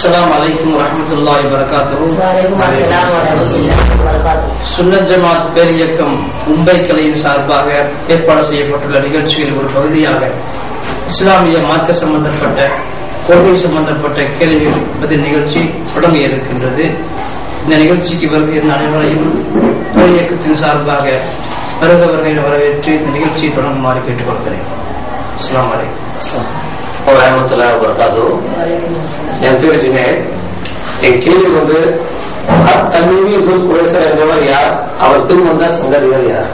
அஸ்ஸலாமு அலைக்கும் வரஹ்மத்துல்லாஹி வபரகாத்துஹு. சுன்னத் ஜமாத் பேரியக்கம் மும்பை கிளையின் சார்பாக ஏற்பாடு செய்யப்பட்டுள்ள நிகழ்ச்சியில் ஒரு பகுதியாக இஸ்லாமிய மார்க்க சம்பந்தப்பட்ட கொள்கை சம்பந்தப்பட்ட கேள்வி பதில் நிகழ்ச்சி தொடங்க இருக்கின்றது. இந்த நிகழ்ச்சிக்கு வருகிற அனைவரையும் பேரியக்கத்தின் சார்பாக வருகிறவர்களை வரவேற்று இந்த நிகழ்ச்சியை தொடங்குமாறு கேட்டுக்கொள்கிறேன். அஸ்ஸலாமு அலைக்கும் வரஹ்மத்துல்லாஹி வபரகாத்துஹு. என் பேர் ஜுனைத். என் கேள்வி வந்து தன்மீமி சுல் குறைசர் என்பவர் யார்? அவர் பின் வந்த சந்ததிகள் யார்?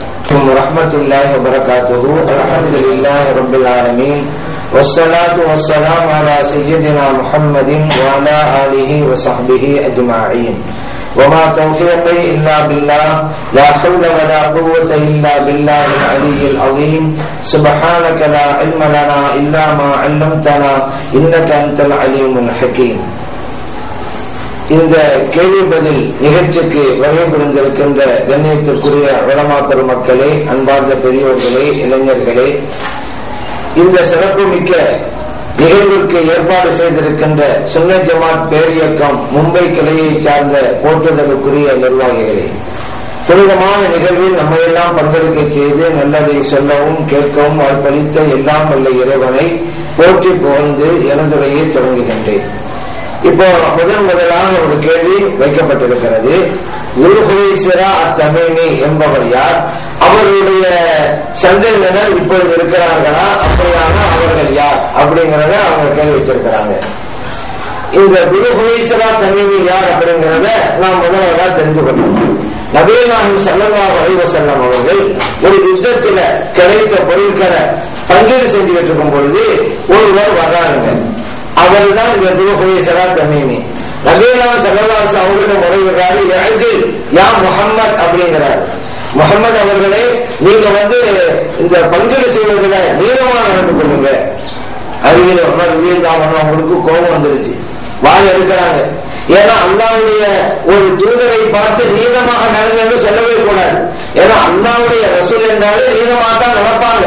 வரஹ்மத்துல்லாஹி வபரகாத்துஹு. அல்ஹம்துலில்லாஹி ரப்பில் ஆலமீன். வஸ்ஸலாத்து வஸ்ஸலாமு அலா சய்யிதினா முஹம்மதின் வ அலா ஆலிஹி வ ஸஹ்பிஹி அஜ்மஈன். وما توفيقي إلا بالله لا حول ولا قوة إلا بالله العلي العظيم. سبحانك لا علم لنا إلا ما علمتنا إنك أنت العليم الحكيم. இந்த கேள்வி பதில் நிகழ்ச்சிக்கு வருகை புரிந்திருக்கின்ற கண்ணியத்திற்குரிய உலமா பெருமக்களே, அன்பார்ந்த பெரியோர்களே, இளைஞர்களே, இந்த சிறப்பு மிக்க நிகழ்வுக்கு ஏற்பாடு செய்திருக்கின்ற சுன்னத் ஜமாத் பேரியக்கம் மும்பை கிளையை சார்ந்த போற்றுதலுக்குரிய நிர்வாகிகளே, புனிதமான நிகழ்வில் நம்மையெல்லாம் பங்கெடுக்க செய்து நல்லதை சொல்லவும் கேட்கவும் வாய்ப்பளித்த எல்லாம் வல்ல இறைவனை போற்றி புகழ்ந்து எனதுரையை தொடங்குகின்றேன். இப்போ முதலாக ஒரு கேள்வி வைக்கப்பட்டிருக்கிறது. துல்ஹுவைசிரா அத்தமீமி என்பவர் யார்? அவருடைய சந்தேகங்கள் இப்பொழுது இருக்கிறார்களா? அப்படியான அவர்கள் யார் அப்படிங்கறத அவங்க கேள்வி வச்சிருக்கிறாங்க. இந்த துல்ஹுவைசிரா தமீமி யார் அப்படிங்கறத நாம் முதலாக தெரிந்து கொள்ளணும். நபிகள் நாயகம் ஸல்லல்லாஹு அலைஹி வஸல்லம் அவர்கள் ஒரு யுத்தத்துல கிடைத்த பொருட்களை பங்கீடு செஞ்சுட்டு இருக்கும் பொழுது ஒருவர் வர்றாங்க. அவர் தான் இந்த துல்ஹுவைசிரா தமீமி. நபிகள் நாயகம் ஸல்லல்லாஹு அலைஹி வஸல்லம் அவர்களை முறையிடுறாரு, "யஅதில் யா முஹம்மத்" அப்படிங்கிறார். முஹம்மது அவர்களே, நீங்க இந்த பங்கீடு செய்வதில் நீளமாக நடந்து கொள்ளுங்க. அருகில் அவங்களுக்கு கோபம் வந்துருச்சு, வாய் எடுக்கிறாங்க. ஏன்னா அல்லாஹ்வுடைய ஒரு தூதரை பார்த்து நீளமாக நடந்து சொல்லவே கூடாது. ஏன்னா அல்லாஹ்வுடைய ரசூல் என்றாலே நீளமாக தான் நடப்பாங்க.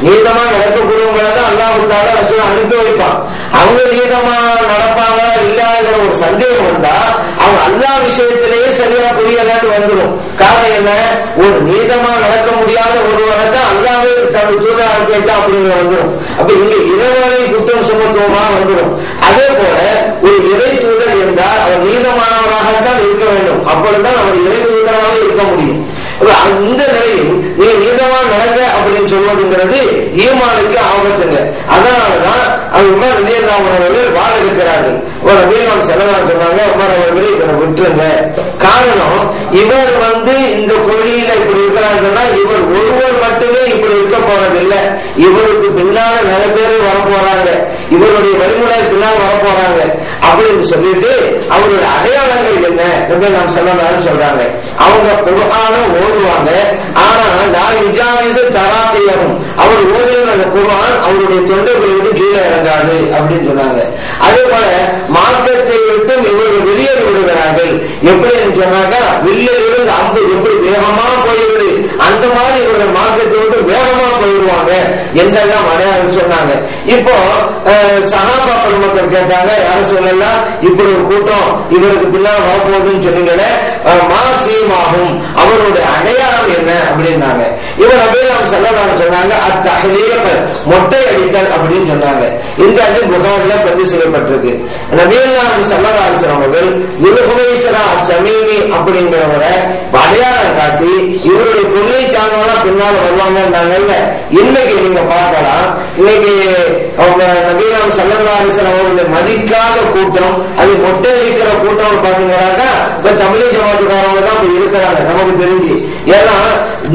நீளமா நடக்கக்கூடியவங்களை தான் அல்லாஹ் தஆலா ரசூல் அனுப்பி வைப்பான். அவங்க நீளமா நடப்பாங்களா இல்லாத ஒரு சந்தேகம் வந்தா அவங்க அல்லாஹ் விஷயத்திலேயே சரியா புரியலான்னு வந்துடும். காரணம் என்ன? ஒரு நீளமா நடக்க முடியாத ஒருவரை தான் அல்லாஹ்வே தன்னுடைய தூதர் அனுப்பி வைத்தா அப்படிங்கிற வந்துடும். அப்ப இங்க இறைவனை குற்றம் சுமத்துவமா வந்துடும். அதே போல ஒரு இறை தூதர் என்றால் அவர் நீளமானவராகத்தான் இருக்க வேண்டும். அப்பொழுதுதான் அவர் இறை தூதராக இருக்க முடியும். அந்த நிலையில் நீ நீளமா நடங்க அப்படின்னு சொல்வதுங்கிறது ஈமானுக்கு ஆபத்துங்க. அதனாலதான் உமர் ரலியல்லாஹு அவர்கள் வாழ இருக்கிறார்கள். ஒரு வீரம் செல்லலாம் சொன்னாங்க, உமர் அவர்களே இவரை விட்டுருங்க. காரணம், இவர் இந்த கொள்கையில இப்படி இருக்கிறாங்கன்னா இவர் ஒருவர் மட்டுமே இப்படி இருக்க போறதில்லை. இவருக்கு பின்னால நிறைய பேர் வரப்போறாங்க, இவருடைய வழிமுறை பின்னால் வரப்போறாங்க அப்படின்னு சொல்லிட்டு அவருடைய அடையாளங்கள் என்ன நாம் செல்லலாம்னு சொல்றாங்க. அவங்க குர்ஆனை ஓதுவாங்க, ஆனா நான் இஜாவிஸு தராபியவும் அவர் ஓதுகிற அந்த குர்ஆன் அவருடைய தொண்டைகளை விட்டு கீழே இறங்காது அப்படின்னு சொன்னாங்க. அதே போல மார்க்கத்தை விட்டு இவர்கள் வெளியேறி விடுகிறார்கள். எப்படின்னு சொன்னாக்கா, வில்லிலிருந்து அம்பு எப்படி வேகமா போயிடுது அந்த மாதிரி இவர்கள் மார்க்கத்தை விட்டு வேகமா போயிடுவாங்க என்றெல்லாம் அடையாளம் சொன்னாங்க. இப்போ சஹாபா பெருமக்கள் கேட்டாங்க, யாரும் சொல்லலாம் இப்படி ஒரு கூட்டம் இவருக்கு பின்னால் வரப்போகுதுன்னு சொன்னீங்களே, மாசீமாகும் அவருடைய அடையாளம் என்ன அப்படின்னாங்க. இவர் நபிகள் ஸல்லல்லாஹு சொன்னாங்க, அத்தஹ்லீக் மொட்டை அடித்தல் அப்படின்னு சொன்னாங்க. இந்த ஹதீஸ் புகாரில பதிவு செய்யப்பட்டிருக்கு. நபிகள் ஸல்லல்லாஹு அவர்கள் துல்ஹுவைசிரா அத்தமீமி அப்படிங்கிறவரை அடையாளம் காட்டி இவருடைய கொள்ளை சார்ந்தவங்களா பின்னால் வருவாங்கன்னாங்கல்ல. இன்னைக்கு நீங்க பார்க்கலாம், இன்னைக்கு அவங்க நபிகள் ஸல்லல்லாஹு அவர்களை மதிக்காத கூட்டம், அது மொட்டை அடிக்கிற கூட்டம் பாத்தீங்கன்னாக்கா இப்ப தமிழ் ஜமாத்துக்காரங்க தான் இப்ப இருக்கிறாங்க நமக்கு தெரிஞ்சு. ஏன்னா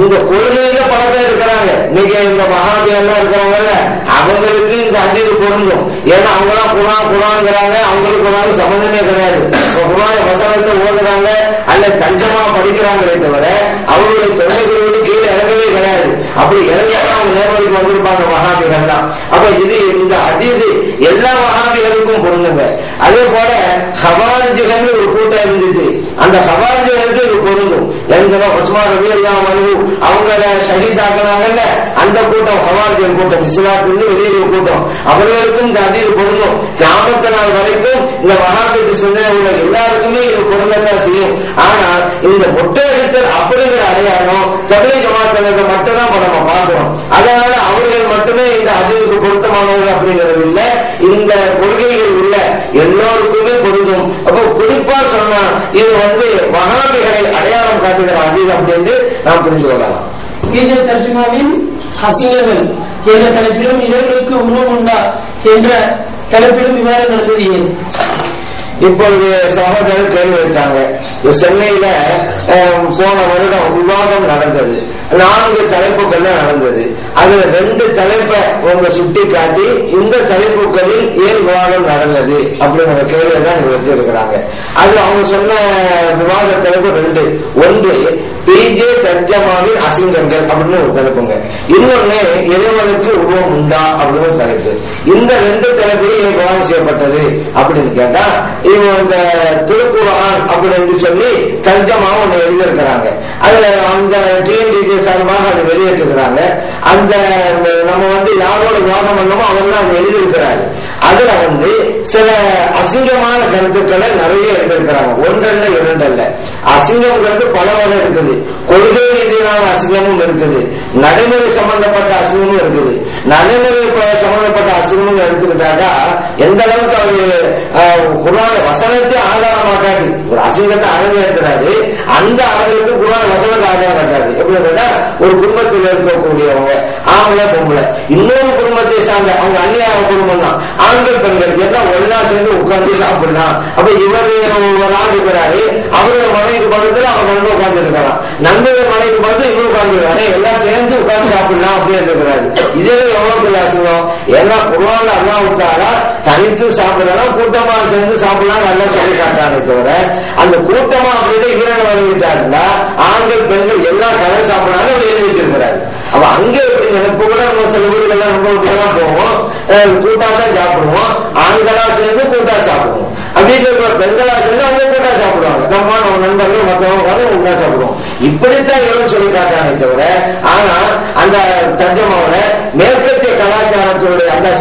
இந்த கொள்கையில பல பேர் இருக்கிறாங்க. இன்னைக்கு இந்த மகாபியெல்லாம் இருக்கிறாங்கல்ல, அவங்களுக்கு இந்த ஹதீஸ் பொருந்தும். ஏன்னா அவங்களாம் குர்ஆன்ங்கிறாங்க, அவங்களுக்கு குர்ஆன் சம்பந்தமே கிடையாது. குர்ஆன் வசனத்தை ஓதுறாங்க அல்ல தஞ்சமா படிக்கிறாங்களே தவிர அவங்களுடைய தொண்டைகளோடு கீழே இறங்கவே கிடையாது. அப்படி இறங்கினா அவங்க நேர்வழிக்கு வந்திருப்பாங்க மகாபிகள்லாம். அப்ப இது இந்த ஹதீஸ் எல்லா மகாபிகளுக்கும் பொருந்துங்க. அதே போல ஹவாரிஜிகள் ஒரு கூட்டம் இருந்துச்சு, அந்த ஹவாரிஜிகளுக்கு இது பொருந்தும். உஸ்மான் ரலியல்லாஹு அன்ஹு அவங்கள ஷஹீதாக்குனாங்கல்ல, அந்த கூட்டம் ஹவாரிஜின் கூட்டம், இஸ்லாத்திலிருந்து வெளியேறிய கூட்டம், அவர்களுக்கும் இந்த ஹதீஸ் பொருந்தும். கியாமத் நாள் வரைக்கும் இந்த வஹாபியத்து சிந்தனை உள்ள எல்லாருக்குமே இது பொருந்தத்தான் செய்யும். ஆனால் இந்த மொட்டை அடித்தல் அப்படிங்கிற அடையாளம் தப்லீக் ஜமாத்தினருக்கு மட்டும் தான் நம்ம பார்க்கிறோம். அதனால அவர்கள் மட்டுமே இந்த ஹதீஸுக்கு பொருத்தமானவர்கள் அப்படிங்கிறது இல்லை, இந்த கொள்கைகள் உள்ள எல்லோருக்குமே பொருந்தும். அப்போ குறிப்பா சொன்னா இது வஹாபிகளை அடையாளம் காட்டுகிற ஹதீஸ் அப்படின்னு நாம் புரிந்து கொள்ளலாம். பீஜர் தர்ஜுமாவின் அசிங்கங்கள் என்ற தலைப்பிலும் இவர்களுக்கு உருவம் உண்டா என்ற தலைப்பிலும் விவாதம் நடந்தது ஏன்? இப்பொழுது சகோதரர் கேள்வி வச்சாங்க. சென்னையில போன வருடம் விவாதம் நடந்தது, 4 தலைப்புகள் நடந்தது. அதுல 2 தலைப்பை உங்க சுட்டி காட்டி இந்த தலைப்புகளில் ஏன் விவாதம் நடந்தது அப்படிங்கிற கேள்வியை தான் நீங்க வச்சிருக்கிறாங்க. அது அவங்க சொன்ன விவாத தலைப்பு 2. ஒன்று பிஜே தர்ஜமாவின் அசிங்கங்கள் அப்படின்னு ஒரு தலைப்புங்க, இன்னொன்னு இறைவனுக்கு உருவம் உண்டா அப்படின்னு ஒரு தலைப்பு. இந்த 2 தலைப்புகளும் விவாதம் செய்யப்பட்டது அப்படின்னு கேட்டா இவங்க இந்த திருக்குர்ஆன் அப்படின்னு சொல்லி தர்ஜமாவும் ஒண்ணு எழுதியிருக்கிறாங்க. அதுல அந்த டிஎன்டிஜே சார்பாக அதை வெளியிட்டிருக்கிறாங்க. அந்த நம்ம யாரோட விவாதம் பண்ணமோ அவங்க தான் அதை எழுதியிருக்கிறாரு. அதுல சில அசிங்கமான கருத்துக்களை நிறைய எழுதியிருக்கிறாங்க. 1 அல்ல 2 அல்ல. அசிங்கம்ங்கிறது பல வகை இருக்குது. கொள்கை ரீதியிலான அசிங்கமும் இருக்குது, நடைமுறை சம்பந்தப்பட்ட அசிங்கமும் இருக்குது. நடைமுறை சம்பந்தப்பட்ட அசிங்கமும் எடுத்துக்கிட்டாக்கா எந்த அளவுக்கு அவரு குர்ஆன் வசனத்தை ஆதாரமா காட்டி ஒரு அசிங்கத்தை அரங்கேற்றாரு, அந்த அரங்கத்துக்கு குர்ஆன் வசனத்தை ஆதாரம் காட்டாரு. எப்படி கேட்டா ஒரு குடும்பத்தில் இருக்கக்கூடியவங்க ஆம்பளை பொம்பளை, இன்னொரு குடும்பத்தை சார்ந்த அவங்க அந்நியாய குடும்பம் தான், ஆண்கள் பெண்கள் எல்லாம் ஒன்னா சேர்ந்து உட்கார்ந்து சாப்பிடலாம். அப்ப இவர் ஒரு ஆள் இருக்கிறாரு, அவரோட மனைவி பக்கத்துல அவங்க நண்பர் உட்கார்ந்து இருக்கலாம், நண்பர்கள் மனைவி பார்த்து இவரு உட்கார்ந்து இருக்காரு, எல்லாம் சேர்ந்து உட்கார்ந்து சாப்பிடலாம் அப்படின்னு இருக்கிறாரு. இதே எவ்வளவு பெரிய அசிங்கம். ஏன்னா குர்ஆன்ல அல்லாஹ் தஆலா தனித்து சாப்பிடலாம், கூட்டமா சேர்ந்து சாப்பிடலாம் நல்லா சொல்லி காட்டானே தவிர அந்த கூட்டமா அப்படின்னு இவரை வந்துட்டாருன்னா ஆண்கள் பெண்கள் எல்லாம் கலந்து சாப்பிடலாம் எழுதி வச்சிருக்கிறாரு. அப்ப அங்கே நினைப்பு கூட நம்ம சில வீடுகள்லாம் ரொம்ப விதமா போவோம், கூட்டா தான் சாப்பிடுவோம், ஆண்களா சேர்ந்து கூட்டா சாப்பிடுவோம், அப்படின்னு பெண்களா சேர்ந்து அவங்க கூட்டா சாப்பிடுவாங்க, நம்ம நண்பர்கள் மற்றவங்க கூட்டா சாப்பிடுவோம். இப்படித்தான் இவரும் சொல்லி காட்டானே தவிர ஆனா அந்த தர்ஜமாவுல மேற்கத்திய கலாச்சாரத்துடைய அந்த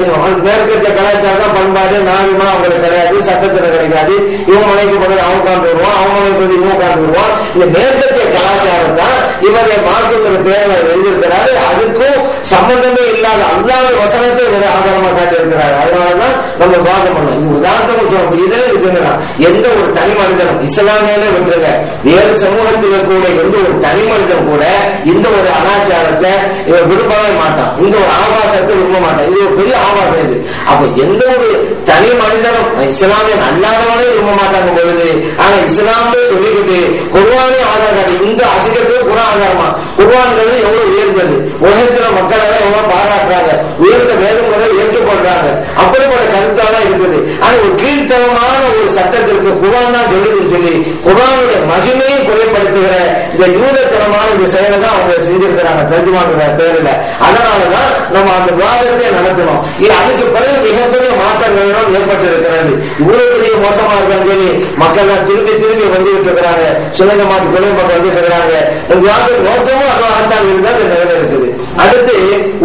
மேற்கத்திய கலாச்சாரம் பண்பாடு நாகரிகமா அவங்களுக்கு கிடையாது, சட்டத்துல கிடைக்காது. இவங்க மனைக்கு போது அவங்க உட்கார்ந்து வருவான், அவங்க மனைக்கு போது இவங்க உட்கார்ந்து வருவான். இந்த மேற்கத்திய கலாச்சாரம் தான் இவரை மார்க்குங்கிற பேரை எழுதியிருக்கிறாரு. அதுக்கும் சம்பந்தமே இல்லாத அல்லாத வசனத்தை இவரை ஆதாரமா காட்டி இருக்கிறாரு. அதனாலதான் நம்ம வாதம் பண்ணோம். இது உதாரணத்துக்கு சொல்ல இதே இருக்குதுன்னா எந்த ஒரு தனி மனிதனும் இஸ்லாமியில விட்டுருங்க, வேறு சமூகத்தில் இருக்கக்கூடிய எந்த ஒரு தனி மனிதன் கூட இந்த ஒரு அனாச்சாரத்தை இவர் விரும்பவே மாட்டான், இந்த ஒரு ஆபாசத்தை விரும்ப மாட்டான். இது ஒரு பெரிய ஆபாசம் இது. அப்ப எந்த ஒரு தனி மனிதனும் இஸ்லாமியன் அல்லாதவனே விரும்ப மாட்டாங்க பொழுது, ஆனா இஸ்லாமே சொல்லிக்கிட்டு குர்ஆனே ஆதாரம் காட்டி இந்த அசிங்கத்துக்கு குர்ஆன் ஆதாரமா, குர்ஆன்ங்கிறது எவ்வளவு உயர்ந்தது, உலகத்துல மக்கள் எல்லாம் எவ்வளவு பாராட்டுறாங்க, உயர்ந்த வேதங்களை ஏற்றுக்கொள்றாங்க, அப்படிப்பட்ட கருத்தால இருக்குது. ஆனா ஒரு கீழ்த்தரமான ஒரு சட்டத்திற்கு குர்ஆன் தான் சொல்லுதுன்னு சொல்லி குர்ஆனுடைய மகிமையை குறைப்படுத்துகிற இந்த யூதத்தனமான இந்த செயலை தான் அவங்க செஞ்சிருக்கிறாங்க தர்ஜுமாங்கிற பேரில். அதனாலதான் நம்ம அந்த விவாதத்தை நடத்தணும். அதுக்கு பிறகு மிகப்பெரிய மாற்றங்கள் ஏற்பட்டு இருக்கிறது. இவ்வளவு பெரிய மோசமா இருக்கான்னு சொல்லி மக்கள் திரும்பி திரும்பி வந்துகிட்டு இருக்கிறாங்க, சிலங்க மாற்று கொலை மக்கள் வந்துட்டு இருக்கிறாங்க. விவாத நோக்கமும் அதுதான் இருந்தால் நிலையில இருக்குது. அடுத்து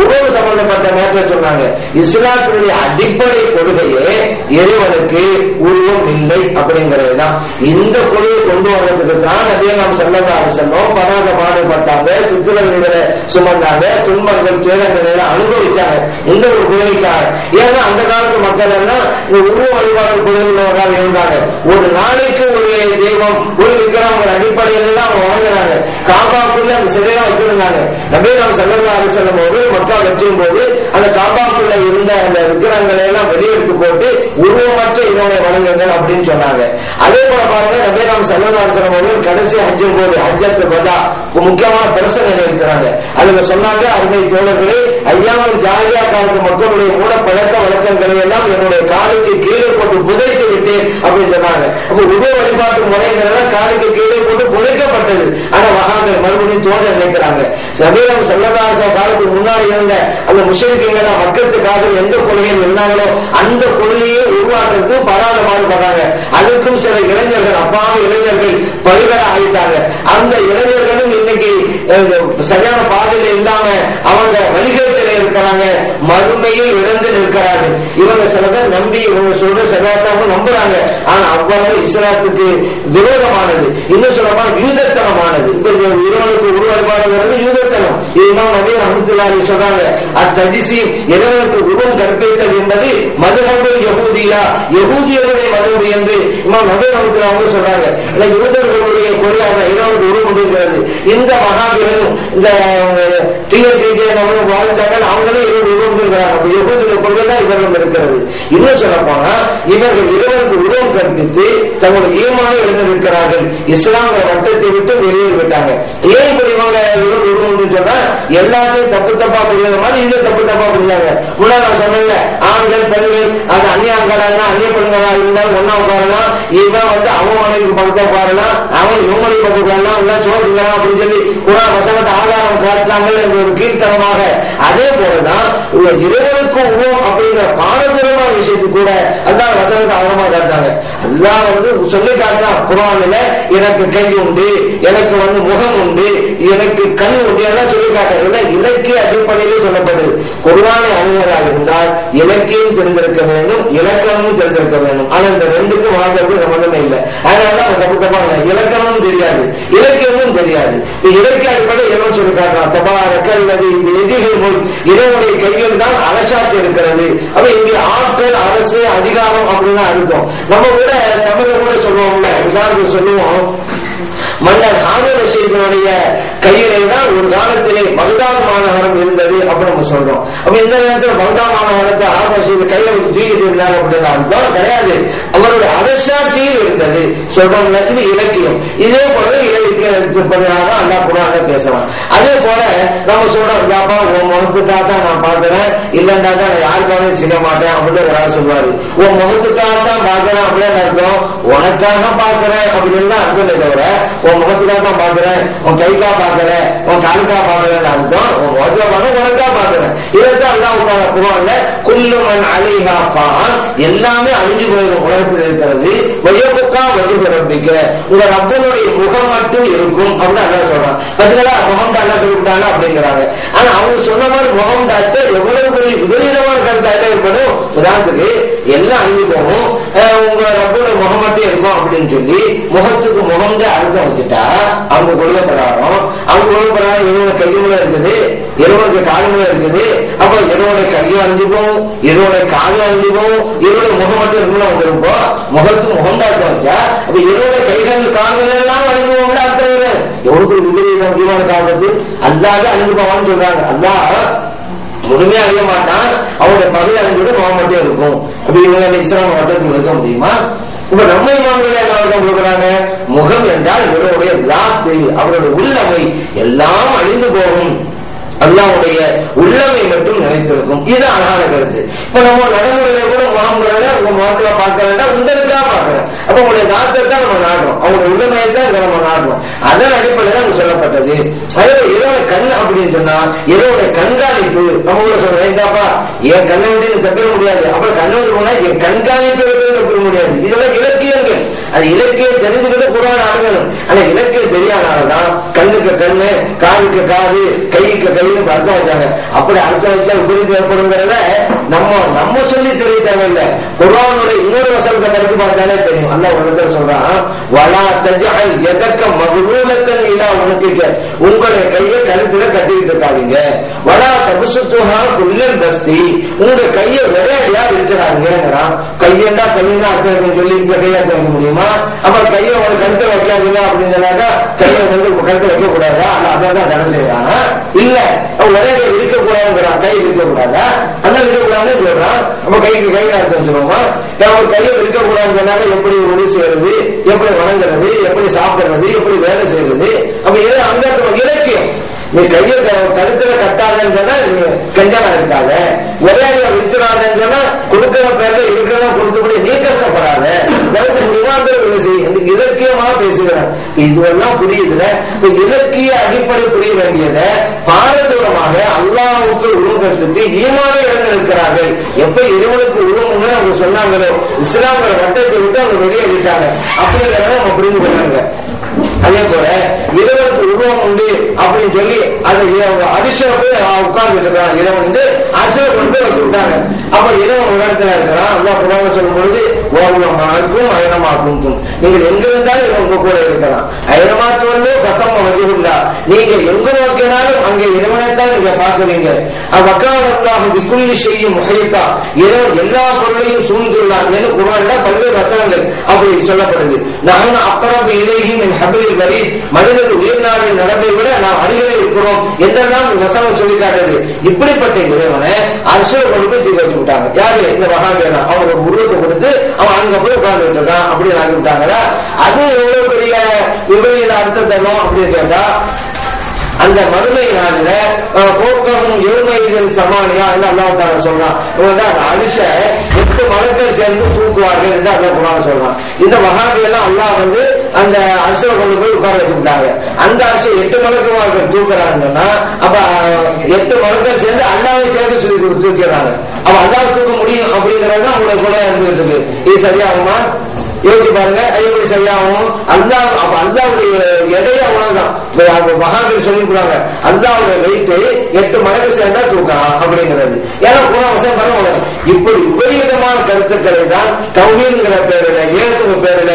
உறவு சம்பந்தப்பட்ட நேரத்தை சொன்னாங்க, இஸ்லாத்தினுடைய அடிப்படை கொள்கையே இறைவனுக்கு உருவம் இல்லை அப்படிங்கிறது தான். இந்த கொள்கையை கொண்டு வர்றதுக்கு தான் நபியே நாம் ஸல்லல்லாஹு சொன்னோம், பராத பாடுபட்டாங்க, சித்திரவதைகளை சுமந்தாங்க, துன்பங்கள் துயரங்களை அனுபவிச்சாங்க இந்த ஒரு கொள்கைக்காக. ஏன்னா அந்த காலத்து மக்கள் எல்லாம் இந்த உருவ வழிபாடு கொள்கைகளோட இருந்தாங்க. ஒரு நாளைக்கு ஒரு தெய்வம் ஒரு விக்கிரகம் அடிப்படையில் எல்லாம் அவங்க வழங்குறாங்க. காபாக்குள்ள அந்த சிலையா வச்சிருந்தாங்க. நபியே நாம் ஸல்லல்லாஹு அலைஹி வஸல்லம் அவர்கள் மக்கா வெற்றியும் போது அந்த காபாக்குள்ள இருந்த அந்த விக்கிரகங்களை எல்லாம் வெளியெடுத்து போட்டு உருவமற்ற இறைவனை வணங்குங்கள் அப்படின்னு சொன்னாங்க. அதே போல பாருங்க, நபியே நாம் ஸல்லல்லாஹு அலைஹி வஸல்லம் அவர்கள் கடைசி ஹஜ்ஜின் போது ஹஜ்ஜத்துல் வதா முக்கியமான பிரசனை நிகழ்த்துறாங்க. அதுல சொன்னாங்க, அருமை தோழர்களே, ஐயாவும் ஜாலியா காலத்து மக்களுடைய மூட பழக்க வழக்கங்களை எல்லாம் என்னுடைய காலுக்கு கீழே போட்டு புதைத்து விட்டேன் அப்படின்னு சொன்னாங்க. அப்ப உருவ வழிபாட்டு முறைகள் காலுக்கு கீழே போட்டு புதைக்கப்பட்டது. ஆனா வஹாபிகள் மறுபடியும் தோன்ற நினைக்கிறாங்க. நபியே ஸல்லல்லாஹு அலைஹி காலத்துக்கு முன்னாடி இருந்த அந்த முஷ்ரிக்குகள் மக்களுக்காக எந்த கொள்கையில் இருந்தாங்களோ அந்த கொள்கையை உருவாக்குறது பராத பாடுபடுறாங்க. அதுக்கும் சில இளைஞர்கள், அப்பாவி இளைஞர்கள் பரிகர ஆகிட்டாங்க. அந்த இளைஞர்கள் சரியான பாதையில இல்லாம அவங்க வழிகேட்டில இருக்கிறாங்க, மறுமையை இழந்து நிற்கிறார்கள். இவங்க சில பேர் நம்பி இவங்க சொல்ற சரியாத்தாம நம்புறாங்க. ஆனா அவ்வளவு இஸ்லாத்துக்கு விரோதமானது, இன்னும் சொல்லமான யூதத்தனமானது. இப்ப இறைவனுக்கு உருவழிபாடுங்கிறது யூதத்தனம். இமாம் நபி ரஹ்மத்துல்லாஹி சொல்றாங்க, அத்தஜ்ஸீம் இறைவனுக்கு உருவம் கற்பித்தல் என்பது மதுஹபுல் யஹூதியா, யஹூதியர்களுடைய மதுஹப் என்று இமாம் நபி ரஹ்மத்துல்லாஹி சொல்றாங்க. யூதர்களுடைய கொள்கையாக இறைவனுக்கு உருவம் இருக்கிறது. இந்த மகாபீரரும் இந்த டிஎன்டிஜே வாழ்ந்தார்கள், அவங்களே இறைவன் உருவம் இருக்கிறாங்க. அப்ப யஹூதியுடைய கொள்கை தான் இவர்கள் இருக்கிறது. இன்னும் சொல்ல போனா இவர்கள் இறைவனுக்கு உருவம் கற்பித்து தங்களுடைய ஈமானை இழந்திருக்கிறார்கள், இஸ்லாமிய வட்டத்தை விட்டு வெளியேறிவிட்டாங்க. ஏன் இப்படி இவங்க உருவம் சொன்னா எல்லாத்தையும் தப்பு தப்பா புரியாத மாதிரி இதை தப்பு தப்பா புரியாங்க. முன்னாடி நான் சொன்னேன்ல, ஆண்கள் பெண்கள் அது அந்நிய ஆண்களா அந்நிய பெண்களா இருந்தாலும் ஒன்னா உட்காரலாம், இவன் அவங்க மனைவிக்கு பக்கத்தை உட்காரலாம், அவன் இவங்க மனைவி பக்கம் உட்காரலாம், இல்ல சோறுக்கலாம் அப்படின்னு சொல்லி குர்ஆன் வசனத்தை ஆதாரம் காட்டுறாங்க என்ற ஒரு கீழ்த்தனமாக. அதே போலதான் இறைவனுக்கு உருவம் அப்படிங்கிற பாரதூரமான விஷயத்துக்கு கூட அல்லாஹ் வசனத்தை ஆதாரமா காட்டாங்க. அல்லாஹ் சொல்லி காட்டினான் குர்ஆன்ல, எனக்கு கை உண்டு, எனக்கு முகம் உண்டு, எனக்கு கண் உண்டு எல்லாம் சொல்லி காட்ட இலக்கிய அடிப்படையிலே சொல்லப்படுது. குர்ஆனை அறிஞராக இருந்தால் இலக்கியம் தெரிந்திருக்க வேண்டும், இலக்கணமும் தெரிந்திருக்க வேண்டும். ஆனா இந்த ரெண்டுக்கும் வாழ்க்கை சம்பந்தமே இல்லை. அதனாலதான் தப்பு தப்பாங்க, இலக்கணமும் தெரியாது இலக்கியமும் தெரியாது. இலக்கிய அடிப்படையில் என்ன சொல்லி காட்டலாம், தபாரக்கல்லதி பியதிஹில் இறைவனுடைய கையில் தான் அரசாட்சி இருக்கிறது. அப்ப இங்கே ஆற்றல், அரசு, அதிகாரம் அப்படின்னு அர்த்தம். நம்ம கூட தமிழ்ல கூட சொல்லுவோம்ல, உதாரணத்துக்கு சொல்லுவோம், மன்னர் ஹாரூன் ரஷீதுடைய கையிலே தான் ஒரு காலத்திலே பக்தாத் மாநகரம் இருந்தது அப்படி நம்ம சொல்றோம். அப்ப இந்த நேரத்தில் பக்தாத் மாநகரத்தை ஹாரூன் ரஷீது கையில வச்சு தூக்கிட்டு இருந்தாங்க அப்படின்னு அர்த்தம் கிடையாது, அவருடைய அரசாட்சியில் இருந்தது சொல்றோம். இது இலக்கியம். இதே போல இலக்கியப்படியாக அல்லாஹ் குர்ஆன்ல பேசலாம். அதே போல நம்ம சொல்றோம், உன் முகத்துக்காக தான் நான் பார்க்கிறேன், இல்லைன்னா நான் யாருக்காக செய்ய மாட்டேன் அப்படின்னு ஒரு ஆள் சொல்லுவாரு. உன் முகத்துக்காக தான் பார்க்கிறேன் அப்படின்னு அர்த்தம், உனக்காக பார்க்கிறேன் அப்படின்னு தான் அர்த்தம். தவிர உன் முகத்துக்காக தான் பார்க்கிறேன், உன் கைக்கா பார்க்கிறேன், உன் காலுக்கா பார்க்கிறேன் அர்த்தம், உன் முகத்துல பார்க்க உனக்கா பார்க்கிறேன். இதைத்தான் அல்லாஹ் குர்ஆன்ல குல்லு மன் அலைஹா ஃபான், எல்லாமே அழிஞ்சு போயிடும் உலகத்தில் இருக்கிறது, வயபுக்கா வஜ்ஹு ரப்பிக்க, உங்க ரப்பனுடைய முகம் மட்டும் இருக்கும் அப்படின்னு அல்லாஹ் சொல்றான். பாத்தீங்களா, முகம் தான் அல்லாஹ் சொல்லிட்டாங்க அப்படிங்கிறாங்க. ஆனா அவங்க சொன்ன மாதிரி முகம் தாச்ச எவ்வளவு பெரிய விபரீதமான கருத்து ஏற்படும். உதாரணத்துக்கு எல்லாம் அழிஞ்சு போகும், உங்க ரப்பனுடைய முகம் மட்டும் இருக்கும் அப்படின்னு சொல்லி முகத்துக்கு முகம் தான் அர்த்தம் வச்சுட்டா அவங்க கொள்கைப்படாரம், அவங்க கொள்கைப்படாரம் இறைவன கையுள்ள இருக்குது, இறைவனுக்கு காலுமுள்ள இருக்குது. அப்ப இறைவனுடைய கையும் அழிஞ்சு போகும், இறைவனுடைய காலும் அழிஞ்சு போகும், இறைவனுடைய முகம் மட்டும் இருக்குன்னு அவங்க இருப்போம். முகத்துக்கு முகம் தான் அர்த்தம் வச்சா அப்ப இறைவனுடைய கைகள் கால்கள் எல்லாம் அழிஞ்சு போகும் அர்த்தம். எவ்வளவு விபரீதம் விமான காலத்து அல்லாத அழிஞ்சு போவான்னு சொல்றாங்க. அல்லாஹ் முழுமையா அழிய மாட்டான், அவனுடைய பகுதி அழிஞ்சோட முகம் மட்டும் இருக்கும். அப்படி இவங்க இஸ்லாம் வட்டத்தில் இருக்க முடியுமா? இப்ப நம்ம இமாம்களே என்ன கொடுக்குறாங்க, முகம் என்றால் இவருடைய லாத்து, அவருடைய உள்ளமை எல்லாம் அழிந்து போகும், அல்லாஹ்வுடைய உள்ளமை மட்டும் நினைத்திருக்கும். இது அழகான கருத்து. இப்ப நம்ம நடைமுறையில கூட முகம்ங்கிறத உங்க முகத்துல பார்க்கறா உங்களுக்காக பார்க்கிறேன். அப்ப உங்களுடைய தாத்தத்தை தான் நம்ம நாடுறோம், அவங்களுடைய உள்ளமையை தான் நம்ம நாடுறோம். அதன் அடிப்படையில் தான் சொல்லப்பட்டது. அதே இரவோட கண் அப்படின்னு சொன்னா இரவோட கண்காணிப்பு நம்ம கூட சொல்றேன், இந்தாப்பா என் கண்ணை விட்டு தப்பிட முடியாது, அப்புறம் கண்ணை விட்டு போனா என் கண்காணிப்பு தப்பிட முடியாது. இதெல்லாம் இலக்கியங்கள், அது இலக்கியம் தெரிஞ்சுக்கிட்டு குர்ஆன் அணுகணும். ஆனா இலக்கியம் தெரியாதனாலதான் கண்ணுக்கு கண்ணு, காலுக்கு காது, கைக்கு கை அர்த்தம் வச்சாங்க. அப்படி அர்த்தம் வச்சா விபரீதம் ஏற்படுங்கிறத நம்ம சொல்லி தெரிய தேவையில்லை. குர்ஆனுடைய இன்னொரு வசனத்தை படிச்சு பார்த்தாலே தெரியும். அல்லாஹ் உள்ளத்துல சொல்றான், வலா தஜஅல் யதக மக்லூலத்தன் இலா உன்கிக, உங்களுடைய கையை கழுத்துல கட்டிட்டு இருக்காதீங்க. வலா தபசுத்துஹா குல்லல் பஸ்தி, உங்க கையை விரையா விரிச்சிடாதீங்கிறான். கையண்டா கையண்டா அர்த்தம் வைக்கணும்னு சொல்லி இந்த கையை அர்த்தம் வைக்க முடியுமா? அப்புறம் கையை ஒரு கழுத்துல வைக்காதீங்க அப்படின்னு சொன்னாக்கா கையை கழுத்துல வைக்க கூடாதா? அதான் தடை செய்யறானா? இல்ல ஒரே இருக்கக்கூடாதுங்கிறான், கை இருக்கக்கூடாதா? அண்ணன் இருக்கக்கூடாதுன்னு சொல்றான். நம்ம கைக்கு கையில அர்த்தம் வச்சிருவோமா? ஒரு கையை இருக்கக்கூடாதுனால எப்படி ஒளி செய்யறது, எப்படி வணங்குறது, எப்படி சாப்பிடுறது, எப்படி வேலை செய்யறது? அப்ப இது அந்த இலக்கியம். நீ கையை கழுத்துல கட்டாதன்னு சொன்னா நீ கஞ்சனா இருக்காத, ஒரே விரிச்சிடாதன்னு சொன்னா கொடுக்கிற பேர்ல இருக்கிறதா கொடுத்தபடி நீ கஷ்டப்படாத, இலக்கியமா பேசுகிறேன். இதுவெல்லாம் புரியுதுல. இலக்கிய அடிப்படை புரிய வேண்டியதை பாரதூரமாக அல்லாஹ்வுக்கு உருவம் கற்பித்து ஈமானை இழந்து இருக்கிறார்கள். எப்ப இறைவனுக்கு உருவம்னு அவங்க சொன்னாங்களோ இஸ்லாமிய வட்டத்தை விட்டு அவங்க வெளியேறிட்டாங்க. அப்படிங்கிறத நம்ம புரிந்து கொள்ளுங்க. அதே போல இறைவனுக்கு உருவம் உண்டு அப்படின்னு சொல்லி அந்த அரிசியில போய் உட்கார்ந்துட்டு இருக்கிறான் இறைவன் வந்து அரிசியில கொண்டு போய் வச்சு விட்டாங்க. அப்ப இறைவன் உலகத்துல இருக்கிறான். அல்லாஹ் குர்ஆன்ல சொல்லும் பொழுது ஓரமாக்கும் அயனமாக்கும் நீங்கள் எங்க இருந்தாலும் இவன் உங்க கூட இருக்கிறான். அயனமாத்தோன்னு ஃபஸம் வஜ்ஹுல்லா நீங்க எங்க நோக்கினாலும் அங்கே இறைவனைத்தான் நீங்க பார்க்குறீங்க. வக்காலல்லாஹு பிக்குல்லி ஷைஇன் முஹீத்தா இறைவன் எல்லா பொருளையும் சூழ்ந்துள்ளான் என்று குர்ஆன்ல பல்வேறு வசனங்கள் அப்படி சொல்லப்படுது. நஹ்னு அக்ரபு இலைஹி மின் ஹப்லில் வரீத் மனிதர் உயிர்நாளின் நடப்பை விட நாம் அருகிலே இருக்கிறோம் என்றெல்லாம் வசனம் சொல்லி காட்டுது. இப்படிப்பட்ட இறைவனை அரிசியை கொண்டு போய் தூக்கி வச்சு விட்டாங்க. யாரு? இந்த வஹாபியனா. அவங்க ஒரு உருவத்தை கொடுத்து அவன் அங்க போய் உட்கார்ந்துட்டு இருக்கான் அப்படின்னு ஆக்கி விட்டாங்களா? அது எவ்வளவு பெரிய விபரீத அர்த்தம் தரும் அப்படின்னு கேட்டா, அந்த மறுமை நாளில போக்கவும் எழுமையின் சமானியா என்று அல்லாஹ் தஆலா சொல்றான். அரிச 8 மலக்கள் சேர்ந்து தூக்குவார்கள் என்று அல்லாஹ் குர்ஆன்ல சொல்றான். இந்த வஹாபி எல்லாம் அல்லாஹ் வந்து அந்த அரிசியை கொண்டு போய் உட்கார வச்சுட்டாங்க. அந்த அரிசி 8 மலக்குமார்கள் தூக்குறாங்கன்னா அப்ப 8 மலக்கள் சேர்ந்து அல்லாஹ்வை சேர்ந்து சொல்லி தூக்கிறாங்க. அப்ப அல்லாஹ் தூக்க முடியும் அப்படிங்கறது அவங்களுக்கு கூட இருந்துட்டு இருக்கு. இது சரியாகுமா? யோசிச்சு பாருங்க. எப்படி சரியாகும்? அல்லாஹ் அப்ப அல்லாஹ்வுடைய எடையே அவ்வளவுதான். மகான்கள் சொல்லிருக்காங்க அல்லாஹ்வுடைய வெயிட் 8 மடங்கு சேர்ந்தா தூக்கலாம் அப்படிங்கிறது. ஏன்னா குர்ஆன் வசனம் பாருங்க. இப்படி விபரீதமான கருத்துக்களை தான் தௌஹீதுங்கிற பேரில ஏகத்துவ பேரில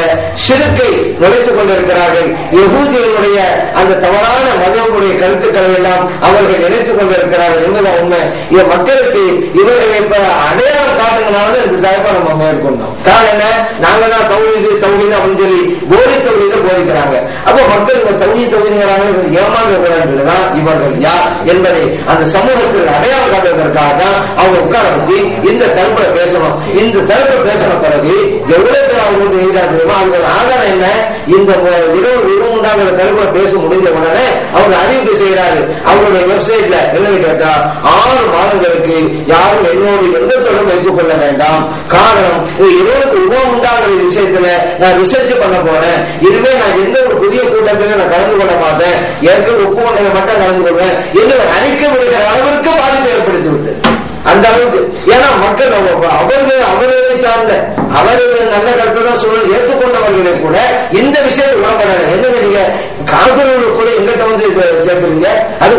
ஷிர்க்கை நுழைத்துக் கொண்டிருக்கிறார்கள். யஹூதிகளுடைய அந்த தவறான மதங்களுடைய கருத்துக்களை எல்லாம் அவர்கள் நினைத்துக் கொண்டிருக்கிறார்கள் என்பதுதான் உண்மை. இதை மக்களுக்கு இவர்களை இப்ப அடையாளம் காட்டுங்கனால இந்த தயப்பை நம்ம மேற்கொண்டோம். காரணம் என்ன? நாங்க தான் தௌஹீது அப்படின்னு சொல்லி போலி தௌஹீத போதிக்கிறாங்க. அப்ப மக்கள் இந்த தௌஹீதுங்கிறாங்க ஏமாந்து கூடாதுதான் இவர்கள் யார் என்பதை அந்த சமூகத்தில் அடையாளம் காட்டுவதற்காக தான் அவங்க உட்கார வச்சு இந்த தரப்புல பேசணும். இந்த தரப்புல பேசின பிறகு எவ்வளவு அவங்க எழுதாதுமோ அவர்கள் ஆதாரம் என்ன? இந்த 20 தரப்புல பேச முடிஞ்ச உடனே அவங்க அறிவிப்பு செய்யறாரு அவங்களுடைய வெப்சைட்ல. என்னன்னு கேட்டா 6 மாதங்களுக்கு யாரும் என்னோடு எந்த தொடர்பு வைத்துக் கொள்ள வேண்டாம். காரணம், இருவருக்கு உருவம் உண்டாகிற விஷயத்துல நான் ரிசர்ச் பண்ண போறேன். இனிமே நான் எந்த ஒரு புதிய கூட்டத்திலும் நான் கலந்து கொள்ள மாட்டேன். எனக்கு ஒப்புக்கொண்டதை மட்டும் கலந்து கொள்வேன் என்று அறிக்கை விடுகிற அளவிற்கு பாதிப்பை ஏற்படுத்தி விட்டு அந்த அளவுக்கு. ஏன்னா மக்கள் அவர்களை சார்ந்த அவர்கள் நல்ல கருத்தை தான் சொல்ல ஏற்றுக்கொண்டவர்களை கூட இந்த விஷயத்தை உணப்படாது. என்ன நீங்க காதலோடு கூட எங்கிட்ட வந்து சேர்க்கிறீங்க? அது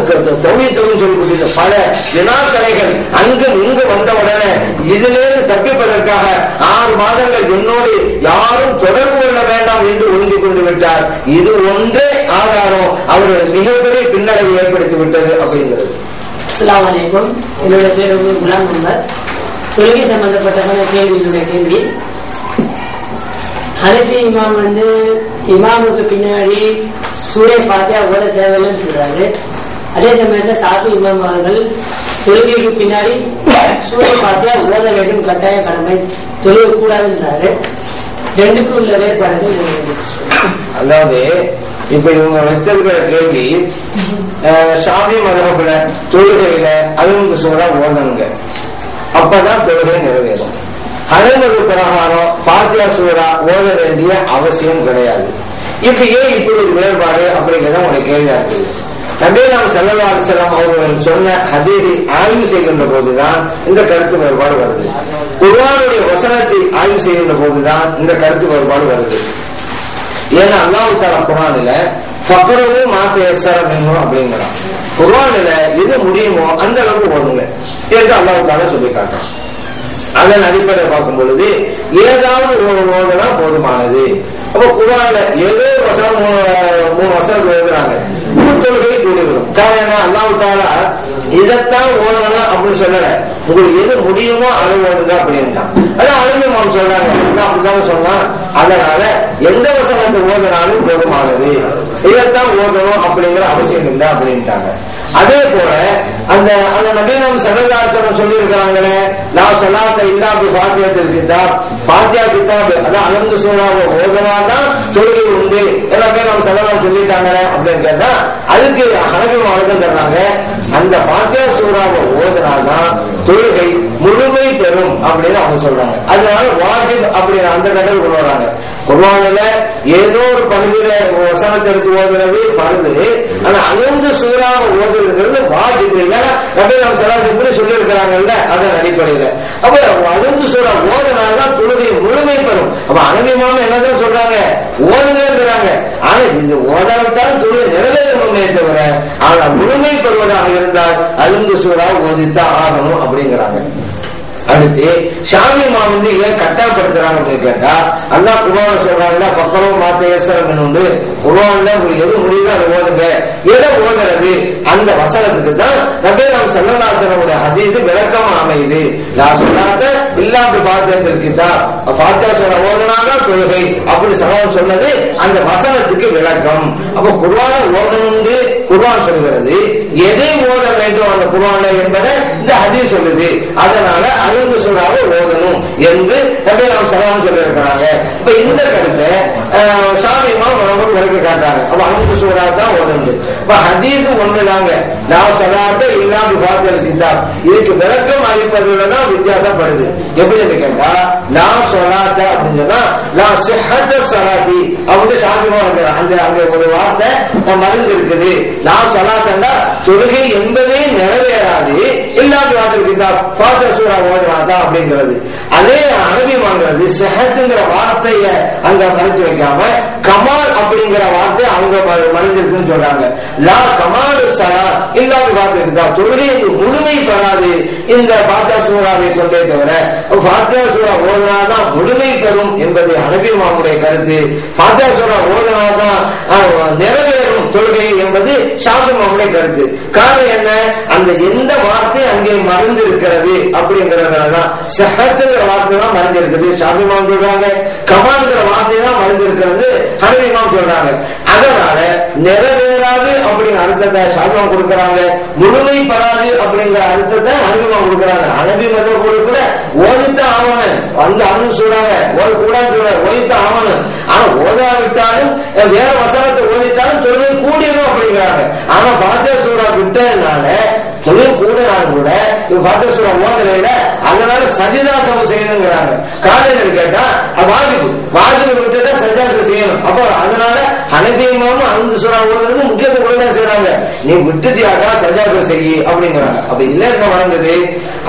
தௌஹீதுன்னு சொல்லி கொடுத்த பல வினாக்கலைகள் அங்கும் இங்கு வந்த உடனே இதிலிருந்து தப்பிப்பதற்காக 6 மாதங்கள் என்னோடு யாரும் தொடர்பு கொள்ள வேண்டாம் என்று ஒதுங்கி கொண்டு விட்டார். இது ஒன்றே ஆதாரம் அவர்கள் மிகப்பெரிய பின்னடைவை ஏற்படுத்தி விட்டது அப்படிங்கிறது. அஸ்ஸலாமு அலைக்கும். என்னோட பேர் குலாம் முகமது. தொழுகை சம்பந்தப்பட்ட கேள்வி. ஹனஃபி இமாம் வந்து இமாமுக்கு பின்னாடி சூரே ஃபாத்திஹா ஓத தேவையில்லைன்னு சொல்றாரு. அதே சமயத்தில் சாஃபி இமாம் அவர்கள் தொழுகைக்கு பின்னாடி சூரே ஃபாத்திஹா ஓத வேண்டும் கட்டாய கடமை, தொழுக கூடாதுன்றாரு. ரெண்டுக்கும் உள்ள வேறுபாடுகள். அதாவது இப்ப இவங்க வச்சிருக்கிற கேள்வி ஷாஃபி மதஹ்புல தொழுகையில அல்ஹம்து சூரா ஓதணுங்க, அப்பதான் தொழுகை நிறைவேறும். ஹனஃபி பிரகாரம் ஃபாத்திஹா சூரா ஓத வேண்டிய அவசியம் கிடையாது. இப்ப ஏன் இப்படி ஒரு வேறுபாடு அப்படிங்கிறத உங்களுடைய கேள்வியா இருக்குது. நபியே நாம் ஸல்லல்லாஹு அலைஹி வஸல்லம் அவர்கள் சொன்ன ஹதீஸை ஆய்வு செய்கின்ற போதுதான் இந்த கருத்து வேறுபாடு வருது. குர்ஆனுடைய வசனத்தை ஆய்வு செய்கின்ற போதுதான் இந்த கருத்து வேறுபாடு வருது. ஏன்னா அல்லாஹ் தஆலா குர்ஆனில ஃபக்ரவு மா தயஸ்ஸர மின்ஹு அப்படிங்கிறான். குர்ஆனில எது முடியுமோ அந்த அளவுக்கு ஓதுங்க என்று அல்லாஹ் தஆலா சொல்லி காட்டுறான். அதன் அடிப்படையை பார்க்கும் பொழுது ஏதாவது ஓதுனா போதுமானது. அப்ப குர்ஆன்ல ஏதோ வசனம் 3 வசனம் எழுதுறாங்க, தொழுகை கூடிவிடும். காரணம் அல்லாஹ் தஆலா இதைத்தான் ஓதணும் அப்படின்னு சொல்லல, உங்களுக்கு எது முடியுமோ அதை ஓதுங்க அப்படின்ட்டான். அதான் அலுவலம் சொல்றாங்க அப்படிதான் சொன்னான். அதனால எந்த வசனத்தை ஓதுனாலும் போதுமானது, இதைத்தான் ஓதணும் அப்படிங்கிற அவசியம் இல்லை அப்படின்ட்டாங்க. அதே போல அந்த நபி நாம் ஸல்லல்லாஹு அலைஹி வஸல்லம் சொல்லி இருக்காங்களே, லா ஸலாத்த இல்லா பி ஃபாத்திஹத்தில் கிதாப், ஃபாத்திஹா கிதாப் அதான் அல்ஹம்து சூராவை ஓதுனாதான் தொழுகை உண்டு எல்லாமே நாம் ஸல்லல்லாஹு சொல்லிட்டாங்களே அப்படின்னு கேட்டா அதுக்கு ஹனஃபி மார்க்கம் தர்றாங்க, அந்த ஃபாத்திஹா சூராவை ஓதுனாதான் தொழுகை முழுமை பெறும் அப்படின்னு அவங்க சொல்றாங்க. அதனால வாஜிப் அப்படின்னு அந்த கட்டளை கொண்டு வராங்க. குர்ஆன்ல ஏதோ ஒரு பகுதியில வசனத்தை எடுத்து ஓதுறது ஃபர்து, ஆனா அல்ஹம்து சூராவை ஓதுறது வாஜிப். ஏன்னா நபி நாம் ஸல்லல்லாஹு அலைஹி வஸல்லம் சொல்லி இருக்கிறாங்கல்ல அதன் அடிப்படையில. அப்ப அல்ஹம்து சூரா ஓதுனாதான் தொழுகை முழுமை பெறும். அப்ப ஹனஃபி இமாம் என்னதான் சொல்றாங்க, ஓதுங்கிறாங்க. ஆனா இது ஓதாவிட்டாலும் தொழுகை நிறைவேறும் தவிர, ஆனா முழுமை பெறுவதாக இருந்தால் அலுந்து சூறா ஓதித்தான் ஆகணும் அப்படிங்கிறாங்க. அடுத்து ஷாமி வந்து ஏன் கட்டாயப்படுத்துறாங்க அப்படின்னு கேட்டா, அல்லாஹ் குர்ஆன்ல சொல்றாங்க பக்கரும் மாத்தேசரன் உண்டு, குர்ஆன்ல உங்களுக்கு எது முடியுதோ அதை ஓதுங்க. எதை ஓதுறது? அந்த வசனத்துக்கு தான் நபி ஸல்லல்லாஹு அலைஹி வஸல்லம் ஹதீஸ் விளக்கமா அமையுது. லா ஸலாத்த இல்லா பிஃபாத்திஹத்தில் கிதாப், ஃபாத்திஹா சூரா ஓதுனாதான் தொழுகை அப்படி சலாம் சொன்னது அந்த வசனத்துக்கு விளக்கம். அப்ப குர்ஆனை ஓதணும்னு குர்ஆன் சொல்கிறது, எதை ஓத வேண்டும் அந்த குர்ஆன்ல என்பதை இந்த ஹதீஸ் சொல்லுது. அதனால அலுந்து சூறாவை ஓதணும் என்று நபி ஸல்லல்லாஹு சொல்லி இருக்கிறாங்க. இப்ப இந்த கருத்தை ஷாஃபி இமாம் நமக்கு விளக்கி காட்டுறாங்க. அப்ப அலுந்து சூறா தான் ஓதணும். இப்ப ஹதீஸ் ஒண்ணுதாங்க, லா ஸலாத்த இல்லா பிஃபாத்திஹத்தில் கிதாப். இதுக்கு விளக்கம் அளிப்பதுல தான் வித்தியாசப்படுது. எப்படின்னு கேட்டா, லா ஸலாத்த அப்படின்னா லா ஸிஹ்ஹத ஸலாத்தி அப்படின்னு ஷாஃபி இமாம் அந்த அங்க ஒரு வார்த்தை மருந்து இருக்குது. லா ஸலாத்தன்னா தொழுகை என்பதே நிறைவேறாது, இல்லா பிஃபாத்திஹத்தில் கிதாப் ஃபாத்திஹா சூரா ஓதுறாதா அப்படிங்கிறது. அதே அரபி வாங்குறது ஸஹத்துங்கிற வார்த்தைய அங்க மறைச்சு வைக்காம கமால் அப்படிங்கிற வார்த்தை அவங்க மறைஞ்சிருக்குன்னு சொல்றாங்க. லா கமால் ஸலா இல்லா பிஃபாத்திஹத்தில் கிதாப், தொழுகை முழுமை பெறாது இந்த ஃபாத்திஹா சூராவை கொண்டே தவிர, ஃபாத்திஹா சூரா ஓதுனாதான் முழுமை பெறும் என்பது அரபி மாமுடைய கருத்து. ஃபாத்திஹா சூரா ஓதுனாதான் நிறைவேறும் தொழுகை என்பது ஷாஃபி மாமுடைய கருத்து. காரணம் என்ன? அந்த எந்த வார்த்தை அங்கே மறைந்து இருக்கிறது அப்படிங்கறதுலதான் ஸஹத்துங்கிற வார்த்தை தான் மறைஞ்சிருக்குது ஷாஃபி இமாம் சொல்றாங்க. கமால்ங்கிற வார்த்தை தான் மறைஞ்சிருக்கிறது ஹனஃபி இமாம் சொல்றாங்க. அதனால நிறைவேறாது அப்படிங்கிற அர்த்தத்தை ஷாஃபி இமாம் கொடுக்கறாங்க, முழுமை பெறாது அப்படிங்கிற அர்த்தத்தை ஹனஃபி இமாம் கொடுக்கறாங்க. ஹனஃபி மதம் கூட ஓதித்தான் ஆவணும், அந்த அருள் சொல்றாங்க ஓதக்கூடாது, ஓதித்தான் ஆவணும். ஆனா ஓதாவிட்டாலும் வேற வசனத்தை ஓதிட்டாலும் தொழுகை கூடியதும் அப்படிங்கிறாங்க. ஆனா ஃபாத்திஹா சூரா விட்டதுனால தொழுகை கூடனாலும் கூட ஃபாத்திஹா சூரா ஓதலையில அதனால சஜிதா செய்யணுங்கிறாங்க. காரணம் கேட்டா வாஜிபு விட்டுட்டா சஜிதா செய்யணும். அப்போ அதனால ஹனஃபி இமாமும் அலுந்து சூரா ஓதுறது முக்கியத்துவம் தான் செய்யறாங்க. நீ விட்டுட்டியாக்கா சஜிதா செய்யி அப்படிங்கிறாங்க. அப்படி இல்ல என்ன வழங்குது?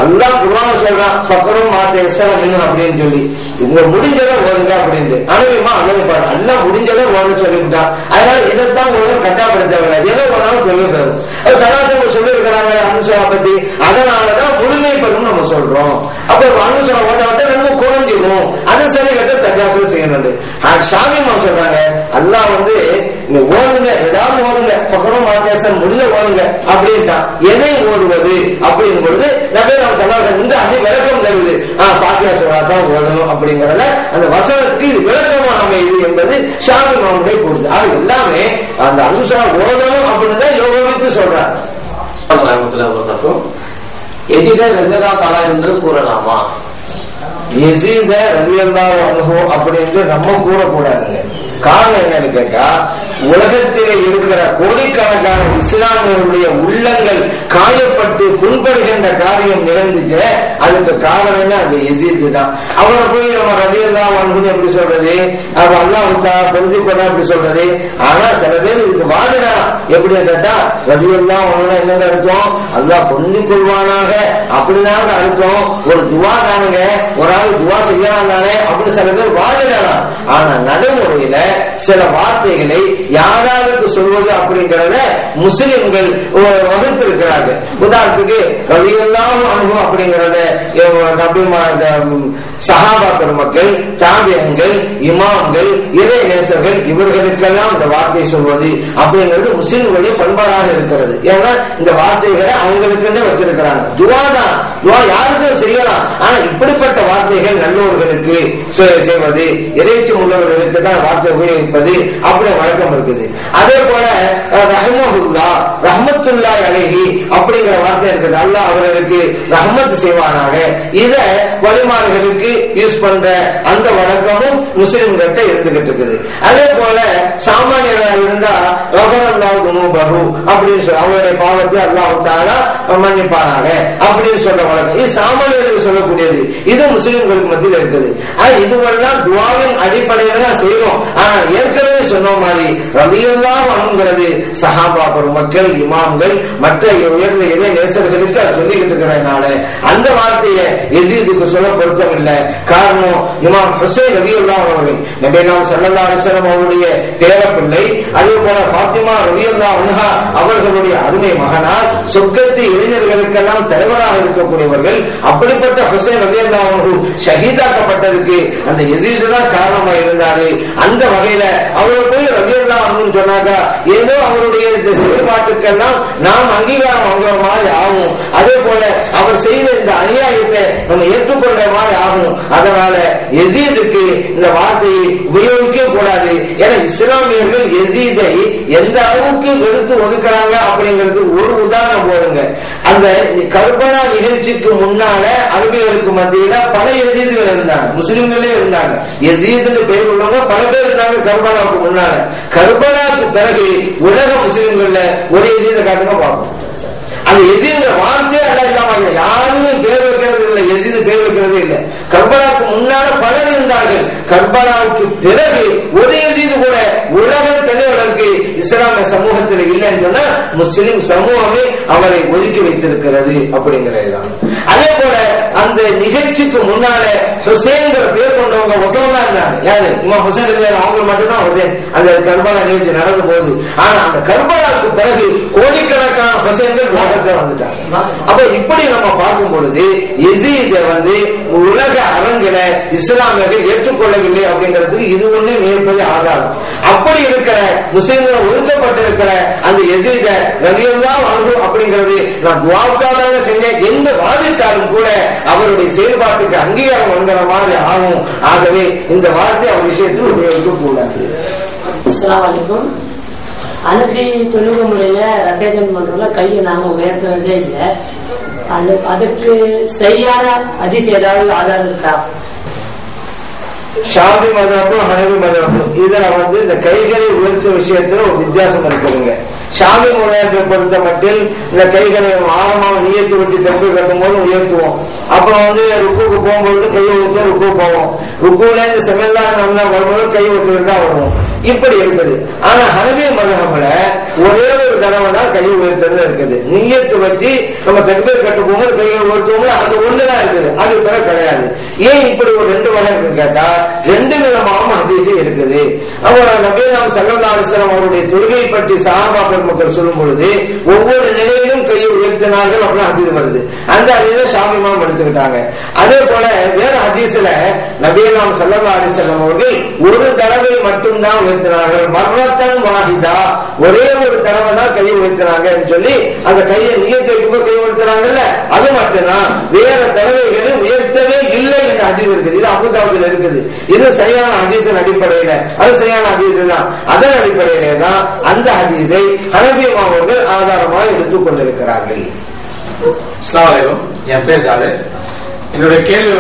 அல்லாஹ் குர்ஆன்ல சொல்றான் ஃபக்ரும் மாத்தேசரன் அப்படின்னு சொல்லி, உங்க முடிஞ்சதை ஓதுங்க அப்படின்னு. ஹனஃபி இமாம் அனுப்பிப்பாரு, அல்லாஹ் முடிஞ்சதை ஓத சொல்லிவிட்டான். அதனால இதைத்தான் ஒரு கட்டாயப்படுத்தவில்லை, எதை ஓதாலும் தொழுகை பெறும். அது சராசரி சொல்லி இருக்கிறாங்க அனுசரா பத்தி. அதனாலதான் முழுமை பெறும் நம்ம சொல்றோம். அப்ப அனுசரா ஓட்ட நம்ம குறைஞ்சிடும், அது சரி கட்ட சஜாசம் செய்யணும். ஷாஃபி இமாம் சொல்றாங்க, அல்லாஹ் ஓதுங்க, ஏதாவது ஓதுங்க, ஃபக்ரும் மாத்தேசன் முடிஞ்ச ஓதுங்க அப்படின்ட்டான். எதை ஓதுவது அப்படிங்கும் பொழுது நபி ஸல்லல்லாஹு இந்த அது விளக்கம் தருது. ஃபாத்திஹா சூரா தான் ஓதணும் அப்படிங்கறத அந்த வசனத்துக்கு இது விளக்கமா அமையுது என்பது ஷாஃபி இமாமுடைய கூற்று. அது எல்லாமே அந்த அனுசரா ஓதணும் அப்படின்னு தான் யோகித்து சொல்றார். எஜித ரலியல்லாஹு தஆலா என்று கூறலாமா? யஸீத ரலியல்லாஹு அன்ஹு அப்படின்னு நம்ம கூறக்கூடாதுங்க. காரணம் என்னன்னு கேட்டா, உலகத்திலே இருக்கிற கோடிக்கணக்கான இஸ்லாமியர்களுடைய உள்ளங்கள் காயப்பட்டு புண்படுகின்ற காரியம் நிகழ்ந்துச்சு. அதுக்கு காரணம் என்ன? அந்த யஸீத் தான். அவரை போய் நம்ம ரலியல்லாஹு அன்ஹு எப்படி சொல்றது? அல்லாஹ் புரிஞ்சு கொள்ள எப்படி சொல்றது? ஆனா சில பேர் இதுக்கு வாதிடலாம். எப்படி கேட்டா, ரலியல்லாஹு அன்ஹு என்ன அர்த்தம்? அல்லாஹ் புரிஞ்சு கொள்வானாக அப்படின்னாங்க அர்த்தம். ஒரு துவா தானுங்க, ஒரு ஆள் துவா செய்யலாம் தானே அப்படின்னு சில பேர் வாதிடலாம். ஆனா நடைமுறையில சில வார்த்தைகளை யாராருக்கு சொல்வது அப்படிங்கறத முஸ்லிம்கள் வகுத்திருக்கிறார்கள். உதாரணத்துக்கு ரலியல்லாஹு அன்ஹு அப்படிங்கறத சஹாபா பெருமக்கள், தாபியங்கள், இமாம்கள், இறை நேசர்கள் இவர்களுக்கெல்லாம் இந்த வார்த்தை சொல்வது அப்படிங்கிறது முஸ்லிம்களுடைய பண்பாடாக இருக்கிறது. ஏன்னா இந்த வார்த்தைகளை அவங்களுக்குன்னே வச்சிருக்கிறாங்க. துவா தான், துவா யாருக்கும் செய்யலாம். ஆனா இப்படிப்பட்ட வார்த்தைகள் நல்லவர்களுக்கு செய்வது, இறைச்சம் உள்ளவர்களுக்கு தான் வார்த்தை உபயோகிப்பது அப்படி வழக்கம் இருக்குது. அதே போல ரஹ்மத்துல்லாஹ், ரஹ்மத்துல்லாஹி அலைஹி அப்படிங்கிற வார்த்தை இருக்குது. அல்லாஹ் அவர்களுக்கு ரஹ்மத் செய்வானாக. இத வழிமாறுகளுக்கு யூஸ் பண்ற அந்த வழக்கமும் முஸ்லிம்கிட்ட இருந்துகிட்டு இருக்குது. அதே போல சாமானியர்களாக இருந்தா ரஹ்மத்துல்லாஹு துனூபஹு அப்படின்னு சொல்லி அவருடைய பாவத்தை அல்லாஹ் தஆலா மன்னிப்பானாக அப்படின்னு சொல்ற வழக்கம். இது சாமானியர்களுக்கு சொல்லக்கூடியது. இது முஸ்லிம்களுக்கு மத்தியில் இருக்குது. இதுவெல்லாம் துஆவின் அடிப்படையில தான் செய்யறோம். ஆனா ஏற்கனவே சொன்ன மாதிரி ரலியல்லாஹு அன்ஹுங்கிறது சஹாபா பெருமக்கள், இமாம்கள், மற்ற உயர்ந்த இறை நேசர்களுக்கு அது சொல்லிக்கிட்டு இருக்கிறதுனால அந்த வார்த்தையை யஸீதுக்கு சொல்ல பொருத்தம் இல்லை. காரணம், இமாம் ஹுசைன் ரலியல்லாஹு அவர்கள் நபி ஸல்லல்லாஹு அலைஹி வஸல்லம் அவருடைய பேரப்பிள்ளை. அதே போல ஃபாத்திமா ரலியல்லாஹு அன்ஹா அவர்களுடைய அருமை மகனார், சொர்க்கத்து இளைஞர்களுக்கெல்லாம் தலைவராக இருக்கக்கூடியவர்கள். அப்படிப்பட்ட ஹுசைன் ரலியல்லாஹு அன்ஹு ஷஹீதாக்கப்பட்டதுக்கு அந்த யஸீத் தான் காரணமா இருந்தாரு. அந்த வகையில அவர் போய் ரலியல்லாஹு அன்ஹு சொன்னாங்க, ஏதோ அவருடைய இந்த செயல்பாட்டுக்கெல்லாம் நாம் அங்கீகாரம் வாங்குற மாதிரி ஆகும். அதே போல அவர் செய்த இந்த அநியாயத்தை நம்ம ஏற்றுக்கொண்ட மாதிரி ஆகும். அதனால யஸீதுக்கு இந்த வார்த்தையை உபயோகிக்க கூடாது. ஏன்னா இஸ்லாமியர்கள் யஸீதை எந்த அளவுக்கு வெறுத்து ஒதுக்குறாங்க அப்படிங்கிறது ஒரு உதாரணம் போடுங்க. அந்த கர்பலா நிகழ்ச்சிக்கு முன்னால அரபிகளுக்கு மத்தியில பல யஸீதுகள் இருந்தாங்க, முஸ்லிம்களே இருந்தாங்க. யஸீதுன்னு பேர் உள்ளவங்க பல பேர் இருந்தாங்க கர்பலாவுக்கு முன்னால. கர்பலாவுக்கு பிறகு உலக முஸ்லிம்கள்ல ஒரு யஸீதை காட்டுங்க பார்ப்போம். அந்த யஸீது வார்த்தையே அல்ல இல்லாம யாரும் பேர் வைக்கிறது இல்லை, யஸீது பேர் வைக்கிறதே இல்லை. கர்பலாவுக்கு முன்னால பலர் இருந்தார்கள். கர்பலாவுக்கு பிறகு ஒரு யஸீது கூட உலக தலைவர்களுக்கு இஸ்லாமிய சமூகத்தில் இல்லைன்னு சொன்னா முஸ்லிம் சமூகமே அவரை ஒதுக்கி வைத்திருக்கிறது அப்படிங்கிறதுதான். அதே போல அந்த நிகழ்ச்சிக்கு முன்னால ஹுசைன்ங்கிற பேர் கொண்டவங்க ஒருத்தவங்க இருந்தாங்க. யாரு? இமாம் ஹுசைன் ரலியல்லாஹு அவங்க மட்டும்தான் ஹுசைன் அந்த கர்பலா நிகழ்ச்சி நடந்த போது. ஆனா அந்த கர்பலாவுக்கு பிறகு கோடிக்கணக்கான ஹுசைன்கள் வந்துட்டாங்க. அப்ப இப்படி நம்ம பார்க்கும் பொழுது யஸீதை உலக அரங்கில இஸ்லாமியர்கள் ஏற்றுக்கொள்ளவில்லை அப்படிங்கிறதுக்கு இது ஒண்ணு மிகப்பெரிய ஆதாரம். அப்படி இருக்கிற முஸ்லிம்கள் ஒதுக்கப்பட்டிருக்கிற அந்த யஸீதை ரலியல்லாஹு அன்ஹு அப்படிங்கிறது நான் துஆவுக்காக செஞ்ச எந்த வாதிட்டாலும் கூட அவருடைய செயல்பாட்டுக்கு அங்கீகாரம் வந்துற மாதிரி ஆகும். ஆகவே இந்த வார்த்தை அவர் விஷயத்தில் உபயோகிக்க கூடாது. அஸ்ஸலாமு அலைக்கும். அனுப்பி தொழுகை முறையில ரஃபேதன் பண்றோம்ல, கையை நாம உயர்த்துவதே இல்லை. அதுக்கு சரியான ஹதீஸ் ஏதாவது ஆதாரம் இருக்கா? ஷாஃபி மதமும் ஹனபி மதமும் இதுல இந்த கைகளை உயர்த்தும் விஷயத்துல ஒரு வித்தியாசம் இருக்குதுங்க. ஷாஃபி மதத்தை பொறுத்த மட்டில் இந்த கைகளை ஆழமாக நீயத்து வச்சு தம்பி கட்டும் போது உயர்த்துவோம். அப்புறம் ருக்குக்கு போகும்போது கையை ஊற்றி ருக்கு போவோம். ருக்குல இருந்து செமெல்லாம் நல்லா வரும்போது கை ஊற்றிட்டு தான் வருவோம். இப்படி இருக்குது. ஆனா ஹனபி மதஹப்ல ஒரே ஒரு தடவை தான் கை உயர்த்துறது இருக்குது. நீயத்து வச்சு நம்ம தக்பீர் கட்டு போகும்போது கையை உயர்த்துவோம்ல, அது ஒண்ணுதான் இருக்குது, அது பிற கிடையாது. ஏன் இப்படி ஒரு ரெண்டு வகை இருக்குன்னு கேட்டா ரெண்டு விதமான ஹதீஸ் இருக்குது. அவர் நபி ஸல்லல்லாஹு அலைஹி வஸல்லம் அவருடைய தொழுகையை பற்றி சஹாபா பெருமக்கள் சொல்லும் பொழுது ஒவ்வொரு நிலையிலும் கையை உயர்த்தினார்கள் அப்படின்னு ஹதீஸ் வருது. அந்த ஹதீஸை ஷாஃபி இமாம் எடுத்துக்கிட்டாங்க. அதே போல வேற ஹதீஸ்ல நபி ஸல்லல்லாஹு அலைஹி வஸல்லம் அவர்கள் ஒரு தடவை மட்டும்தான் உயர்த்தினார்கள். மர்ரத்தன் வாஹிதா, ஒரே ஒரு தடவை தான் கையை உயர்த்தினாங்கன்னு சொல்லி அந்த கையை நியத்து வைக்கும்போது கை உயர்த்தினாங்கல்ல, அது மட்டும்தான். வேற தடவைகளை உயர்த்தவே இல்லை என்ற ஹதீஸ் இருக்குது. இது அபூதாவுல இருக்குது. இது சரியான ஹதீஸின் அடிப்படையில, அது சரியான ஹதீஸ் தான். அதன் அடிப்படையிலே தான் அந்த ஹதீஸை ஹனபி அவர்கள் ஆதாரமாக எடுத்துக் கொண்டிருக்கிறார்கள். அஸ்ஸலாமு அலைக்கும். என் பேர் ஜாலு. என்னுடைய கேள்வி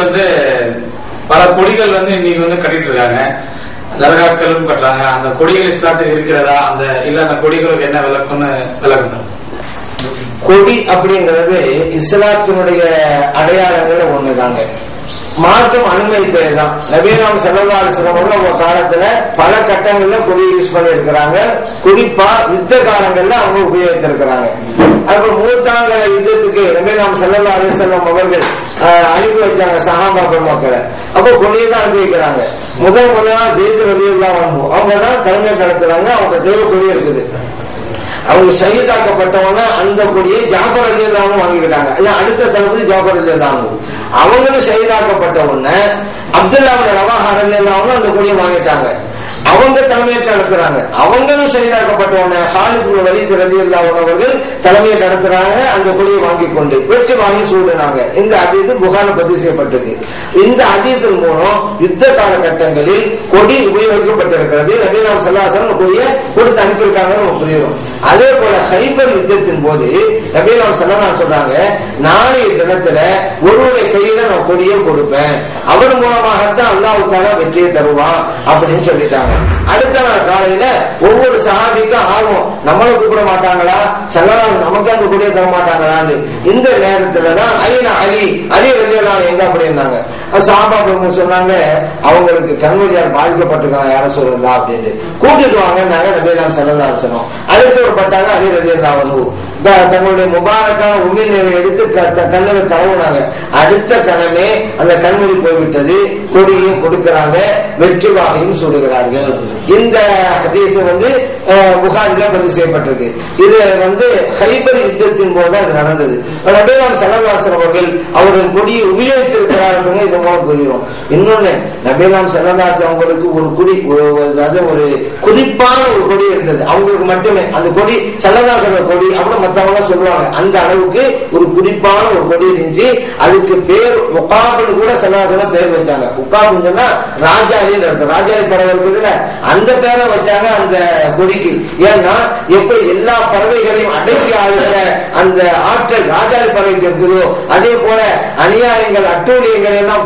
பல கொடிகள் இன்னைக்கு கட்டிட்டு இருக்காங்க, தர்காக்களும் கட்டுறாங்க. அந்த கொடிகள் இஸ்லாத்தில் இருக்கிறதா, இல்ல அந்த கொடிகளுக்கு என்ன விளக்கம்னு விளக்கம்? கொடி அப்படிங்கிறது இஸ்லாத்தினுடைய அடையாளங்கள் ஒண்ணுதாங்க. மார்க்கம் அனுமதித்ததுதான். நபியனாம் ஸல்லல்லாஹு அலைஹி வஸல்லம் ஒரு காலத்துல பல கட்டங்கள்ல கொடி யூஸ் பண்ணி இருக்கிறாங்க. குறிப்பா யுத்த காலங்கள்ல அவங்க உபயோகித்திருக்கிறாங்க. அப்ப மூத்தாங்கல யுத்தத்துக்கு நபியனாம் ஸல்லல்லாஹு அலைஹி வஸல்லம் அவர்கள் அனுப்பி வச்சாங்க சஹாபா பெருமக்களை. அப்ப கொடியை தான் அனுப்பி வைக்கிறாங்க. முதலா ஸைத் ரலியல்லாஹு அன்ஹு அவங்க தான் தலைமை நடத்துறாங்க. அவங்க தேவ கொடி இருக்குது. அவங்க ஷஹீதாக்கப்பட்டவங்க அந்த கொடியை ஜாஃபர் ரலியல்லாஹு அன்ஹு வாங்கிக்கிட்டாங்க. அடுத்த தளபதி ஜாஃபர் ரலியல்லாஹு அன்ஹு. அவங்களும் ஷஹீதாக்கப்பட்ட உடனே அப்துல்லா இப்னு ரவாஹா ரலியல்லாஹு அன்ஹு அந்த கொடியை வாங்கிட்டாங்க. அவங்க தலைமையை நடத்துறாங்க. அவங்களும் ஷஹீதாக்கப்பட்ட உடனே ஹாலித் இப்னு வலீத் ரலியல்லாஹு அன்ஹு அவர்கள் தலைமையை நடத்துறாங்க. அந்த கொடியை வாங்கி கொண்டு வெற்றி வாங்கி சூடுனாங்க. இந்த ஹதீஸ் புகாரில் பதிவு செய்யப்பட்டிருக்கு. இந்த ஹதீஸின் மூலம் யுத்த காலகட்டங்களில் கொடி உபயோகிக்கப்பட்டிருக்கிறது. நபி ஸல்லல்லாஹு அலைஹி வஸல்லம் கொடியை கொடுத்து அனுப்பியிருக்காங்கன்னு புரியும். அதே போல ஹைபர் யுத்தத்தின் போது நபி ஸல்லல்லாஹு அலைஹி வஸல்லம் சொல்றாங்க, நாளைய தினத்துல ஒருவருடைய கையில நான் கொடியை கொடுப்பேன், அவர் மூலமாகத்தான் அல்லாஹ் தஆலா வெற்றியை தருவான் அப்படின்னு சொல்லிட்டாங்க. அடுத்த நாள் காலையில ஒவ்வொரு சஹாபிக்கும் ஆகும், நம்மளை கூப்பிட மாட்டாங்களா, ஸல்லல்லாஹு நமக்கு அந்த கொடியை தர மாட்டாங்களான்னு. இந்த நேரத்துலதான் ஐனா அலி ரலியல்லாஹு அன்ஹு எங்க அப்படி இருந்தாங்க. சஹாபா பெருமக்கள் சொன்னாங்க, அவங்களுக்கு கண்வழியால் பாதிக்கப்பட்டிருக்காங்க, யார சொல்றதா அப்படின்னு கூட்டிட்டு வாங்கன்னாங்க நபி ஸல்லல்லாஹு அலைஹி வஸல்லம். அடுத்து பட்டாங்க அலி ரலியல்லாஹு அன்ஹு தங்களுடைய முபாரக்கான உமிழ்நீரை எடுத்து கண்ணில் தடவுனாங்க. அடுத்த கணமே அந்த கண்மொழி போய்விட்டது. கொடியும் கொடுக்கிறாங்க, வெற்றி வாகையும் சுடுகிறார்கள். இந்த ஹதீஸ் புகாரில பதிவு செய்யப்பட்டிருக்கு. இது ஹைபர் யுத்தத்தின் போது அது நடந்தது. நபிகள் ஸல்லல்லாஹு அலைஹி வஸல்லம் அவர்கள் அவர்கள் கொடியை உபயோகித்திருக்கிறார்கள். இது மூலம் புரிகிறோம். இன்னொன்னு, நபிகள் ஸல்லல்லாஹு அலைஹி வஸல்லம் அவங்களுக்கு ஒரு கொடி, அதாவது ஒரு குறிப்பான ஒரு கொடி இருந்தது. அவங்களுக்கு மட்டுமே அந்த கொடி ஸல்லல்லாஹு அலைஹி வஸல்லம் கொடி அப்படின்னு மற்றவங்க சொல்லுவாங்க. அந்த அளவுக்கு ஒரு குறிப்பான ஒரு கொடி இருந்துச்சு. அதுக்கு பேர் உகாப்னு கூட ஸல்லல்லாஹு அலைஹி வஸல்லம் பேர் வச்சாங்க. உகாப்னு சொன்னா ராஜாலின்னு அர்த்தம். ராஜாலி பறவை இருக்குதுல்ல, அந்த பேரை வச்சாங்க அந்த கொடிக்கு. ஏன்னா எப்படி எல்லா பறவைகளையும் அடக்கி ஆளுகிற அந்த ஆற்றல் ராஜாலி பறவைக்கு இருக்குதோ, அதே போல அநியாயங்கள் அட்டூழியங்கள் எல்லாம்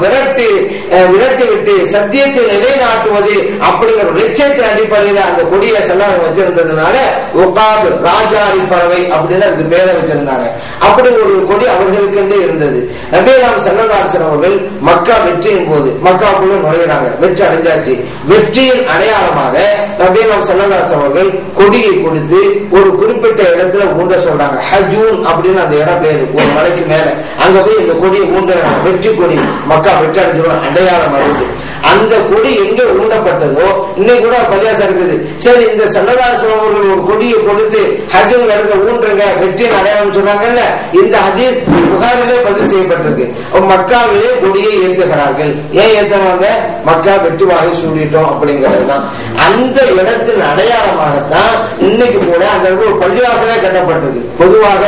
விரட்டி விட்டு சத்தியத்தை நிலைநாட்டுவது அப்படிங்கிற லட்சியத்தின் அடிப்படையில் அந்த கொடியை செல்லாம் வச்சிருந்ததுனால உகாப் ராஜாலி பறவை அப்படின்னு அதுக்கு பேரை வச்சிருந்தாங்க. அப்படி ஒரு கொடி அவர்களுக்கு இருந்தது. நபிகள் ஸல்லல்லாஹு அலைஹி வஸல்லம் அவர்கள் மக்கா வெற்றியின் போது மக்காவுக்குள்ள நுழைகிறாங்க. வெற்றி அடைஞ்சாச்சு. வெற்றியின் அடையாளமாக நபிகள் ஸல்லல்லாஹு அலைஹி வஸல்லம் அவர்கள் கொடியை கொடுத்து ஒரு குறிப்பிட்ட இடத்துல ஊண்ட சொல்றாங்க. ஹஜூன் அப்படின்னு அந்த இடம் பேரு, ஒரு மலைக்கு மேல. அங்க போய் இந்த கொடியை ஊண்டுறாங்க. வெற்றி கொடி, மக்கா வெற்றி அடைஞ்சிடும் அடையாளம் வருது. அந்த கொடி எங்க ஊண்டப்பட்டதோ இன்னைக்கு கூட பள்ளியாசம் இருக்குது. சரி, இந்த ஸல்லல்லாஹு அலைஹி வஸல்லம் அவர்கள் ஒரு கொடியை கொடுத்து ஹஜூன் இடத்துல ஊன்றுங்க வெற்றியின் அடையாளம் சொன்னாங்கல்ல, இந்த ஹதீஸ் புகாரிலே பதிவு செய்யப்பட்டிருக்கு. மக்காவிலே கொடியை ஏற்றுகிறார்கள். ஏன் ஏற்றுவாங்க? மக்கா வெற்றி வாகை சூடிட்டோம் அப்படிங்கிறது தான். அந்த இடத்தின் அடையாளமாகத்தான் இன்னைக்கு கூட அந்த இடத்துல ஒரு பள்ளிவாசலே கட்டப்பட்டிருக்கு. பொதுவாக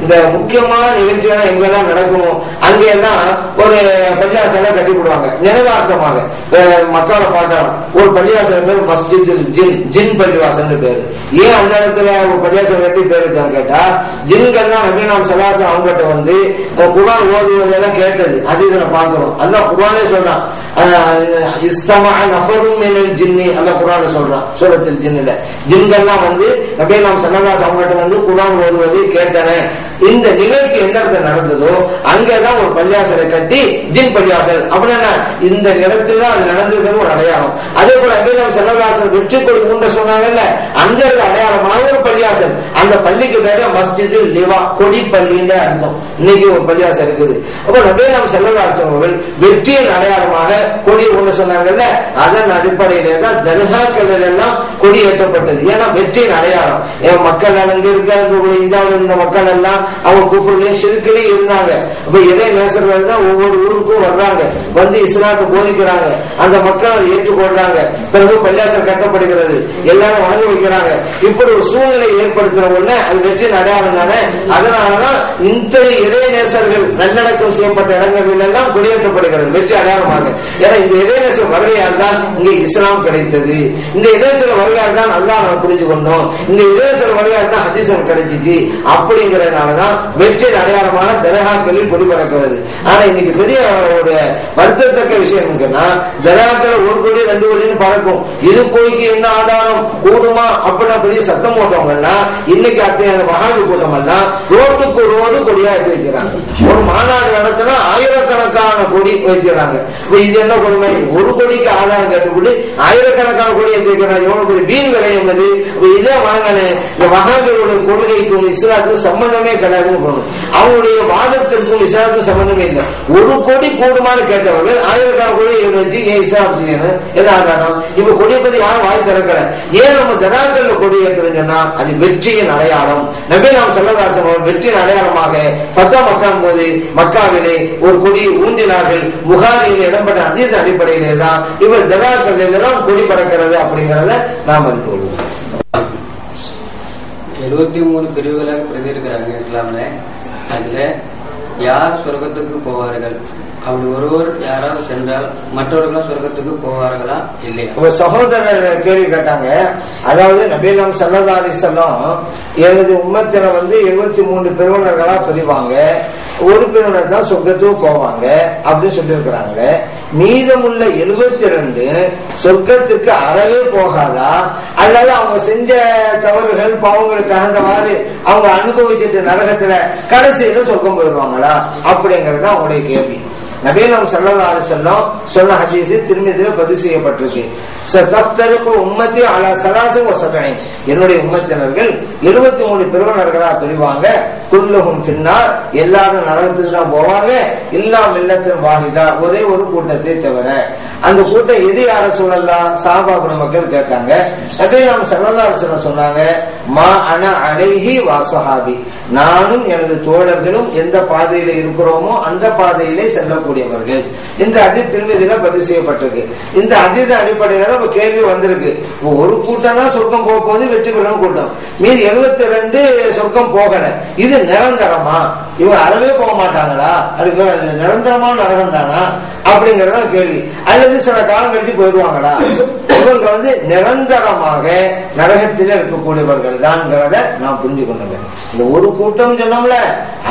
இந்த முக்கியமான நிகழ்ச்சிகள் எங்கெல்லாம் நடக்கணும் அங்கெல்லாம் ஒரு பள்ளிவாசலை கட்டி விடுவாங்க நினைவார்த்தமாக. மக்களை பார்க்கலாம், ஒரு பள்ளிவாசல் பேர் மஸ்ஜிதுல் ஜின், ஜின் பள்ளிவாசல் பேரு. ஏன் அந்த இடத்துல ஒரு பள்ளிவாசல் கட்டி பேர் வச்சான்னு கேட்டா, ஜின்கள்லாம் நபிகள் ஸல்லல்லாஹு அலைஹி வஸல்லம் அவங்ககிட்ட குர்ஆன் ஓதுவதெல்லாம் கேட்டது. அது இதுல பாக்குறோம். அல்லாஹ் குர்ஆனே சொல்றான், இஸ்தமஅ நஃபரும் மினல் ஜின்னி, அல்லாஹ் குர்ஆன்ல சொல்றான் சூரத்துல் ஜின்ல. ஜின்கள்லாம் நபிகள் ஸல்லல்லாஹு அலைஹி வஸல்லம் அவங்ககிட்ட குர்ஆன் ஓதுவதை கேட்டன. இந்த நிகழ்ச்சி எந்த இடத்துல நடந்ததோ அங்கதான் ஒரு பள்ளிவாசலை கட்டி ஜின் பள்ளிவாசல் அப்படின்னா இந்த இடத்துல அது நடந்திருக்கிறது ஒரு அடையாளம். அதே போல நபிகள் ஸல்லல்லாஹு அலைஹி வஸல்லம் வெற்றி கொடி ஊண்ட சொன்னாங்கல்ல, அந்த அடையாளமான ஒரு பள்ளிவாசல். அந்த பள்ளிக்கு பேரு மஸ்ஜிதுல் லிவா, கொடி பள்ளின்னு அர்த்தம். இன்னைக்கு ஒரு பள்ளிவாசல் இருக்குது. அப்ப நபிகள் ஸல்லல்லாஹு அலைஹி வஸல்லம் அவர்கள் வெற்றியின் அடையாளமாக கொடி ஊண்ட சொன்னாங்கல்ல, அதன் அடிப்படையிலே தான் தர்காக்கள் எல்லாம் கொடி ஏற்றப்பட்டது. ஏன்னா வெற்றியின் அடையாளம். மக்கள் அங்க இருக்க இந்தியாவில் இருந்த மக்கள் எல்லாம் அவங்க குஃப்ர்லயும் ஷிர்க்லயும் இருந்தாங்க. அப்ப இறை நேசர்கள் தான் ஒவ்வொரு ஊருக்கும் வர்றாங்க, வந்து இஸ்லாத்தை போதிக்கிறாங்க. அந்த மக்கள் அதை ஏற்றுக்கொள்றாங்க. பிறகு பள்ளிவாசல் கட்டப்படுகிறது, எல்லாரும் வணங்க வைக்கிறாங்க. இப்படி ஒரு சூழ்நிலை ஏற்படுத்துற உடனே அது வெற்றியின் அடையாளம் தானே. அதனாலதான் இந்த இறை நேசர்கள் நல்லடக்கம் செய்யப்பட்ட இடங்களில் எல்லாம் குடியேற்றப்படுகிறது வெற்றி அடையாளமாக. ஏன்னா இந்த இறைநேசர் வருகையால் தான் இங்கே இஸ்லாம் கிடைத்தது. இந்த இறைநேசர் வருகையால் தான் அல்லாஹ் நாம் புரிஞ்சு கொண்டோம். இந்த இறைநேசர் வருகையால் தான் ஹதீஸ் கிடைச்சிச்சு. அப்படிங்கிறதுனாலதான் வெற்றியின் அடையாளமான தர்காக்களில் கொடி பறக்கிறது. ஆனா இன்னைக்கு பெரிய ஒரு வருத்தத்தக்க விஷயம் இருக்குன்னா, தர்காக்கள் ஒரு கொடி 2 கொடின்னு பறக்கும். இது கோய்க்கு என்ன ஆதாரம் கூடுமா அப்படின்னா பெரிய சத்தம் போட்டவங்கன்னா இன்னைக்கு அத்தகைய மகாவி கூட்டம் எல்லாம் ரோட்டுக்கு ரோடு கொடியா எடுத்து வைக்கிறாங்க. ஒரு மாநாடு நடத்தினா ஆயிரக்கணக்கான கொடி வைக்கிறாங்க. இது என்ன கொடுமை? ஒரு கொடிக்கு ஆதாரம் கேட்டுவிட்டு ஆயிரக்கணக்கான கொடி எடுத்து வைக்கிறாங்க. எவ்வளவு பெரிய வீண் விலை என்பது. இதே வாங்கினே இந்த மகாவியோட கொள்கைக்கும் இஸ்லாத்துக்கும் சம்பந்தமே கிடையாதுன்னு போகணும். அவங்களுடைய வாதத்திற்கும் இஸ்லாத்துக்கும் சம்பந்தமே இல்லை. ஒரு கொடி கூடுமான்னு கேட்டவர்கள் ஆயிரக்கணக்கான கொடி வச்சு ஏன் இஸ்லாம் செய்யணும்? என்ன ஆதாரம்? இப்ப கொடியை பத்தி யாரும் வாய் திறக்கல. ஏன் நம்ம தர்காக்கள்ல கொடி ஏற்றுறதுன்னா அது வெற்றியின் அடையாளம். நபிகள் ஸல்லல்லாஹு அலைஹி வஸல்லம் வெற்றியின் அடையாளமாக ஃபத்வா மக்காவின் போது மக்காவிலே ஒரு கொடியை ஊண்டினார்கள். புகாரியில் இடம்பெற்ற ஹதீஸ் அடிப்படையிலே தான் இவர் தர்காக்கள் எல்லாம் கொடி பறக்கிறது அப்படிங்கறத நாம் அறிந்து கொள்வோம். 73 பிரிவுகளாக பிரிந்திருக்கிறாங்க இஸ்லாம்ல. அதுல யார் சொர்க்கத்துக்கு போவார்கள்? அப்படி ஒருவர் யாராவது சென்றால் மற்றவர்களும் சொர்க்கத்துக்கு போவார்களா இல்லையா? ஒரு சகோதரர் கேள்வி கேட்டாங்க. அதாவது நபிகள் ஸல்லல்லாஹு அலைஹி வஸல்லம் எனது உம்மத்தில 73 பிரிவினர்களா பிரிவாங்க, ஒரு பிரிவினர் தான் சொர்க்கத்துக்கு போவாங்க அப்படின்னு சொல்லி இருக்கிறாங்க. மீதமுள்ள 72 சொர்க்கத்துக்கு அறவே போகாதா, அல்லது அவங்க செஞ்ச தவறுகள் பாவங்களுக்கு தகுந்தவாறு அவங்க அனுபவிச்சுட்டு நரகத்துல கடைசியில சொர்க்கம் போயிடுவாங்களா அப்படிங்கறது அவங்களுடைய கேள்வி. நபிகள் ஸல்லல்லாஹு அலைஹி வஸல்லம் சொன்ன ஹதீஸ் திருமிதியில பதிவு செய்யப்பட்டிருக்கு. உம்மத்தி அலா சலாசி வசபைன், என்னுடைய உம்மத்தினர்கள் 73 பிரிவினர்களா பிரிவாங்க. குல்லுஹும் ஃபின்னார், எல்லாரும் நரகத்துக்கு தான் போவாங்க. இல்லா மில்லத்தின் வாஹிதா, ஒரே ஒரு கூட்டத்தை தவிர. அந்த கூட்டம் எது யார சொல்லலாம்? சஹாபாக்கள் மக்கள் கேட்டாங்க. அப்படியே நம்ம ஸல்லல்லாஹு அலைஹி வஸல்லம் சொன்னாங்க, மா அன அலைஹி வஸஹாபி, நானும் எனது தோழர்களும் எந்த பாதையில இருக்கிறோமோ அந்த பாதையிலே செல்லக்கூடியவர்கள். இந்த ஹதீஸ் திருமதியில பதிவு செய்யப்பட்டிருக்கு. இந்த ஹதீஸ் அடிப்படையில நம்ம கேள்வி வந்திருக்கு. ஒரு கூட்டம் தான் சொர்க்கம் போக போது, வெற்றி பெறும் கூட்டம். மீது 72 சொர்க்கம் போகல. இது நிரந்தரமா? இவங்க அறவே போக மாட்டாங்களா? அதுக்கு நிரந்தரமான நரகம் தானா அப்படிங்கறத கேள்வி. அல்லது சில காலம் கழிச்சு போயிடுவாங்களா? இவங்க நிரந்தரமாக நரகத்தில் இருக்கக்கூடியவர்கள் தான்ங்கிறத நாம் புரிஞ்சு கொண்டுங்க. இந்த ஒரு கூட்டம் சொன்னோம்ல,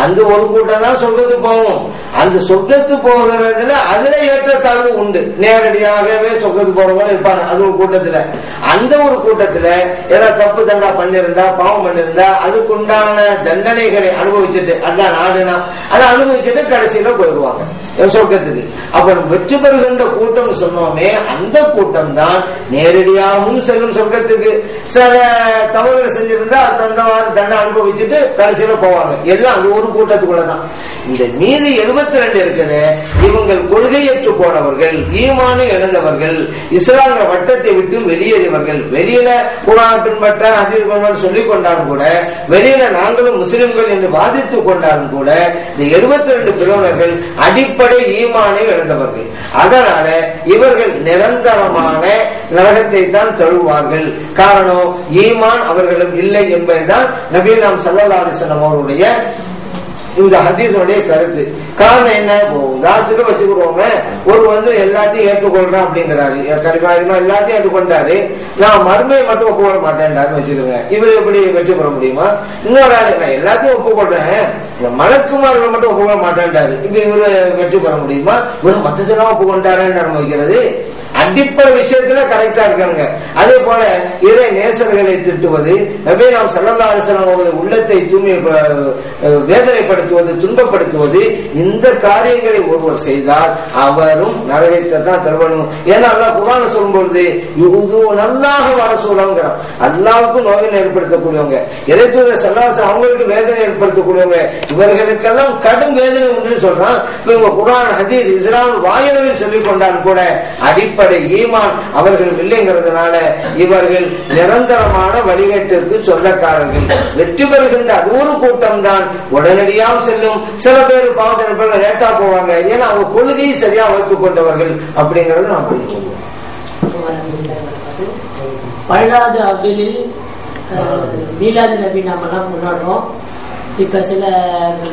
அந்த ஒரு கூட்டம் தான் சொர்க்கத்துக்கு போகும். அந்த சொர்க்கத்து போகிறதுல அதுல ஏற்றத்தாழ்வு உண்டு. நேரடியாகவே சொர்க்கத்துக்கு போறவங்க இருப்பாங்க அது ஒரு கூட்டத்துல. அந்த ஒரு கூட்டத்துல ஏதாவது தப்பு தண்டா பண்ணிருந்தா, பாவம் பண்ணிருந்தா, அதுக்குண்டான தண்டனைகளை அனுபவிச்சுட்டு, அதான் நாடுனா அதை அனுபவிச்சுட்டு கடைசியில போயிடுவாங்க சொர்க்கத்துக்கு. அப்ப வெற்றி பெறுகின்ற கூட்டம் சொன்னோமே, அந்த கூட்டம் தான் நேரடியாகவும் செல்லும் சொர்க்கத்துக்கு. சில தவறுகளை செஞ்சிருந்தா தந்தவாறு தண்டனை அனுபவிச்சுட்டு கடைசியில போவாங்க. எல்லாம் அந்த ஒரு கூட்டத்துக்குள்ளதான். இந்த மீதி 72 இருக்குது. இவங்கள் கொள்கையற்று போனவர்கள், ஈமானை இழந்தவர்கள், இஸ்லாமிய வட்டத்தை விட்டு வெளியேறியவர்கள். வெளியில குர்ஆன் பின்பற்ற ஹதீஸ் பின்பற்ற சொல்லிக் கொண்டாலும் கூட, வெளியில நாங்களும் முஸ்லிம்கள் என்று வாதித்துக் கொண்டாலும் கூட, இந்த 72 பிரிவினர்கள் அடிப்படை ஈமானை இழந்தவர்கள். அதனால இவர்கள் நிரந்தரமான நரகத்தை தான் தழுவார்கள். காரணம், ஈமான் அவர்களும் இல்லை என்பதுதான் நபிகள் ஸல்லல்லாஹு அலைஹி வஸல்லம் அவருடைய இந்த ஹதீஸுடைய கருத்து. காரணம் என்ன? உதாரணத்துக்கு வச்சுக்கிறோமே, ஒரு எல்லாத்தையும் ஏற்றுக்கொள்றேன் அப்படிங்கிறாரு, கடிமா எல்லாத்தையும் ஏற்றுக்கொண்டாரு, நான் மறுமையை மட்டும் ஒப்புக்கொள்ள மாட்டேன்டாரு வச்சுக்கோங்க. இவர் எப்படி வெற்றி பெற முடியுமா? இன்னொரு ஆளு நான் எல்லாத்தையும் ஒப்புக்கொள்றேன், இந்த மலக்குமார்களை மட்டும் ஒப்புக்கொள்ள மாட்டேன்டாரு, இப்ப இவரு வெற்றி பெற முடியுமா? இவரு மத்ததெல்லாம் ஒப்புக்கொண்டாருன்னு அனுபவிக்கிறது. அடிப்படை விஷயத்துல கரெக்டா இருக்காங்க. அதே போல இறை நேசர்களை திட்டுவது, நபிகள் ஸல்லல்லாஹு அலைஹி வஸல்லம் அவருடைய உள்ளத்தை தூய்மை வேதனைப்படுத்துவது, துன்பப்படுத்துவது, இந்த காரியங்களை ஒருவர் செய்தால் அவரும் நரகத்தை தான் தருவணும். ஏன்னா அல்லாஹ் குர்ஆன்ல சொல்லும்போது நல்லாக வர சொல்லுங்கிறான். அல்லாஹ்வுக்கு நோயை ஏற்படுத்தக்கூடியவங்க, இறைத்தூதர் ஸல்லல்லாஹு அலைஹி வஸல்லம் அவங்களுக்கு வேதனை ஏற்படுத்தக்கூடியவங்க, இவர்களுக்கெல்லாம் கடும் வேதனை உண்டு சொல்றான். இவங்க குர்ஆன் ஹதீஸ் இஸ்லாம் வாயிலில் சொல்லிக் கொண்டாலும் கூட அடிப்படை ஈமான் அவர்கள் இல்லைங்கிறதுனால இவர்கள் நிரந்தரமான வழிகேட்டிற்கு சொந்தக்காரர்கள். வெற்றி பெறுகின்ற அது ஒரு கூட்டம் தான் உடனடியாக செல்லும். சில பேர் பாவத்தின் லேட்டா போவாங்க, ஏன்னா அவங்க கொள்கையை சரியா வளர்த்துக் கொண்டவர்கள் அப்படிங்கறது நான் புரிஞ்சுக்கணும். 12வது அபிலில் மீலாது நபி நாம எல்லாம் கொண்டாடுறோம். இப்ப சில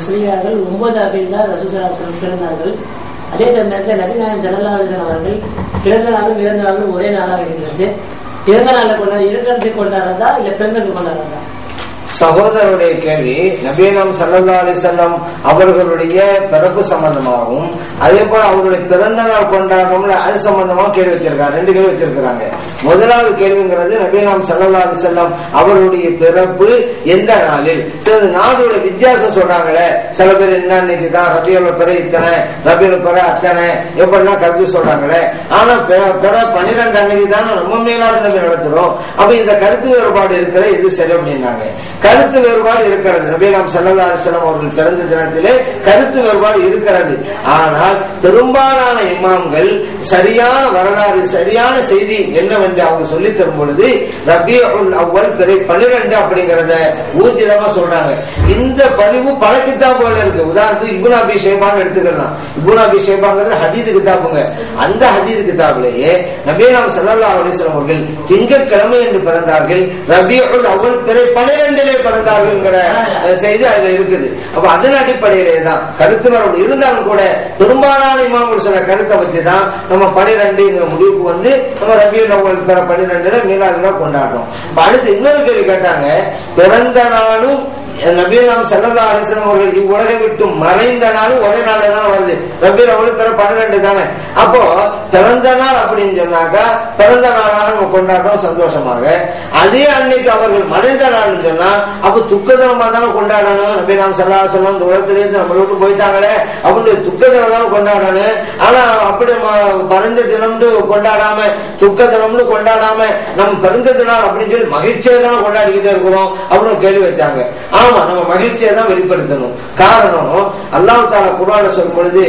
சொல்கிறார்கள் 9 அபில் தான் ரசூலுல்லாஹி ஸல்லல்லாஹு அலைஹி வஸல்லம் பிறந்தார்கள். அதே சமயத்தில் நபிநாயகம் ஸல்லல்லாஹு அலைஹி வஸல்லம் அவர்கள் பிறந்த நாளும் இறந்த நாளும் ஒரே நாளாக இருக்கிறது. பிறந்த நாளில் இருக்கிறது கொண்டாடுறதா இல்ல பிறந்தது கொண்டாடுறதா? சகோதரருடைய கேள்வி நபிகள் ஸல்லல்லாஹு அலைஹி வஸல்லம் அவர்களுடைய பிறப்பு சம்பந்தமாகவும் அதே போல அவருடைய பிறந்த நாள் கொண்டாடுறோம்ல அது சம்பந்தமாக கேள்வி வச்சிருக்காங்க. 2 கேள்வி வச்சிருக்கிறாங்க. முதலாவது கேள்விங்கிறது நபிகள் ஸல்லல்லாஹு அலைஹி வஸல்லம் அவருடைய பிறப்பு எந்த நாளில், சில நாடுடைய வித்தியாசம் சொல்றாங்களே, சில பேர் இன்னைக்கு தான் ரபியுல் பிற இத்தனை, ரபியுல் பிற அத்தனை எப்படிலாம் கருத்து சொல்றாங்களே. ஆனா பிற 12 அன்னைக்கு தான் நம்ம மீலாது நபி நடத்துறோம். அப்ப இந்த கருத்து வேறுபாடு இருக்கிற இது சரி அப்படின்னாங்க. கருத்து வேறுபாடு இருக்கிறது. நபிகள் ஸல்லல்லாஹு அலைஹி வஸல்லம் அவர்கள் பிறந்த தினத்திலே கருத்து வேறுபாடு இருக்கிறது. ஆனால் பெரும்பாலான இமாம்கள் சரியான வரலாறு, சரியான செய்தி என்னவென்று அவங்க சொல்லி தரும் பொழுது ரபியுல் அவ்வல் பிறை 12 அப்படிங்கறத ஊர்ஜிதமா சொல்றாங்க. இந்த பதிவு பல கிதாபுகள் இருக்கு. உதாரணத்துக்கு இப்னு அபி ஷைபான் எடுத்துக்கலாம். இப்னு அபி ஷைபாங்கிறது ஹதீஸ் கிதாபுங்க. அந்த ஹதீஸ் கிதாபிலேயே நபிகள் ஸல்லல்லாஹு அலைஹி வஸல்லம் அவர்கள் திங்கட்கிழமை என்று பிறந்தார்கள், ரபியுல் அவ்வல் பிறை 12 பிறந்தார்கள் செய்தி அதுல இருக்குது. அப்ப அதன் அடிப்படையிலே தான் கருத்து வேறுபாடு இருந்தாலும் கூட பெரும்பாலான இமாம்கள் சொல்ல கருத்தை வச்சுதான் நம்ம 12 முடிவுக்கு நம்ம ரபியுல் அவ்வல் பிற 12 மீலாதுல கொண்டாடுறோம். அடுத்து இன்னொரு கேள்வி கேட்டாங்க, பிறந்த நாளும் நபிகள் ஸல்லல்லாஹு அலைஹி வஸல்லம் அவர்கள் இவ்வுலகை விட்டு மறைந்த நாள் ஒரே நாள் தானே வருது. ரபியுல் அவ்வல் பிற 12 தானே. அப்போ பிறந்த நாள் அப்படின்னு சொன்னாக்கா பிறந்த நாளாக நம்ம கொண்டாடுறோம் சந்தோஷமாக. அதே அன்னைக்கு அவர்கள் மறைந்த நாள்னு சொன்னா அப்ப துக்க தினமா தானே கொண்டாடணும். நபிகள் ஸல்லல்லாஹு அலைஹி வஸல்லம் உலகத்திலேருந்து நம்ம விட்டு போயிட்டாங்களே அப்படின்னு துக்க தினம் தானே கொண்டாடணும். ஆனா அப்படி மறைந்த தினம்னு கொண்டாடாம துக்க தினம்னு கொண்டாடாம நம்ம பிறந்த தினம் அப்படின்னு சொல்லி மகிழ்ச்சியை தானே கொண்டாடிக்கிட்டே இருக்கிறோம் அப்படின்னு கேள்வி வச்சாங்க. ஆமா, நம்ம மகிழ்ச்சியை தான் வெளிப்படுத்தணும். காரணம் அல்லாஹ் தஆலா குர்ஆன்ல சொல்லும் பொழுது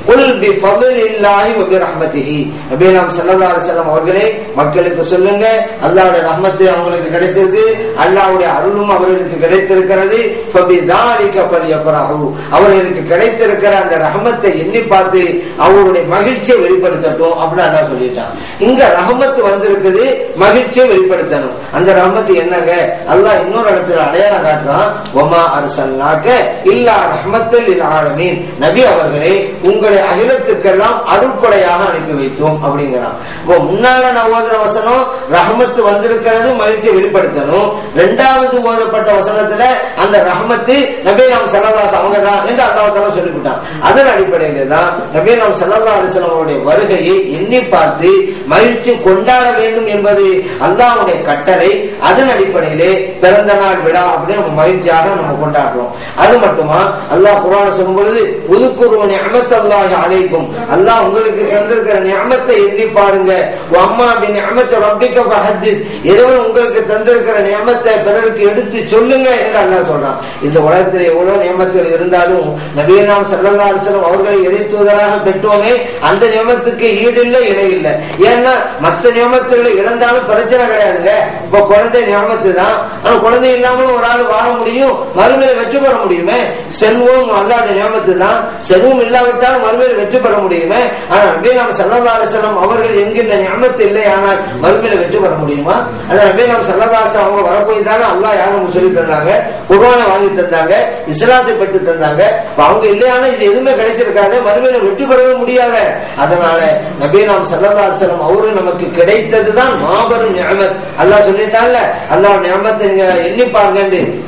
குல் பி ஃபضலில்லாஹி வ பி ரஹ்மத்திஹி, நபிகள் ஸல்லல்லாஹு அலைஹி வஸல்லம் அவர்களே மக்களுக்கு சொல்லுங்க, அல்லாஹ்வுடைய ரஹ்மத்து அவங்களுக்கு கிடைச்சிருக்கு, அல்லாஹ்வுடைய அருளும் அவர்களுக்கு கிடைத்திருக்கிறது. ஃபபிதாலிக ஃபல்யஃபரஹு, அவர்களுக்கு கிடைத்திருக்கிற அந்த ரஹ்மத்தை எண்ணி பார்த்து அவருடைய மகிழ்ச்சியை வெளிப்படுத்தட்டும் அப்படின்னு அல்லாஹ் சொல்லிட்டான். இங்க ரஹ்மத்து வந்திருக்குது, மகிழ்ச்சியை வெளிப்படுத்தணும். அந்த ரஹ்மத்து என்னங்க? அல்லாஹ் இன்னொரு இடத்துல அடையாளம் காட்டுறான். வமா அர்சல்னாக இல்லா ரஹ்மத்தல் லில் ஆலமீன், நபி அவர்களே உங்களை அகிலத்துக்கெல்லாம் அருட்கொடையாக அனுப்பி வைத்தோம் அப்படிங்கிறான். இப்போ முன்னால நான் ஓதுற வசனம் ரஹ்மத்து வந்திருக்கிறது, மகிழ்ச்சியை வெளிப்படுத்தணும். இரண்டாவது ஓதப்பட்ட வசனத்துல அந்த ரஹ்மத்து நபி ஸல்லல்லாஹு அவங்க தான் என்று அல்லாஹ் தஆலா சொல்லிவிட்டான். அதன் அடிப்படையில தான் நபி ஸல்லல்லாஹு அலைஹி வஸல்லம் அவருடைய வருகையை எண்ணி பார்த்து மகிழ்ச்சி கொண்டாட வேண்டும் என்பது அல்லாஹ்வுடைய கட்டளை. அதன் அடிப்படையிலே பிறந்த நாள் விழா அப்படின்னு நம்ம மகிழ்ச்சியாக நம்ம கொண்டாடுறோம். அது மட்டுமா அல்லாஹ் குர்ஆன்ல சொல்லும் பொழுது உதுகுரு நிஅமத்தல்லாஹி அலைக்கும், அல்லாஹ் உங்களுக்கு தந்திருக்கிற நிஅமத்தை எண்ணி பாருங்க. வம்மா பி நிஅமத்தி ரப்பிக ஃபஹதிஸ், இறைவன் உங்களுக்கு தந்திருக்கிற நிஅமத்தை பிறருக்கு எடுத்து சொல்லுங்க என்று அல்லாஹ் சொல்றான். இந்த உலகத்தில் எவ்வளவு நியமத்துகள் இருந்தாலும் நபிகள் ஸல்லல்லாஹு அலைஹி வஸல்லம் அவர்களை இறைத்தூதராக பெற்றோமே அந்த நியமத்துக்கு ஈடு இல்லை, இணை இல்லை. ஏன்னா மற்ற நியமத்துகளை இழந்தாலும் பிரச்சனை கிடையாதுங்க. இப்ப குழந்தை நியமத்து தான், ஆனா குழந்தை இல்லாமலும் ஒரு ஆள் வாழ முடியும், மறுமையில வெற்றி பெற முடியுமே. செல்வம் அல்லாஹ்வுடைய நியமத்து தான், செல்வம் இல்லாவிட்டாலும் மறுமையில வெற்றி பெற முடியுமே. ஆனா நபிகள் ஸல்லல்லாஹு அலைஹி வஸல்லம் அவர்கள் என்கின்ற நியமத்து இல்லை, ஆனால் மறுமையில வெற்றி பெற முடியுமா? அதான் நபிகள் ஸல்லல்லாஹு அலைஹி வஸல்லம் அவங்க வரப்போய் தானே அல்லாஹ் யாரும் சொல்லி தந்தாங்க, குர்ஆனை வாங்கி தந்தாங்க, இஸ்லாத்தை பெற்று தந்தாங்க. அவங்க இல்லையானா இது எதுவுமே கிடைச்சிருக்காது, மறுமையில வெற்றி பெறவே முடியாது. அதனால நபிகள் ஸல்லல்லாஹு அலைஹி வஸல்லம் அவர்கள் நமக்கு கிடைத்ததுதான் மாபெரும் நிஅமத். அல்லாஹ் சொல்லிட்டான்ல, அல்லாஹ் நிஅமத்தை நீங்க எண்ணி பாருங்க,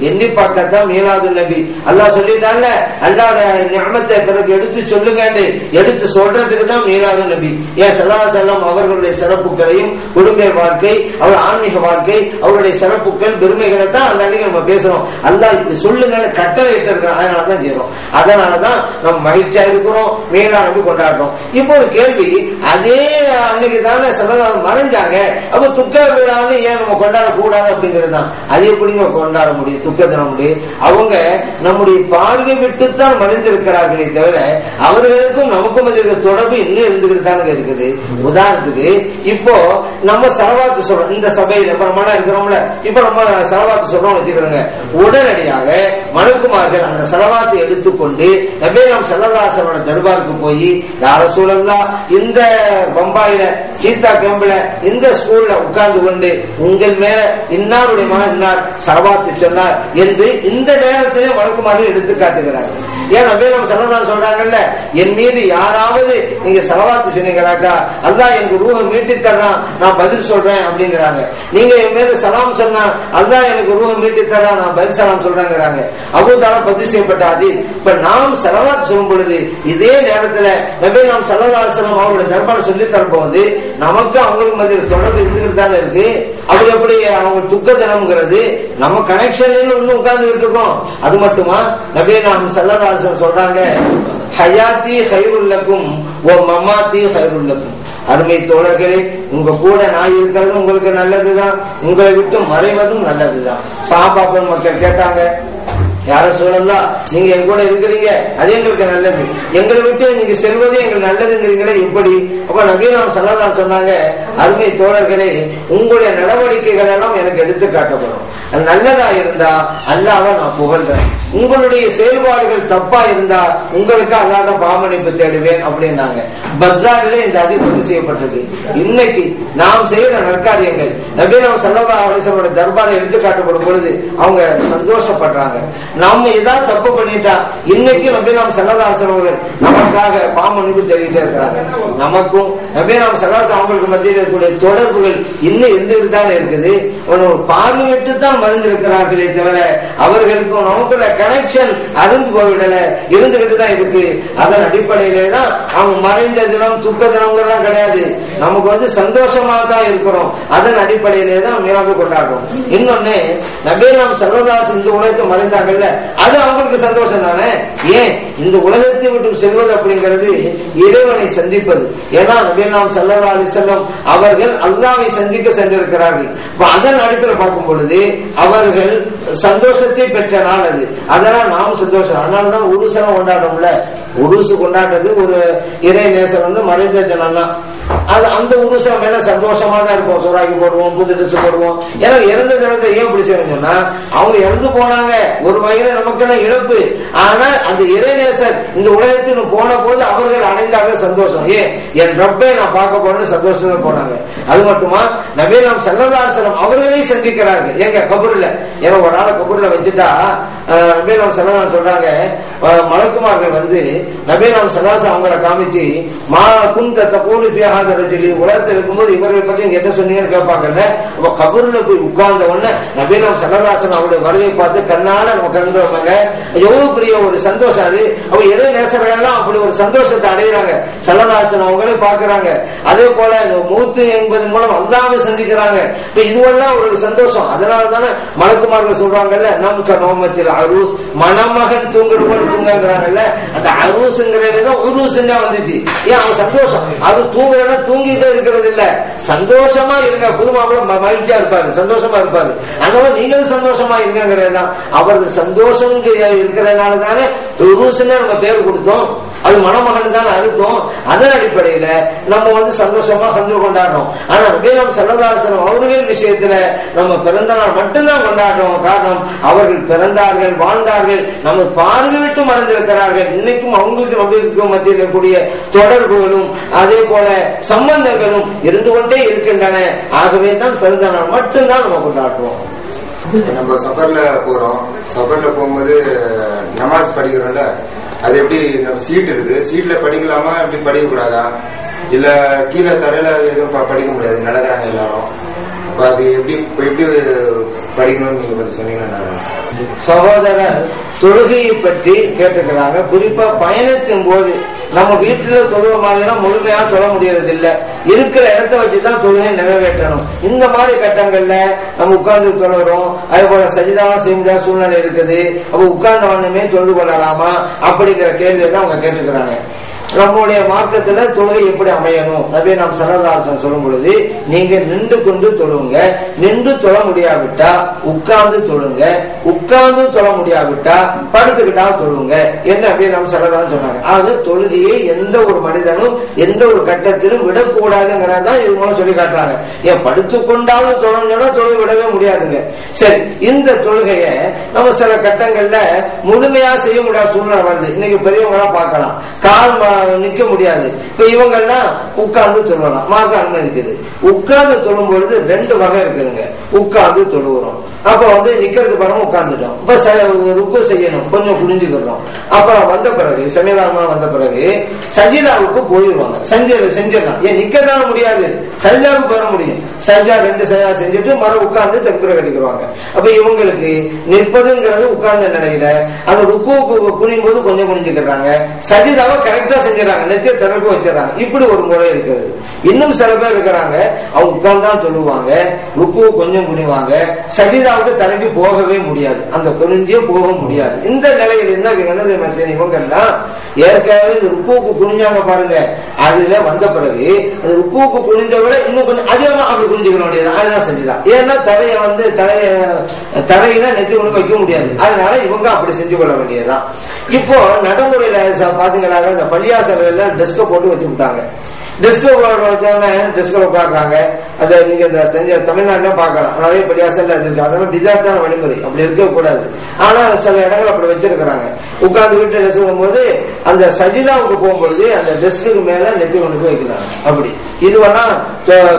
எண்ணி பார்க்கத்தான் மீலாதுன் நபி. அல்லாஹ் சொல்லிட்டான்ல, அல்லாஹ்வுடைய நிஅமத்தை பிறகு எடுத்து சொல்லுங்க, எடுத்து சொல்றதுக்கு தான் மீலாதுன் நபி. ஏன் ஸல்லல்லாஹு அலைஹி வஸல்லம் அவர்களுடைய சிறப்புகளையும் குடும்ப வாழ்க்கை, அவர் ஆன்மீக வாழ்க்கை, அவருடைய சிறப்புகள் பெருமைகளை தான் அந்த அன்னைக்கு நம்ம பேசுறோம். அல்லாஹ் இப்படி சொல்லுங்க கட்டளை இட்டு இருக்கிறோம், அதனாலதான் செய்யறோம். அதனாலதான் நம்ம மகிழ்ச்சியா இருக்கிறோம், மீளா நம்பி கொண்டாடுறோம். இப்போ ஒரு கேள்வி, அதே அன்னைக்கு தானே ஸல்லல்லாஹு மறைஞ்சாங்க, அப்ப துக்க விழான்னு ஏன் நம்ம கொண்டாட கூடாது அப்படிங்கிறது தான். அது எப்படி கொண்டாட முடியும்? துக்க தினம் முடியும். அவங்க நம்முடைய பார்வை விட்டுத்தான் மறைந்திருக்கிறார்களே தவிர அவர்களுக்கும் நமக்கும் இருக்கிற தொடர்பு இன்னும் இருந்துகிட்டு தானே இருக்குது. உதாரணத்துக்கு இப்போ நம்ம சலவாத்து சொல்றோம், இந்த சபையில இப்ப நம்ம இருக்கிறோம்ல, இப்ப நம்ம சலவாத்து சொல்றோம் வச்சுக்கிறோங்க, உடனடியாக மலக்குமார்கள் அந்த சலவாத்தை எடுத்துக்கொண்டு நபிகள் ஸல்லல்லாஹு அலைஹி வஸல்லம் தர்பாருக்கு போய் யா ரசூலல்லாஹ் இந்த பம்பாயில சீதா கேம்ப்ல இந்த ஸ்கூல்ல உட்கார்ந்து கொண்டு உங்கள் மேல இன்னாருடைய மகன் இன்னார் சலவாத்து சொன்னார் என்று இந்த நேரத்திலே மலக்குமார்கள் எடுத்து காட்டுகிறார்கள். ஏன் நபிகள் ஸல்லல்லாஹு அலைஹி சொல்றாங்கல்ல, என் மீது யாராவது நீங்க சலவாத்து சொன்னீங்களாக்கா அல்லாஹ் எனக்கு ரூஹ மீட்டி தர்றான், நான் பதில் சொல்றேன் அப்படிங்கிறாங்க. நீங்க என் மேல சலாம் சொன்னா அல்லாஹ் எனக்கு ரூஹ மீட்டி தர்றான், நான் பதில் சலாம் சொல்றேங்கிறாங்க. அபூ தாலா பதிவு செய்யப்பட்ட ஹதீஸ். இப்ப நாம் சலவாத் சொல்லும் பொழுது இதே நேரத்துல நபிகள் ஸல்லல்லாஹு அலைஹி வஸல்லம் அவருடைய தர்பார் சொல்லி தரப்போது நமக்கு அவங்களுக்கு மத்தியில் தொடர்பு இருந்துகிட்டு தானே இருக்கு. அப்படி எப்படி அவங்க துக்க தினம்ங்கிறது நம்ம கனெக்ஷன் இன்னும் உட்கார்ந்து இருக்கோம். அது மட்டுமா நபிகள் ஸல்லல்லாஹு அலைஹி வஸல்லம் சொல்றாங்க, ஹயாத்தி கைருல் லக்கும் வ மமாத்தி கைருல் லக்கும். அருமை தோழர்களே, உங்க கூட நான் இருக்கிறது உங்களுக்கு நல்லதுதான், உங்களை விட்டு மறைவதும் நல்லதுதான். சஹாபாக்கள் மக்கள் கேட்டாங்க, யார சொல்லலாம், நீங்க எங்க கூட இருக்கிறீங்க அது எங்களுக்கு நல்லது, எங்களை விட்டு நீங்க செல்வதே எங்களுக்கு நல்லதுங்கிறீங்களே எப்படி? அப்ப நபிகள் ஸல்லல்லாஹு அலைஹி சொன்னாங்க, அருமை தோழர்களே, உங்களுடைய நடவடிக்கைகள் எல்லாம் எனக்கு எடுத்து காட்டப்படும். நல்லதா இருந்தா அல்லாஹ்வை நான் புகழ்றேன், உங்களுடைய செயல்பாடுகள் தப்பா இருந்தா உங்களுக்கு அல்லாஹ் பாவமன்னிப்பு தேடுவேன் அப்படின்னாங்க. பஸாரிலே இந்த பதிவு செய்யப்பட்டது. இன்னைக்கு நாம் செய்யற நற்காரியங்கள் நபிகள் ஸல்லல்லாஹு அலைஹி வஸல்லம் தர்பாரில் எடுத்து காட்டப்படும் பொழுது அவங்க சந்தோஷப்படுறாங்க. நாம ஏதாவது தப்பு பண்ணிட்டா இன்னைக்கு நபிகள் ஸல்லல்லாஹு அலைஹி வஸல்லம் நமக்காக பாவமன்னிப்பு தேடிட்டே இருக்கிறாங்க. நமக்கும் நபிகள் ஸல்லல்லாஹு அலைஹி வஸல்லம் அவங்களுக்கு மத்தியில் இருக்கக்கூடிய தொடர்புகள் இன்னும் இருந்துகிட்டு தானே இருக்குது. பார்வை விட்டு தான் மட்டும்தான் மறைந்திருக்கிறார்களே தவிர அவர்களுக்கும் நமக்குள்ள கனெக்ஷன் அருந்து போய்விடல, இருந்துகிட்டு தான் இருக்கு. அதன் அடிப்படையிலே தான் அவங்க மறைந்த தினம் துக்க தினம்லாம் கிடையாது, நமக்கு சந்தோஷமா தான் இருக்கிறோம். அதன் அடிப்படையிலே தான் மீராபு கொண்டாடுறோம். இன்னொன்னு, நபிகள் ஸல்லல்லாஹு இந்த உலகத்தை மறைந்தாங்கல்ல, அது அவங்களுக்கு சந்தோஷம் தானே. ஏன் இந்த உலகத்தை விட்டு செல்வது அப்படிங்கிறது இறைவனை சந்திப்பது. ஏன்னா நபிகள் ஸல்லல்லாஹு அலைஹி வஸல்லம் அவர்கள் அல்லாஹ்வை சந்திக்க சென்றிருக்கிறார்கள். அதன் அடிப்படையில் பார்க்கும் பொழுது அவர்கள் சந்தோஷத்தை பெற்ற நாள் அது. அதனால் நாம் சந்தோஷம். அதனாலதான் உருசனம் கொண்டாடும்ல. உருசு கொண்டாடுறது ஒரு இறை நேசம் மறைந்த தினம் தான். அது அந்த உருசம் மேல சந்தோஷமா தான் இருக்கும். சோறாக்கி போடுவோம், புது ட்ரெஸ் போடுவோம். ஏன்னா இறந்த தினத்தை ஏன் இப்படி செய்யணும்னா, அவங்க இறந்து போனாங்க, ஒரு வகையில நமக்கெல்லாம் இழப்பு. ஆனா அந்த இறைநேசர் இந்த உலகத்தில் போன போது அவர்கள் அடைந்தார்கள் சந்தோஷம். ஏன் என் ரப்பை நான் பார்க்க போறேன்னு சந்தோஷமா போனாங்க. அது மட்டுமா, நபிகள் ஸல்லல்லாஹு அலைஹி வஸல்லம் அவர்களை சந்திக்கிறார்கள் எங்க கபூர்ல. ஏன்னா ஒரு ஆளை கபூர்ல வச்சுட்டா நபிகள் ஸல்லல்லாஹு சொல்றாங்க, மலக்குமார்கள் நபிகள் ஸல்லல்லாஹு அவங்களை காமிச்சு மா குந்த தகூலு ஃபீ ஹாதா ரஜுலி, உலகத்தில் இருக்கும்போது இவர்களை பற்றி நீங்க என்ன சொன்னீங்கன்னு கேட்பாங்கல்ல. அப்ப கபூர்ல போய் உட்கார்ந்த உடனே நபிகள் ஸல்லல்லாஹு அவருடைய வருகை பார்த்து கண்ணால நம்ம கண்டு வைப்பாங்க. எவ்வளவு பெரிய ஒரு சந்தோஷம் அது. அவ இறை நேசர்கள் எல்லாம் அப்படி ஒரு சந்தோஷத்தை அடைகிறாங்க. ஸல்லல்லாஹு அலைஹி அவங்களே பார்க்கிறாங்க. அதே போல மூத்து என்பதன் மூலம் அல்லாஹ்வை சந்திக்கிறாங்க. இதுவெல்லாம் ஒரு சந்தோஷம். அதனாலதானே மலக்குமார்கள் சொல்றாங்கல்ல, நம் கனோமத்தில் அரூஸ், மணமகன் தூங்குறவங்க தூங்குறாங்கல்ல, அந்த அரூஸ்ங்கிறதுதான் உருசுன்னா வந்துச்சு. ஏன் அவன் சந்தோஷம். அது தூங்குறனா தூங்கிட்டே இருக்கிறது இல்ல, சந்தோஷமா இருங்க. புது மாப்பிள்ள மகிழ்ச்சியா இருப்பாரு, சந்தோஷமா இருப்பாரு. அதனால நீங்களும் சந்தோஷமா இருங்கிறதுதான். அவர்கள் சந்தோஷம் இருக்கிறதுனால தானே உருசுன்னு நம்ம பேர் கொடுத்தோம். அது மணமகன் தானே அர்த்தம். அதன் அடிப்படையில நம்ம சந்தோஷமா கொண்டாடுறோம். ஆனா நபிகள் ஸல்லல்லாஹு அலைஹி வஸல்லம் அவர்கள் விஷயத்துல நம்ம பிறந்த நாள் மட்டும்தான் கொண்டாடுறோம். காரணம், அவர்கள் பிறந்தார்கள், வாழ்ந்தார்கள், நம்ம பார்வையிட்டு மறந்திருக்கிறார்கள். இன்னைக்கும் அவங்களுக்கு நம்மளுக்கு மத்தியில் இருக்கக்கூடிய தொடர்புகளும் அதே போல சம்பந்தங்களும் இருந்து கொண்டே இருக்கின்றன. ஆகவே தான் பிறந்த நாள் மட்டும்தான் நம்ம கொண்டாடுறோம். நம்ம சஃபர்ல போறோம், சஃபர்ல போகும்போது நமாஸ் படிக்கிறோம்ல, அது எப்படி சீட் இருக்கு, சீட்ல படிக்கலாமா, எப்படி படிக்க கூடாதா, இல்ல கீழே தரையில எதுவும் படிக்க முடியாது, நடக்கிறாங்க எல்லாரும். அது எப்படி படிக்கணும்னு நீங்க பத்தி சொன்னீங்கன்னா. சகோதரர் தொழுகையை பற்றி கேட்டுக்கிறாங்க. குறிப்பா பயணத்தின் போது நம்ம வீட்டுல தொழுவ மாதிரினா முழுமையா தொழ முடியறது இல்ல, இருக்கிற இடத்த வச்சுதான் தொழுகை நிறைவேற்றணும். இந்த மாதிரி கட்டங்கள்ல நம்ம உட்கார்ந்து தொழுகிறோம். அதே போல சஜிதாவும் செய்ய சூழ்நிலை இருக்குது. அப்ப உட்கார்ந்த வண்ணமே தொழுது கொள்ளலாமா அப்படிங்கிற கேள்வியை தான் அவங்க கேட்டுக்கிறாங்க. நம்முடைய மார்க்கத்துல தொழுகை எப்படி அமையணும், நபிகள் ஸல்லல்லாஹு அலைஹி வஸல்லம் சொல்லும் பொழுது, நீங்க நின்று கொண்டு தொழுங்க, நின்று தொழ முடியாவிட்டா உட்கார்ந்து தொழுங்க, உட்கார்ந்து தொழ முடியாவிட்டா படுத்துக்கிட்டா தொழுங்க என்று நபிகள் ஸல்லல்லாஹு அலைஹி வஸல்லம் சொன்னாங்க. ஆக தொழுகையை எந்த ஒரு மனிதனும் எந்த ஒரு கட்டத்திலும் விடக்கூடாதுங்கிறதான் இது மூலம் சொல்லி காட்டுறாங்க. ஏன் படுத்துக்கொண்டாவது தொழுங்கன்னா தொழுகை விடவே முடியாதுங்க. சரி, இந்த தொழுகைய நம்ம சில கட்டங்கள்ல முழுமையா செய்ய முடியாத சூழ்நிலை வருது. இன்னைக்கு பெரியவங்களா பார்க்கலாம், கால் நிக்க முடியாது. இப்ப இவங்கெல்லாம் உட்கார்ந்து தொழலாம், மார்க்க அனுமதிக்குது. உட்கார்ந்து தொழும் பொழுது ரெண்டு வகை இருக்குதுங்க. உட்கார்ந்து தொழுகிறோம், அப்ப நிக்கிறதுக்கு பிறகு உட்கார்ந்துட்டோம். இப்ப ருக்கு செய்யணும், கொஞ்சம் குடிஞ்சுக்கிறோம். அப்புறம் வந்த பிறகு சமீதாரமா வந்த பிறகு சஜிதாவுக்கு போயிடுவாங்க. செஞ்சிடலாம். ஏன் நிக்கதான முடியாது, சஜிதாவுக்கு போற முடியும். சஜிதா 2 சஜிதா செஞ்சுட்டு மறு உட்கார்ந்து தக்பீர் கட்டிக்கிறாங்க. அப்ப இவங்களுக்கு நிற்பதுங்கிறது உட்கார்ந்த நிலையில, அந்த ருக்குவுக்கு குனியும் போது கொஞ்சம் குனிஞ்சுக்கிறாங்க, சஜிதாவை கரெக்டா செஞ்சிடறாங்க, நெத்திய திறப்பு வச்சிடறாங்க. இப்படி ஒரு முறை இருக்கிறது. இன்னும் சில பேர் இருக்கிறாங்க, அவங்க உட்கார்ந்தான் சொல்லுவாங்க, ருக்குவு கொஞ்சம் குனிவாங்க, சஜிதாவுக்கு தரங்கி போகவே முடியாது, அந்த குனிஞ்சே போக முடியாது. இந்த நிலையில் என்ன இவங்கெல்லாம் ஏற்கனவே இந்த ருக்குவுக்கு குனிஞ்சாங்க பாருங்க, அதுல வந்த பிறகு அந்த ருக்குவுக்கு குனிஞ்ச விட இன்னும் கொஞ்சம் அதிகமா அப்படி குனிஞ்சுக்க வேண்டியது. அதுதான் செஞ்சுதான். ஏன்னா தரையில நெத்தி ஒண்ணு வைக்க முடியாது. அதனால இவங்க அப்படி செஞ்சு கொள்ள வேண்டியதுதான். இப்போ நடைமுறையில பாத்தீங்கன்னா இந்த பள்ளியாசல டெஸ்க போட்டு வச்சு விட்டாங்க. டெஸ்க்ல வச்சோடனே டெஸ்க்ல உட்காடுறாங்க. அதை நீங்க இந்த தமிழ்நாட்டுல பாக்கலாம், நிறைய பள்ளியாசல் அது இருக்கு. அதெல்லாம் பிதாத்தான வழிமுறை, அப்படி இருக்க கூடாது. ஆனா சில இடங்கள் அப்படி வச்சிருக்கிறாங்க. உட்கார்ந்து வீட்டு டெஸ்க் போது அந்த சஜிதாவுக்கு போகும்பொழுது அந்த டெஸ்க்கு மேல நெத்தி கொண்டு போய் வைக்கிறாங்க. அப்படி இதுவெல்லாம்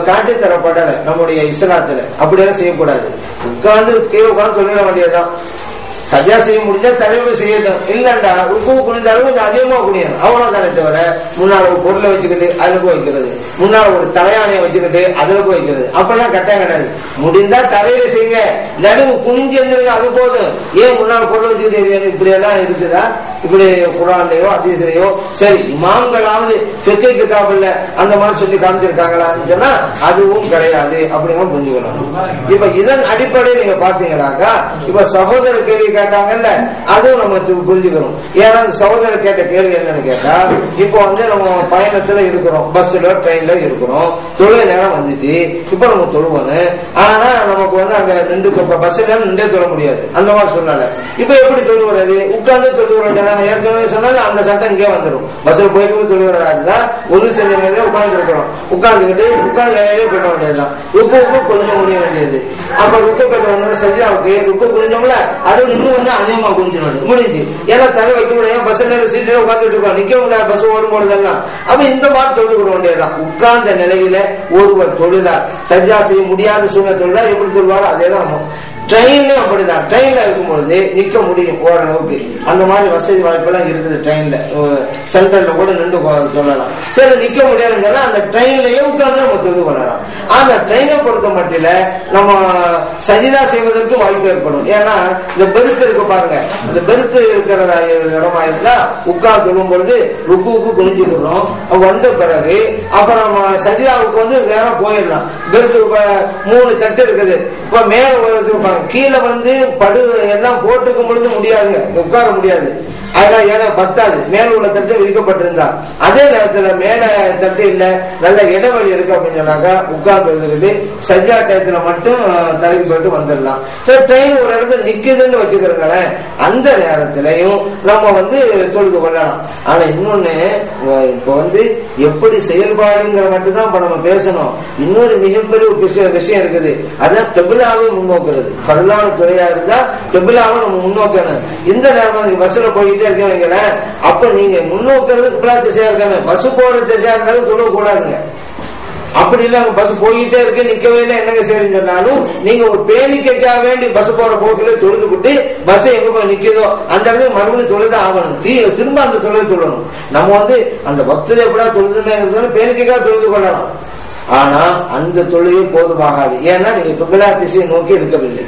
காட்டி தரப்படல நம்முடைய இஸ்லாத்துல. அப்படியெல்லாம் செய்யக்கூடாது. உட்கார்ந்து கீழே உட்கார்ந்து சொல்லிட வேண்டியதுதான். சஜா செய்ய முடிஞ்சா தலைமை செய்யட்டும், இல்லண்டா ருக்கு குனிந்த அளவு கொஞ்சம் அதிகமா குனியணும், அவ்வளவுதானே தவிர முன்னால ஒரு பொருளை வச்சுக்கிட்டு அதுக்கு வைக்கிறது, முன்னால ஒரு தலையாணையை வச்சுக்கிட்டு அதுக்கு வைக்கிறது அப்படிலாம் கட்டாயம் கிடையாது. முடிந்தா தரையில செய்யுங்க, இல்லாட்டி குனிஞ்சு இருந்துருங்க, அது போதும். ஏன் முன்னாள் பொருள் வச்சுக்கிட்டு இப்படி எல்லாம் இருக்குதா? இப்படி குர்ஆன்லயோ ஹதீஸ்லயோ சரி இமாம்களாவது ஃபிக்ஹ் கிதாபுல அந்த மாதிரி சொல்லி காமிச்சிருக்காங்களான்னு சொன்னா அதுவும் கிடையாது அப்படிங்க புரிஞ்சுக்கணும். இப்ப இதன் அடிப்படையில் நீங்க பாத்தீங்கன்னாக்கா இப்ப சகோதரர் கேள்வி கேட்டாங்கல்ல, அதுவும் நம்ம புரிஞ்சுக்கிறோம். ஏன்னா அந்த சகோதரர் கேட்ட கேள்வி என்னன்னு கேட்டா, இப்போ நம்ம பயணத்துல இருக்கிறோம், பஸ்ல ட்ரெயின்ல இருக்கிறோம், தொழுகை நேரம் வந்துச்சு, இப்ப நம்ம தொழுவோன்னு. ஆனா நமக்கு அங்க நின்று பஸ்ல நின்றே தொழ முடியாது, அந்த மாதிரி சொன்னால இப்ப எப்படி தொழுவுறது? உட்கார்ந்து தொழுவுறோம். ஏற்கனவே சொன்னால அந்த சட்டம் இங்கே வந்துடும். பஸ்ல போயிட்டு தொழுவுறதா ஒரு சில நிலையில உட்கார்ந்து இருக்கிறோம், உட்கார்ந்துக்கிட்டு உட்கார்ந்து நிலையிலே போயிட வேண்டியதுதான். ருக்கு கொஞ்சம் முடிய வேண்டியது. அப்ப ருக்கு பெற்ற வந்து சரியாவுக்கு ருக்கு குனிஞ்சோம்ல, அது இன்னும் அதிகமா குனிஞ்சிடும் முடிஞ்சு. ஏன்னா தலை வைக்க முடியாது, பஸ்ல சீட்ல உட்கார்ந்துட்டு இருக்கோம், நிக்க முடியாது பஸ் ஓடும் பொழுதெல்லாம். அப்ப இந்த மாதிரி தொழுது கொள்ள வேண்டியதுதான். உட்கார்ந்த நிலையில ஒருவர் தொழுதார், சஜ்ஜா செய்ய முடியாத சூழ்நிலை தொழுதார், எப்படி தொழுவாரோ அதேதான் நம்ம ட்ரெயின்ல அப்படிதான். ட்ரெயின்ல இருக்கும்பொழுது நிக்க முடியும் ஓரளவுக்கு, அந்த மாதிரி வசதி வாய்ப்பெல்லாம் இருக்குது. ட்ரெயின்ல சென்ட்ரல்ல கூட நின்று சொல்லலாம். சரி நிக்க முடியாதுன்னா அந்த ட்ரெயின்லயே உட்கார்ந்து நம்ம தொழுது கொள்ளலாம். ஆனா ட்ரெயினை பொறுத்த மட்டில நம்ம சஜிதா செய்வதற்கு வாய்ப்பு ஏற்படும். ஏன்னா இந்த பெருத்து இருக்கு பாருங்க, இந்த பெருத்து இருக்கிற இடமா இருந்தா உட்கார்ந்து தொழும் பொழுது ருக்குவுக்கு குனிஞ்சுக்கிறோம், வந்த பிறகு அப்புறம் சஜிதாவுக்கு வேற போயிடலாம். பெருத்து 3 தட்டு இருக்குது, இப்ப மேல கீழே படு எல்லாம் போட்டுக்கும் பொழுது முடியாதுங்க, உட்கார முடியாது. அதனால ஏன்னா பத்தாது, மேல உள்ள தட்டு விதிக்கப்பட்டிருந்தா. அதே நேரத்துல மேல தட்டு இல்ல, நல்ல இடைவெளி இருக்கு அப்படின்னு சொன்னாக்கா உட்கார்ந்து வந்துக்கிட்டு சஜ்ஜா டயத்துல மட்டும் தரைக்கு போயிட்டு வந்துடலாம். ட்ரெயின் ஒரு இடத்துல நிக்குதுன்னு வச்சுக்கிறோங்களேன், அந்த நேரத்திலையும் நம்ம தொழுது கொள்ளலாம். ஆனா இன்னொன்னு இப்ப எப்படி செயல்பாடுங்கிற மட்டும்தான் இப்ப நம்ம பேசணும். இன்னொரு மிகப்பெரிய விஷயம் இருக்குது, அதான் கிபிலாவை முன்னோக்குறது. ஃபர்லான துறையா இருந்தா கிபிலாவை நம்ம முன்னோக்கணும். இந்த நேரம் பஸ்ல போயிட்டே இருக்கீங்க, அப்ப நீங்க முன்னோக்கிறது கிபிலா திசையா இருக்கணும். பஸ் போற திசையா இருந்தாலும் தொழுவ கூடாதுங்க. அப்படி இல்ல பஸ் போயிட்டே இருக்கு, நிக்கவே இல்லை, என்னங்க சரின்னு சொன்னாலும் நீங்க ஒரு பேணிக்கைக்காக வேண்டி பஸ் போற போக்குல தொழுது விட்டு பஸ் எங்க போய் நிக்குதோ அந்த இடத்துல மறுபடியும் தொழுது ஆகணும், திரும்ப அந்த தொழுது தொழணும். நம்ம அந்த பக்தர் எப்படா தொழுதுன்னு பேணிக்கைக்காக தொழுது கொள்ளலாம். ஆனா அந்த தொழுகை போதுமாகாது. ஏன்னா நீங்க கிபிலா திசையை நோக்கி எடுக்கவில்லை.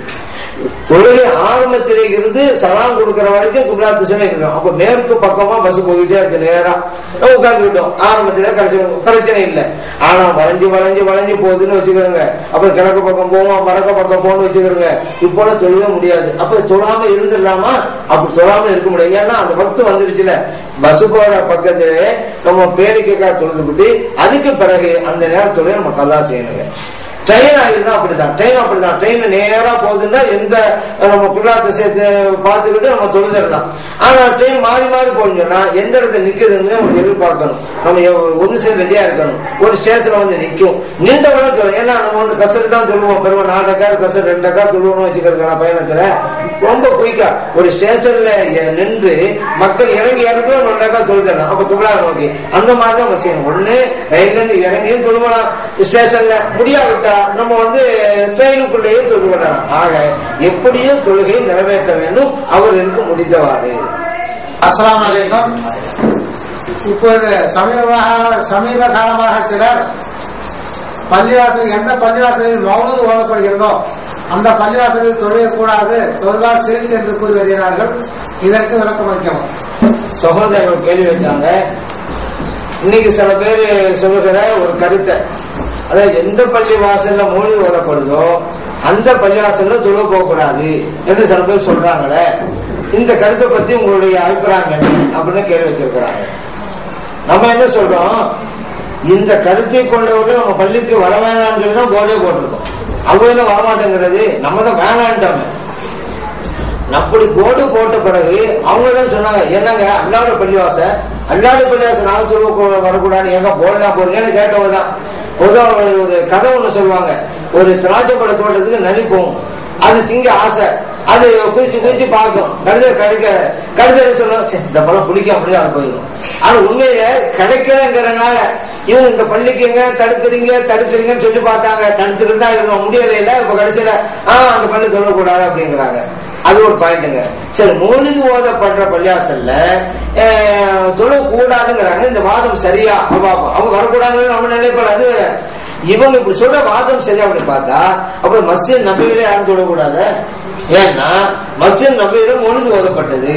தொழுகை ஆரம்பத்திலே இருந்து சலாம் கொடுக்கிற வரைக்கும் கிபிலா திசையில இருக்கணும். அப்ப மேற்கு பக்கமா பஸ் போயிட்டே இருக்கு, நேரா உட்கார்ந்துக்கிட்டோம். ஆரம்பத்தில கடைசி பிரச்சனை இல்லை. ஆனா வளைஞ்சு வளைஞ்சு வளைஞ்சு போகுதுன்னு வச்சுக்கிறோங்க, அப்புறம் கிழக்கு பக்கம் போவோம், வடக்கு பக்கம் போகணும்னு வச்சுக்கிறோங்க, இப்போல தொழுக முடியாது. அப்ப தொழாம இருந்துடலாமா? அப்படி தொழாம இருக்க முடியாது. ஏன்னா அந்த பக்து வந்துடுச்சுல, பஸ் போற பக்கத்திலே நம்ம பேணிக்கைக்காக தொழுதுபிட்டு அதுக்கு பிறகு அந்த நேரத்தோட நம்ம கல்லா செய்யணுங்க. ட்ரெயின் ஆகிருந்தா அப்படிதான், ட்ரெயின் நேரா போகுதுன்னா எந்த நம்ம கிபிலாத்தை சேர்த்து பார்த்துக்கிட்டு நம்ம தொழுதரலாம். ஆனா ட்ரெயின் மாறி மாறி போனோம்னா எந்த இடத்துல நிக்குதுன்னு நம்ம எதிர்பார்க்கணும். நம்ம ஒன்று சேர் ரெடியா இருக்கணும். ஒரு ஸ்டேஷன்ல நிற்கும், நின்ற விட ஏன்னா நம்ம கசரு தான் தொழுவோம், பெருமை 4 ரக்காத் கசரு 2 ரக்காத் தொழுவோம்னு வச்சுக்கிறோம். பயணத்துல ரொம்ப குயிக்கா ஒரு ஸ்டேஷன்ல நின்று மக்கள் இறங்கி இறங்கி 1 ரக்காத் தொழுதரலாம். அப்ப கிபிலா நோக்கி அந்த மாதிரிதான் நம்ம செய்யணும். ஒண்ணு ரயில்ல இருந்து இறங்கியும் தொழுவலாம், ஸ்டேஷன்ல முடியாவிட்டா நம்ம ட்ரெயினுக்குள்ளேயே தொழுது கொள்ளலாம். ஆக எப்படியும் தொழுகை நிறைவேற்ற வேண்டும் அவர்களுக்கு முடிந்தவாறு. அஸ்ஸலாமு அலைக்கும். இப்போது சமீப காலமாக சிலர் பள்ளிவாசல், எந்த பள்ளிவாசலில் மௌலூத் ஓதப்படுகிறதோ அந்த பள்ளிவாசலில் தொழுகக்கூடாது, தொழுதால் சிரித்து என்று கூறி வருகிறார்கள். இதற்கு விளக்கம் வைக்கவும். சகோதரர்கள் கேள்வி வச்சாங்க. இன்னைக்கு சில பேர் சொல்லுகிற ஒரு கருத்தை, அதாவது எந்த பள்ளி வாசல்ல மௌலூத் ஓதப்படுதோ அந்த பள்ளிவாசல்ல தொழுக போகக்கூடாது என்று சில பேர் சொல்றாங்களே, இந்த கருத்தை பத்தி உங்களுடைய அபிப்பிராயம் அப்படின்னு கேள்வி வச்சிருக்கிறாங்க. நம்ம என்ன சொல்றோம், இந்த கருத்தை கொண்டவர்கள் நம்ம பள்ளிக்கு வர வேணாம்னு சொல்லி தான் போர்டே போட்டிருக்கோம். அவங்க என்ன வரமாட்டேங்கிறது, நம்ம தான் வேணான்ட்டாங்க. அப்படி போர்டு போட்ட பிறகு அவங்க தான் சொன்னாங்க, என்னங்க அல்லாட பள்ளிவாசல் நாங்க தொழுவ வரக்கூடாது, எங்க போர்டா போறீங்கன்னு கேட்டவங்க தான். பொதுவாக ஒரு கதை ஒண்ணு சொல்லுவாங்க, ஒரு திராட்சை பழ தோட்டத்துக்கு நரி போகும், அது திங்க ஆசை. அது குதிச்சு பார்க்கும், கடைசியில சொல்லும் இந்த பழம் பிடிக்கும் அப்படின்னு அது போயிடும். ஆனா உண்மையில கிடைக்கலங்கிறனால இவங்க இந்த பள்ளிக்குங்க தடுக்கிறீங்கன்னு சொல்லி பார்த்தாங்க, தடுத்துக்கிட்டு தான் இருக்க முடியல. இப்ப கடைசியில அந்த பள்ளி தொழக்கூடாது அப்படிங்கிறாங்க. அது ஒரு பாயிண்ட்டுங்க. சரி, மௌலிது ஓதப்படுற பள்ளியாசல்ல தொழக்கூடாதுங்கிறாங்க. இந்த வாதம் சரியா? அவங்க வரக்கூடாதுன்னு நம்ம நிலைப்பாடு அது வேற. இவங்க இப்படி சொல்ற வாதம் சரியா அப்படின்னு பார்த்தா அப்புறம் மஸ்ஜித் நபியில யாரும் தொடக்கூடாது. ஏன்னா மஸ்ஜித் நபியில மௌலிது ஓதப்பட்டது.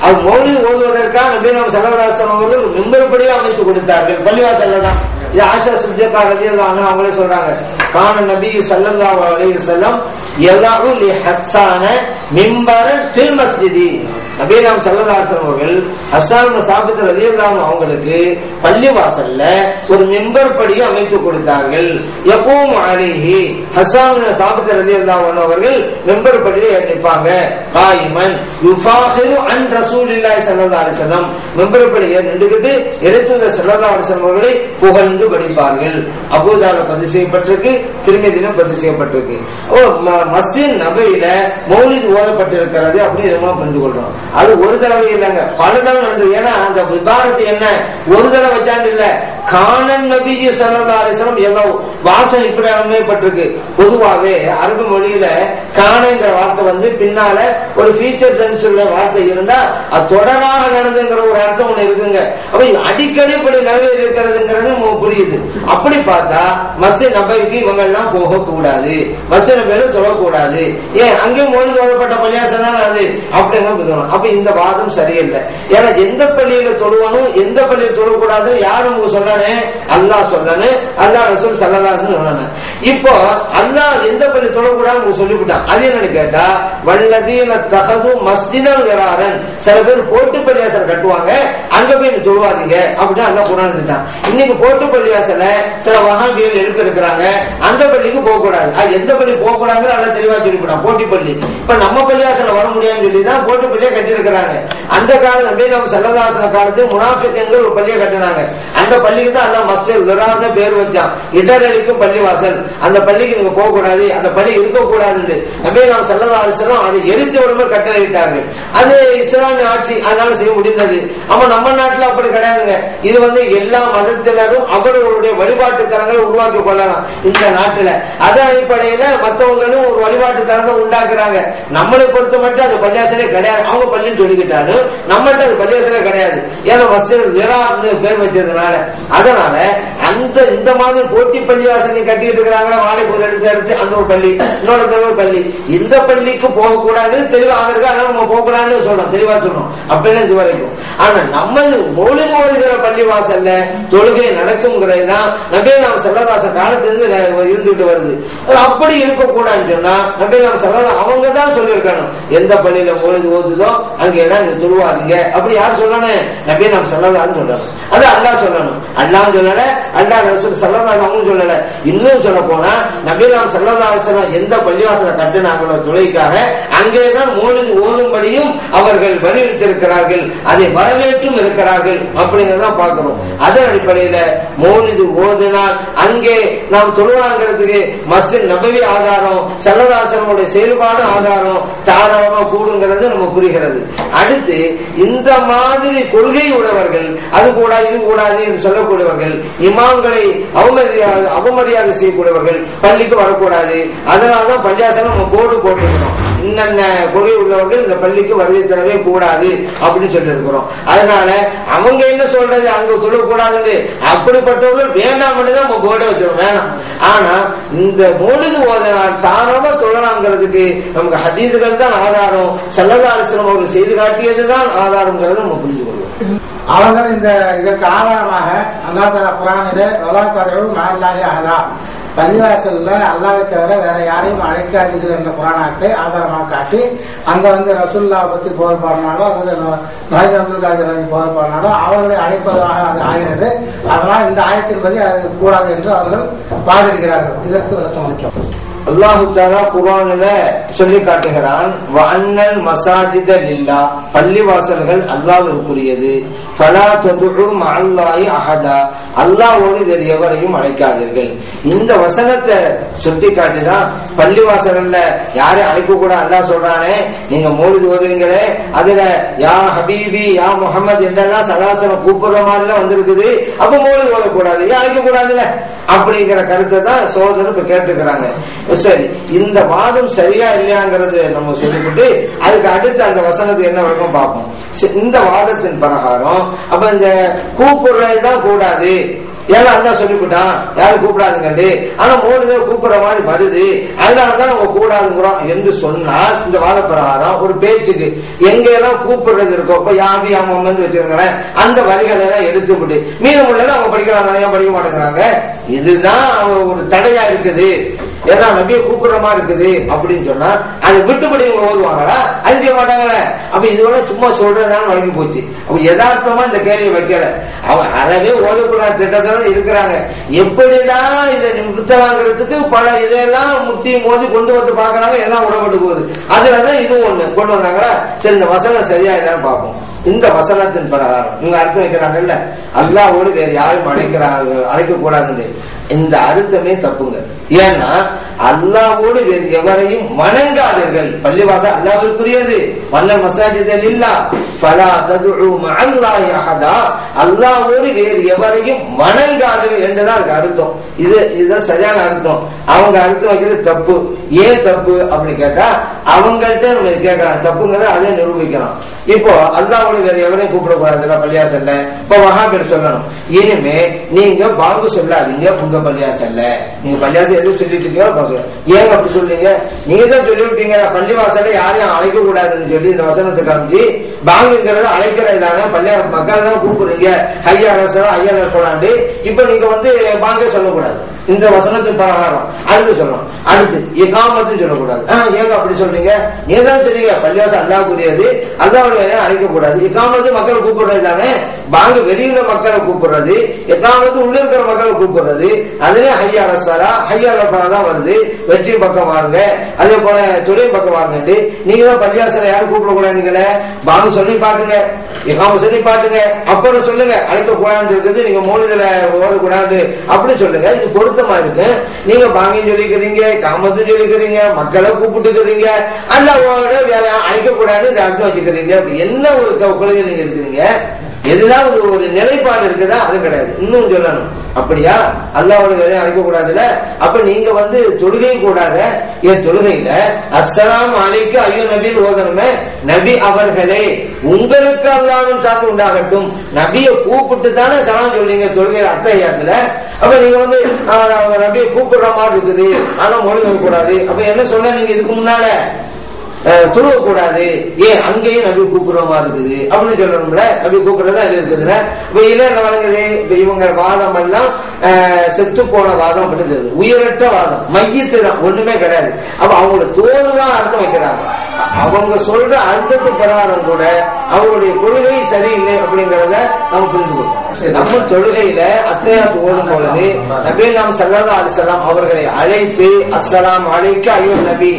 அது மௌலிது ஓதுவதற்காக நபி நாம் ஸல்லல்லாஹு அலைஹி வஸல்லம் அவர்கள் மிம்பர்படியே அமைத்து கொடுத்தார்கள், பள்ளிவாசல்ல தான். இது ஆயிஷா சித்திகா ரலியல்லாஹு அன்ஹா அவங்களே சொல்றாங்க, கான நபி ஸல்லல்லாஹு அலைஹி வஸல்லம் யலஉ லி ஹஸ்ஸான மிம்பரன் ஃபில் மஸ்ஜிதி. நபி நாம் ஸல்லல்லாஹு அலைஹி வஸல்லம் அவர்கள் ஹஸ்ஸான் இப்னு சாபித் ரலியல்லாஹு அன்ஹு அவங்களுக்கு பள்ளிவாசல்ல ஒரு மிம்பர் படியை அமைத்து கொடுத்தார்கள். யகூமு அலைஹி, ஹஸ்ஸான் இப்னு சாபித் ரலியல்லாஹு அன்ஹு அவர்கள் மிம்பர் படியில நிற்பாங்க. காயிமன் யுஃபாஹிரு அன் ரசூலில்லாஹி ஸல்லல்லாஹு அலைஹி வஸல்லம், மிம்பர் படியில நின்றுகிட்டு இறைத்தூதர் ஸல்லல்லாஹு அலைஹி வஸல்லம் அவர்களை புகழ்ந்து படிப்பார்கள். அபூதாவுல பதிவு செய்யப்பட்டிருக்கு, திருமதியிலும் பதிவு செய்யப்பட்டிருக்கு. மஸ்ஜித் நபவியில மௌலித் ஓதப்பட்டிருக்கிறது அப்படின்னு புரிந்து கொள்றோம். அது ஒரு தடவை இல்லைங்க, பல தடவை நடந்தது. ஏன்னா அந்த விவாதத்தை என்ன ஒரு தடவை வச்சாண்டு இல்ல, கானன் நபி ஸல்லல்லாஹு அலைஹி வஸல்லம் எவ்வளவு வாசம் இப்படி அமையப்பட்டிருக்கு. பொதுவாவே அரபு மொழியில கானங்கிற வார்த்தை வந்து பின்னால ஒரு ஃபீச்சர் டென்ஸ் உள்ள வார்த்தை இருந்தா அது தொடராக நடந்துங்கிற ஒரு அர்த்தம் ஒண்ணு இருக்குங்க. அப்ப அடிக்கடி இப்படி நிறைவேறி இருக்கிறதுங்கிறது புரியுது. அப்படி பார்த்தா மஸ்ஜித் நபவிக்கு இவங்க எல்லாம் போக கூடாது, மஸ்ஜித் நபவியில தொழக்கூடாது. ஏன் அங்கே மௌலிது ஓதப்பட்ட பள்ளியாசல் தான் அது அப்படிங்கிற. அப்ப இந்த வாதம் சரியில்லை. ஏன்னா எந்த பள்ளியில தொழுவனும் எந்த பள்ளியில் தொழக்கூடாதுன்னு யாரும் சொன்னானே? அல்லாஹ் சொல்லணும், அல்லாஹ் ரசூல் ஸல்லல்லாஹு அலைஹி வஸல்லம் சொன்னாங்க. இப்போ அல்லாஹ் எந்த பள்ளி தொழக்கூடாதுன்னு சொல்லிவிட்டான். அது என்னன்னு கேட்டா, வல்லதீன தஹது மஸ்ஜிதன் ஸிராரன், சில பேர் போட்டு பள்ளியாசல் கட்டுவாங்க, அங்க போய் தொழுவாதீங்க அப்படின்னு அல்லாஹ் குர்ஆன்ல சொல்லிட்டான். இன்னைக்கு போட்டு பள்ளியாசல சில வஹாபிகள் இருக்கிறாங்க, அந்த பள்ளிக்கு போக கூடாது. எந்த பள்ளி போக கூடாதுன்னு அல்லாஹ் தெளிவா சொல்லிவிட்டான், போட்டி பள்ளி. இப்ப நம்ம பள்ளியாசல வர முடியாதுன்னு சொல்லி தான் போட்டு பள்ளியை கட்டி இருக்கிறாங்க. அந்த காலம் நபி நம்ம ஸல்லல்லாஹு அலைஹி வஸல்லம் காலத்துல முனாஃபிக்குகள் ஒரு பள்ளியை கட்டினாங்க. அந்த பள்ளிக்கு தான் அல்லாஹ் மஸ்ஜித் ஸிரார்னு பேர் வச்சான். இடரளிக்கும் பள்ளிவாசல், அந்த பள்ளிக்கு நீங்க போக கூடாது, அந்த பள்ளி இருக்க கூடாதுன்னு நபி நம்ம ஸல்லல்லாஹு அலைஹி வஸல்லம் அதை எரித்து விடும்போது கட்டளையிட்டார்கள். அது இஸ்லாமிய ஆட்சி, அதனால செய்ய முடிந்தது. ஆமா நம்ம நாட்டுல அப்படி கிடையாதுங்க. இது வந்து எல்லா மதத்தினரும் அவர்களுடைய வழிபாட்டு தலங்களை உருவாக்கி கொள்ளலாம் இந்த நாட்டுல. அதன் அடிப்படையில மற்றவங்களும் ஒரு வழிபாட்டு தலத்தை உண்டாக்குறாங்க. நம்மளை பொறுத்த மட்டும் அது பள்ளியாசலே கிடையாது. அவங்க பள்ளின்னு சொல்லிக்கிட்டாலும் நம்மகிட்ட அது பள்ளியாசலே கிடையாது. ஏன்னா மஸ்ஜித் ஸிரார்னு பேர் வச்சதுனால. அதனால அந்த இந்த மாதிரி போட்டி பள்ளிவாசல் கட்டிட்டு இருக்கிறாங்களா, வாழைப்பூர் எடுத்து அந்த ஒரு பள்ளி, இன்னொரு பள்ளி, இந்த பள்ளிக்கு போகக்கூடாது தெளிவா இருக்கு. அதனால நம்ம போகக்கூடாதுன்னு சொல்றோம், தெளிவா சொல்றோம் அப்படின்னு இது வரைக்கும். ஆனா நமது மௌலிது ஓதுகிற பள்ளிவாசல்ல தொழுகை நடக்கும்ங்கிறது தான் நபி நாம் ஸல்லல்லாஹு அலைஹி வஸல்லம் காலத்திலிருந்து இருந்துட்டு வருது. அப்படி இருக்கக்கூடாதுன்னு சொன்னா நபி நாம் ஸல்லல்லாஹு அவங்க தான் சொல்லியிருக்கணும், எந்த பள்ளியில மௌலிது ஓதுதோ அங்க எல்லாம் நீங்க தொழுவாதீங்க. அப்படி யார் சொல்லணும்? நபி நாம் ஸல்லல்லாஹு சொல்லணும். அது அல்லாஹ் சொல்லணும். அல்லாஹ் சொல்லல, அல்லாஹ் ரசூல் ஸல்லல்லாஹு அவங்க சொல்லல. இன்னும் சொல்ல போனா நபி நாம் ஸல்லல்லாஹு அலைஹி வஸல்லம் எந்த பள்ளிவாசலை கட்டினாங்களோ தொழுகைக்காக அங்கேதான் மௌலிது ஓதும்படியும் அவர்கள் வலியுறுத்தியிருக்கிறார்கள், அதை வரவேற்றும் இருக்கிறார்கள் அப்படிங்கிறதான் பார்க்கிறோம். அதன் அடிப்படையில மௌலிது ஓதினால் அங்கே நாம் தொழுவாங்கிறதுக்கு மஸ்ஜித் நபவி ஆதாரம், ஸல்லல்லாஹு அலைஹி வஸல்லம் செயல்பாடு ஆதாரம், தாராளமா கூடுங்கிறது நம்ம புரிகிறது. அடுத்து இந்த மாதிரி கொள்கை உடையவர்கள், அது கூடாது இது கூடாது என்று சொல்லக்கூடியவர்கள், இமாம்களை அவமரியாதை செய்யக்கூடியவர்கள் பள்ளிக்கு வரக்கூடாது. அதனாலதான் பள்ளியாசலம் நம்ம போர்டு போட்டிருக்கிறோம், இன்னென்ன கொள்கை உள்ளவர்கள் இந்த பள்ளிக்கு வருகை தரவே கூடாது அப்படின்னு சொல்லி இருக்கிறோம். அதனால அவங்க என்ன சொல்றது, அங்க சொல்லக்கூடாதுன்னு அப்படிப்பட்டவர்கள் வேண்டாம் தான் நம்ம போர்டை வச்சிடும், வேணாம். ஆனா இந்த மௌலிது ஓதனால் தாராளமா தொழலாம்ங்கிறதுக்கு நமக்கு ஹதீஸ்கள் தான் ஆதாரம், ஸல்லல்லாஹு அலைஹி வஸல்லம் அவர்கள் செய்து காட்டியதுதான் ஆதாரம்ங்கிறத நம்ம புரிந்து கொள்வோம். அவர்கள் இதற்கு ஆதாரமாக அல்லாஹ் தஆலா குர்ஆனிலே வலா ததஉ மஅல்லாஹி அஹதா, பள்ளிவாசல்ல அல்லாஹ்வை தவிர வேற யாரையும் அழைக்காதீர்கள் என்ற குர்ஆனத்தை ஆதாரமாக காட்டி அங்க ரசூலுல்லாஹ் பத்தி புகழ் பாடினாலோ அல்லது மஹதி அப்துல் காதிர் புகழ் பாடினாலோ அவர்களை அழைப்பதாக அது ஆகிறது. அதனால் இந்த ஆயத்தின்படி அது கூடாது என்று அவர்கள் வாதிடுகிறார்கள். இதற்கு விளக்கம் அளிக்கும். அல்லாஹு தஆலா குர்ஆனில சொல்லி காட்டுகிறான், வஅன்னல் மஸாஜித லில்லாஹ், பள்ளிவாசல்கள் அல்லாஹ்வுக்குரியது. ஃபலா ததுஉ மஅல்லாஹி அஹதா, அல்லாஹ்வோடு வேறு எவரையும் அழைக்காதீர்கள். இந்த வசனத்தை சொல்லி காட்டுதான் பள்ளிவாசல்ல யாரையும் அழைக்க கூட அல்லாஹ் சொல்றானே. நீங்க மௌலித் ஓதுறீங்களே, அதுல யா ஹபீபி யா முஹம்மது என்றெல்லாம் சலாசலம் கூப்பிடுற மாதிரி வந்திருக்குது. அப்ப மௌலித் ஓதக்கூடாது, அழைக்க கூடாதுல்ல அப்படிங்கிற கருத்தை தான் சோதனை இப்ப கேட்டுக்கிறாங்க. சரி, இந்த வாதம் சரியா இல்லையாங்கிறது நம்ம சொல்லிவிட்டு அதுக்கு அடுத்து அந்த வசனத்துக்கு என்ன வரைக்கும் பார்ப்போம். இந்த வாதத்தின் பிரகாரம் அப்ப இந்த கூப்பிடுறதுதான் கூடாது, ஏன்னா அதான் சொல்லிவிட்டான் யாரும் கூப்பிடாதுங்க. ஆனா 3 பேர் கூப்பிடுற மாதிரி வருது, அதனாலதான் நம்ம கூடாதுங்கிறோம் என்று சொன்னால் இந்த வாத பிரகாரம் ஒரு பேச்சுக்கு எங்க எல்லாம் கூப்பிடுறது இருக்கோ, இப்ப யாபி யாமன்னு வச்சிருங்களேன், அந்த வரிகளை எல்லாம் எடுத்து விட்டு மீதம் உள்ளதை அவங்க படிக்கிறாங்க, படிக்க மாட்டேங்கிறாங்க. இதுதான் ஒரு தடையா இருக்குது. ஏன்னா நபியை கூப்பிடுற மாதிரி இருக்குது அப்படின்னு சொன்னா அதை விட்டுப்படி இவங்க ஓதுவாங்களா? அது செய்ய மாட்டாங்களே. அப்ப இதுவரை சும்மா சொல்றதுனால வழங்கி போச்சு. அப்ப யதார்த்தமா இந்த கேள்வியை வைக்கல, அவங்க அறவே ஓதக்கூடாத திட்டத்தோட இருக்கிறாங்க. எப்படிடா இதை நிறுத்தலாங்கிறதுக்கு பல இதெல்லாம் முட்டி மோதி கொண்டு வந்து பாக்குறாங்க, எல்லாம் உடம்பட்டு போகுது. அதுலதான் இது ஒண்ணு கொண்டு வந்தாங்களா. சரி, இந்த வசனம் சரியா இல்லைன்னு பார்ப்போம். இந்த வசனத்தின் பிரகாரம் இவங்க அர்த்தம் வைக்கிறாங்கல்ல, அல்லாஹ்வோடு வேற யாரும் அழைக்க கூடாதுன்னு. இந்த அர்த்தமே தப்புங்க. ஏன்னா அல்லாஹ்வோடு வேறு எவரையும் வணங்காதீர்கள். பள்ளிவாசல் அல்லாஹ்வுக்குரியது. வன்னல் மஸாஜித லில்லாஹ் ஃபலா ததுஉ மஅல்லாஹி அஹதா, அல்லாஹ்வோடு வேறு எவரையும் வணங்காதீர்கள் என்றுதான் அதுக்கு அர்த்தம். இதுதான் சரியான அர்த்தம். அவங்க அர்த்தம் வைக்கிறது தப்பு. ஏன் தப்பு அப்படி கேட்டா அவங்கள்ட்ட நம்ம கேட்கலாம், தப்புங்கிறத அதே நிரூபிக்கலாம். இப்போ அல்லாஹ்வோடு வேற எவரையும் கூப்பிடக்கூடாதுல்ல பள்ளியாசல்ல. இப்ப வஹாபிர் சொல்லணும், இனிமே நீங்க பாங்கு சொல்லாதீங்க உங்க பள்ளியாசல்ல. நீங்க பள்ளியாசல் எதுவும் சொல்லிட்டு இருக்கீங்களோ ஏங்க அப்படி சொல்றீங்க? நீங்க தான் சொல்லிவிட்டீங்க பள்ளிவாசல்ல யாரையும் அழைக்க கூடாதுன்னு சொல்லி இந்த வசனத்தை காமிச்சு பாங்குங்கிறது அழைக்கிறது தானே, பள்ளியா மக்களை தானே கூப்பிடுறீங்க, ஐயா அரசரா ஐயா சொல்லாண்டு. இப்ப நீங்க பாங்க சொல்லக்கூடாது இந்த வசனத்தின் பிரகாரம். அடுத்து சொல்லணும், அடுத்து இகாமத்தும் சொல்லக்கூடாது. ஏங்க அப்படி சொல்றீங்க? நீங்க தான் சொன்னீங்க பள்ளிவாசல் அல்லாஹ்வுக்குரியது, அல்லாஹ்வுடைய அழைக்க கூடாது. இகாமத்து மக்களை கூப்பிடுறது தானே, பாங்கு வெளியில மக்களை கூப்பிடுறது, இகாமத்து உள்ள இருக்கிற மக்களை கூப்பிடுறது. அதுல ஐயா அரசரா ஐயா தான் வருது. வெற்றி பக்கம் வாருங்க, அதே போல தொழில் பக்கம் வாருங்க. நீங்க தான் பள்ளிவாசல யாரும் கூப்பிடக்கூடாது. நீங்களே பாங்கு சொல்லி பாட்டுங்க, இகாம சொல்லி பாட்டுங்க, அப்புறம் சொல்லுங்க அழைக்க கூடாதுன்னு இருக்குது. நீங்க மௌலிதுல ஓதக்கூடாது அப்படி சொல்லுங்க. இது பொருத்தமா இருக்கு. நீங்க பாங்கின்னு சொல்லிக்கிறீங்க, காமத்தும் சொல்லிக்கிறீங்க, மக்களை கூப்பிட்டுக்கிறீங்க, அல்லாஹ்வோட வேற அழைக்க கூடாதுன்னு இந்த அர்த்தம் வச்சுக்கிறீங்க. என்ன ஒரு கொள்கை நீங்க இருக்கிறீங்க? எதுலாம் ஒரு நிலைப்பாடு இருக்குதா? அது கிடையாது. இன்னும் சொல்லணும், அப்படியா அல்லாஹ்வோட வேற அழைக்க கூடாதுல. அப்ப நீங்க தொழுகை கூடாத. என் தொழுகையில அஸ்ஸலாமு அலைக்கு ஐயோ நபின்னு ஓதணுமே. நபி அவர்களே உங்களுக்கு அல்லாஹ்வின் சாந்தி உண்டாகட்டும், நபியை கூப்பிட்டு தானே சலாம் சொல்றீங்க தொழுகை அத்தஹியாத்துல. அப்ப நீங்க நபியை கூப்பிடுற மாதிரி இருக்குது, ஆனா மொழி கூடாது. அப்ப என்ன சொல்ல நீங்க இதுக்கு முன்னால தொழுவ கூடாது, ஏன் அங்கேயும் நபி கூப்பிடுற மாதிரி இருக்குது அப்படின்னு சொல்லணும்ல. நபி கூப்பிடுறதா இது இருக்குதுல. இப்ப இதுல என்ன வழங்குது? இப்ப இவங்க வாதம் எல்லாம் செத்து போன வாதம் அப்படின்னு, உயிரற்ற வாதம், மையத்து தான், ஒண்ணுமே கிடையாது. அப்ப அவங்கள தோதுவா அர்த்தம் வைக்கிறாங்க. அவங்க சொல்ற அர்த்தத்து பிரகாரம் கூட அவங்களுடைய கொள்கை சரியில்லை அப்படிங்கறத நம்ம புரிந்துக்கணும். நம்ம தொழுகையில அத்தஹியாத் ஓதும் பொழுது நபி நாம் ஸல்லல்லாஹு அலைஹி வஸல்லம் அவர்களை அழைத்து அஸ்ஸலாமு அலைக்க ஐயோ நபி,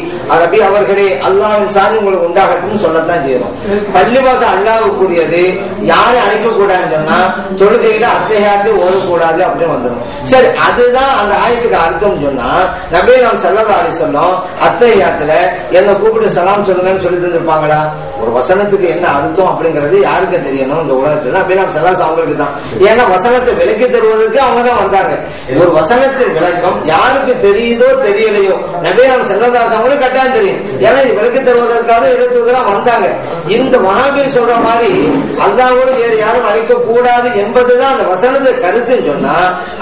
நபி அவர்களே அல்லாஹ்வின் சாந்தி உங்களுக்கு உண்டாகட்டும் சொல்லத்தான் செய்யறோம். பள்ளிவாசல் அல்லாஹ்வுக்குரியது, யாரை அழைக்க கூடாதுன்னு சொன்னா தொழுகையில அத்தஹியாத் ஓதக்கூடாது அப்படின்னு வந்துடும். சரி, அதுதான் அந்த ஆயத்துக்கு அர்த்தம் சொன்னா நபி நாம் ஸல்லல்லாஹு அலைஹி வஸல்லம் அத்தஹியாத்துல என்ன கூப்பிட்டு சலாம் சொல்லுங்கன்னு சொல்லி தந்திருப்பாங்களா? ஒரு வசனத்துக்கு என்ன அர்த்தம் அப்படிங்கறது யாருக்கு தெரியணும் இந்த உலகத்துல? நபி நாம் ஸல்லல்லாஹு அலைஹி அவங்களுக்கு தான். ஏன்னா வசனத்தை விளக்கி தருவதற்கு அவங்க தான் வந்தாங்க. ஒரு வசனத்தின் விளக்கம் யாருக்கு தெரியுதோ தெரியலையோ நபி நாம் ஸல்லல்லாஹு அலைஹி அவங்களுக்கு கட்டாயம் தெரியும். ஏன்னா விளக்கி தருவதற்காக இறைத்தூதரா வந்தாங்க. இந்த வஹாபிர் சொல்ற மாதிரி அல்லாஹ்வோடு வேறு யாரும் அழைக்க கூடாது என்பதுதான் அந்த வசனத்தை கருத்துன்னு சொன்னா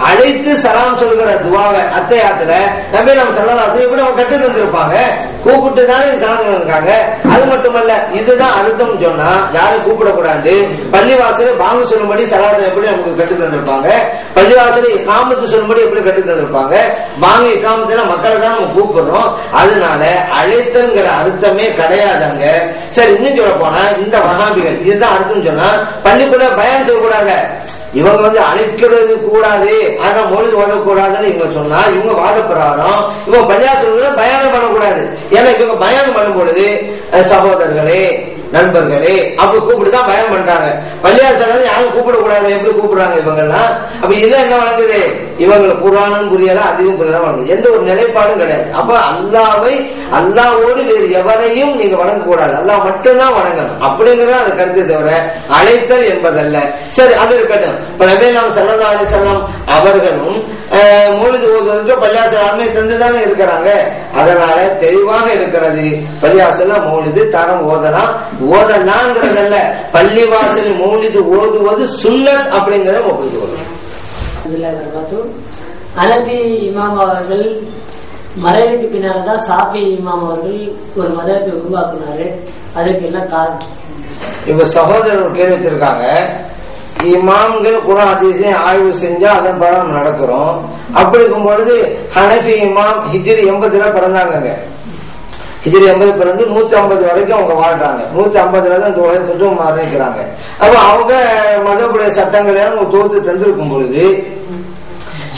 அழைத்து சலாம் சொல்கிற துவாவை அத்தஹியாத்துல நபி நாம் ஸல்லல்லாஹு அலைஹி எப்படி அவங்க கட்டு தந்திருப்பாங்க? கூப்பிட்டு தானே சலாம் இருக்காங்க. அது மட்டுமல்ல, இதுதான் அர்த்தம் சொன்னா யாரும் கூப்பிடக்கூடாது. பள்ளிவாசல பாங்கு சொல்லும்படி சலாத்தை எப்படி நமக்கு கட்டு தந்திருப்பாங்க? பள்ளிவாசல இகாமத்து சொல்லும்படி எப்படி கட்டு தந்திருப்பாங்க? பாங்கு இகாமத்துல மக்களை தான் நம்ம கூப்பிடுறோம். அதனால அழைத்தங்கிற அர்த்தமே கிடையாதுங்க. சரி, இன்னும் சொல்ல போனா இந்த வஹாபிகள் இதுதான் அர்த்தம் சொன்னா பள்ளிக்கூட பயான் செய்யக்கூடாது. இவங்க அழைக்கிறது கூடாது, ஆனா மொழி ஓதக்கூடாதுன்னு இவங்க சொன்னா, இவங்க வாத பிரகாரம் இவங்க பள்ளியாசல்களை பயானம் பண்ணக்கூடாது. ஏன்னா இவங்க பயானம் பண்ணும் பொழுது சகோதரர்களே நண்பர்களே அப்படி கூப்பிட்டுதான் பயம் பண்றாங்க. பள்ளியாசல் யாரும் கூப்பிடக்கூடாது, எப்படி கூப்பிடுறாங்க இவங்க எல்லாம்? அப்ப இதெல்லாம் என்ன வழங்குது? இவங்களுக்கு குர்ஆனும் புரியல, அதிகம் புரியல வழங்குது. எந்த ஒரு நிலைப்பாடும் கிடையாது. அப்ப அல்லாஹ்வை அல்லாஹ்வோடு வேறு எவரையும் நீங்க வணங்கக்கூடாது, அல்லாஹ் மட்டும்தான் வணங்கணும் அப்படிங்கிறத அது கருத்து தவிர அழைத்தல் என்பதல்ல. சரி, அது இருக்கட்டும். இப்ப நபி நாம் ஸல்லல்லாஹு அலைஹி வஸல்லம் அவர்களும் மௌலிது ஓதுவதற்கு பள்ளியாசல் அனுமதி தந்துதானே இருக்கிறாங்க. அதனால தெளிவாக இருக்கிறது, பள்ளியாசல்ல மௌலிது தரம் ஓதலாங்கிறதல்ல, பள்ளிவாசல் மௌலிது ஓதுவது சுன்னத் அப்படிங்கிறத புரிந்து கொள்ளணும். அனபி இமாம் அவர்கள் மறைவுக்கு பின்னால்தான் சாஃபி இமாம் அவர்கள் ஒரு மதத்தை உருவாக்குனாரு. அதுக்கு என்ன காரணம்? இப்ப சகோதரர் ஒரு கேள்வி வச்சிருக்காங்க. இமாம்கள் குர்ஆன் ஹதீஸை ஆய்வு செஞ்சா அதன் பிரகாரம் நடக்கிறோம். அப்படி இருக்கும் பொழுது ஹனஃபி இமாம் ஹிஜ்ரி 80 பிறந்தாங்க. ஹிஜ்ரி 80 பிறந்து 150 வரைக்கும் அவங்க வாழ்றாங்க. 150 இந்த உலகத்துக்கு மரணிக்கிறாங்க. அப்ப அவங்க மதபுடைய சட்டங்களை தொகுத்து தந்திருக்கும் பொழுது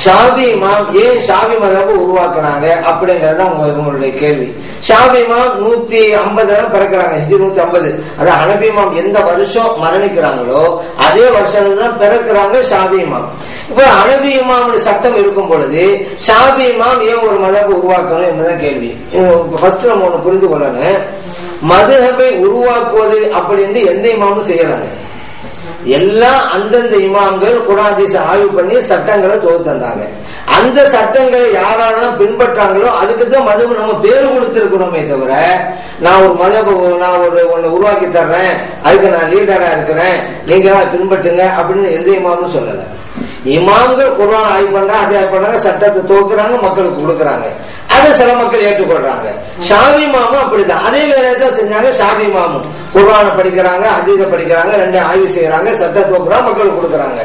ஷாஃபி இமாம் ஏன் ஷாஃபி மதபை உருவாக்குனாங்க அப்படிங்கறது உங்களுடைய கேள்வி. ஷாஃபி இமாம் 150 பிறக்கிறாங்க, ஹிஜ்ரி 150. அது ஹனஃபி இமாம் எந்த வருஷம் மரணிக்கிறாங்களோ அதே வருஷம் தான் பிறக்கிறாங்க ஷாஃபி இமாம். இப்ப ஹனஃபி இமாமுடைய சட்டம் இருக்கும் பொழுது ஷாஃபி இமாம் ஏன் ஒரு மதபை உருவாக்கணும் என்பதுதான் கேள்வி. ஃபர்ஸ்ட் நம்ம ஒண்ணு புரிந்து கொள்ளணும், மதுஹபை உருவாக்குவது அப்படின்னு எந்த இமாமும் செய்யறாங்க. எல்லாம் அந்தந்த இமாம்கள் குர்ஆன் ஹதீஸ் ஆய்வு பண்ணி சட்டங்களை தொகுத்து தந்தாங்க. அந்த சட்டங்களை யாரெல்லாம் பின்பற்றாங்களோ அதுக்கு தான் மதபு நம்ம பேரு கொடுத்திருக்கிறோமே தவிர, நான் ஒரு மதபு நான் ஒன்னு உருவாக்கி தர்றேன், அதுக்கு நான் லீடரா இருக்கிறேன், நீங்க பின்பற்றுங்க அப்படின்னு எந்த இமாமும் சொல்லல. இமாம்கள் குர்ஆன் ஆய்வு பண்றாங்க, அதை ஆய்வு பண்றாங்க, சட்டத்தை தொகுக்கிறாங்க, மக்களுக்கு கொடுக்கறாங்க. அதை சில மக்கள் ஏற்றுக்கொள்றாங்க. ஷாஃபி இமாமும் அப்படிதான் அதே வேலையை செஞ்சாங்க. ஷாஃபி இமாமும் குர்ஆனை படிக்கிறாங்க, ஹதீஸை படிக்கிறாங்க, ரெண்டு ஆய்வு செய்யறாங்க, சட்டத்தை தொகுக்கிறாங்க, மக்களுக்கு கொடுக்கறாங்க.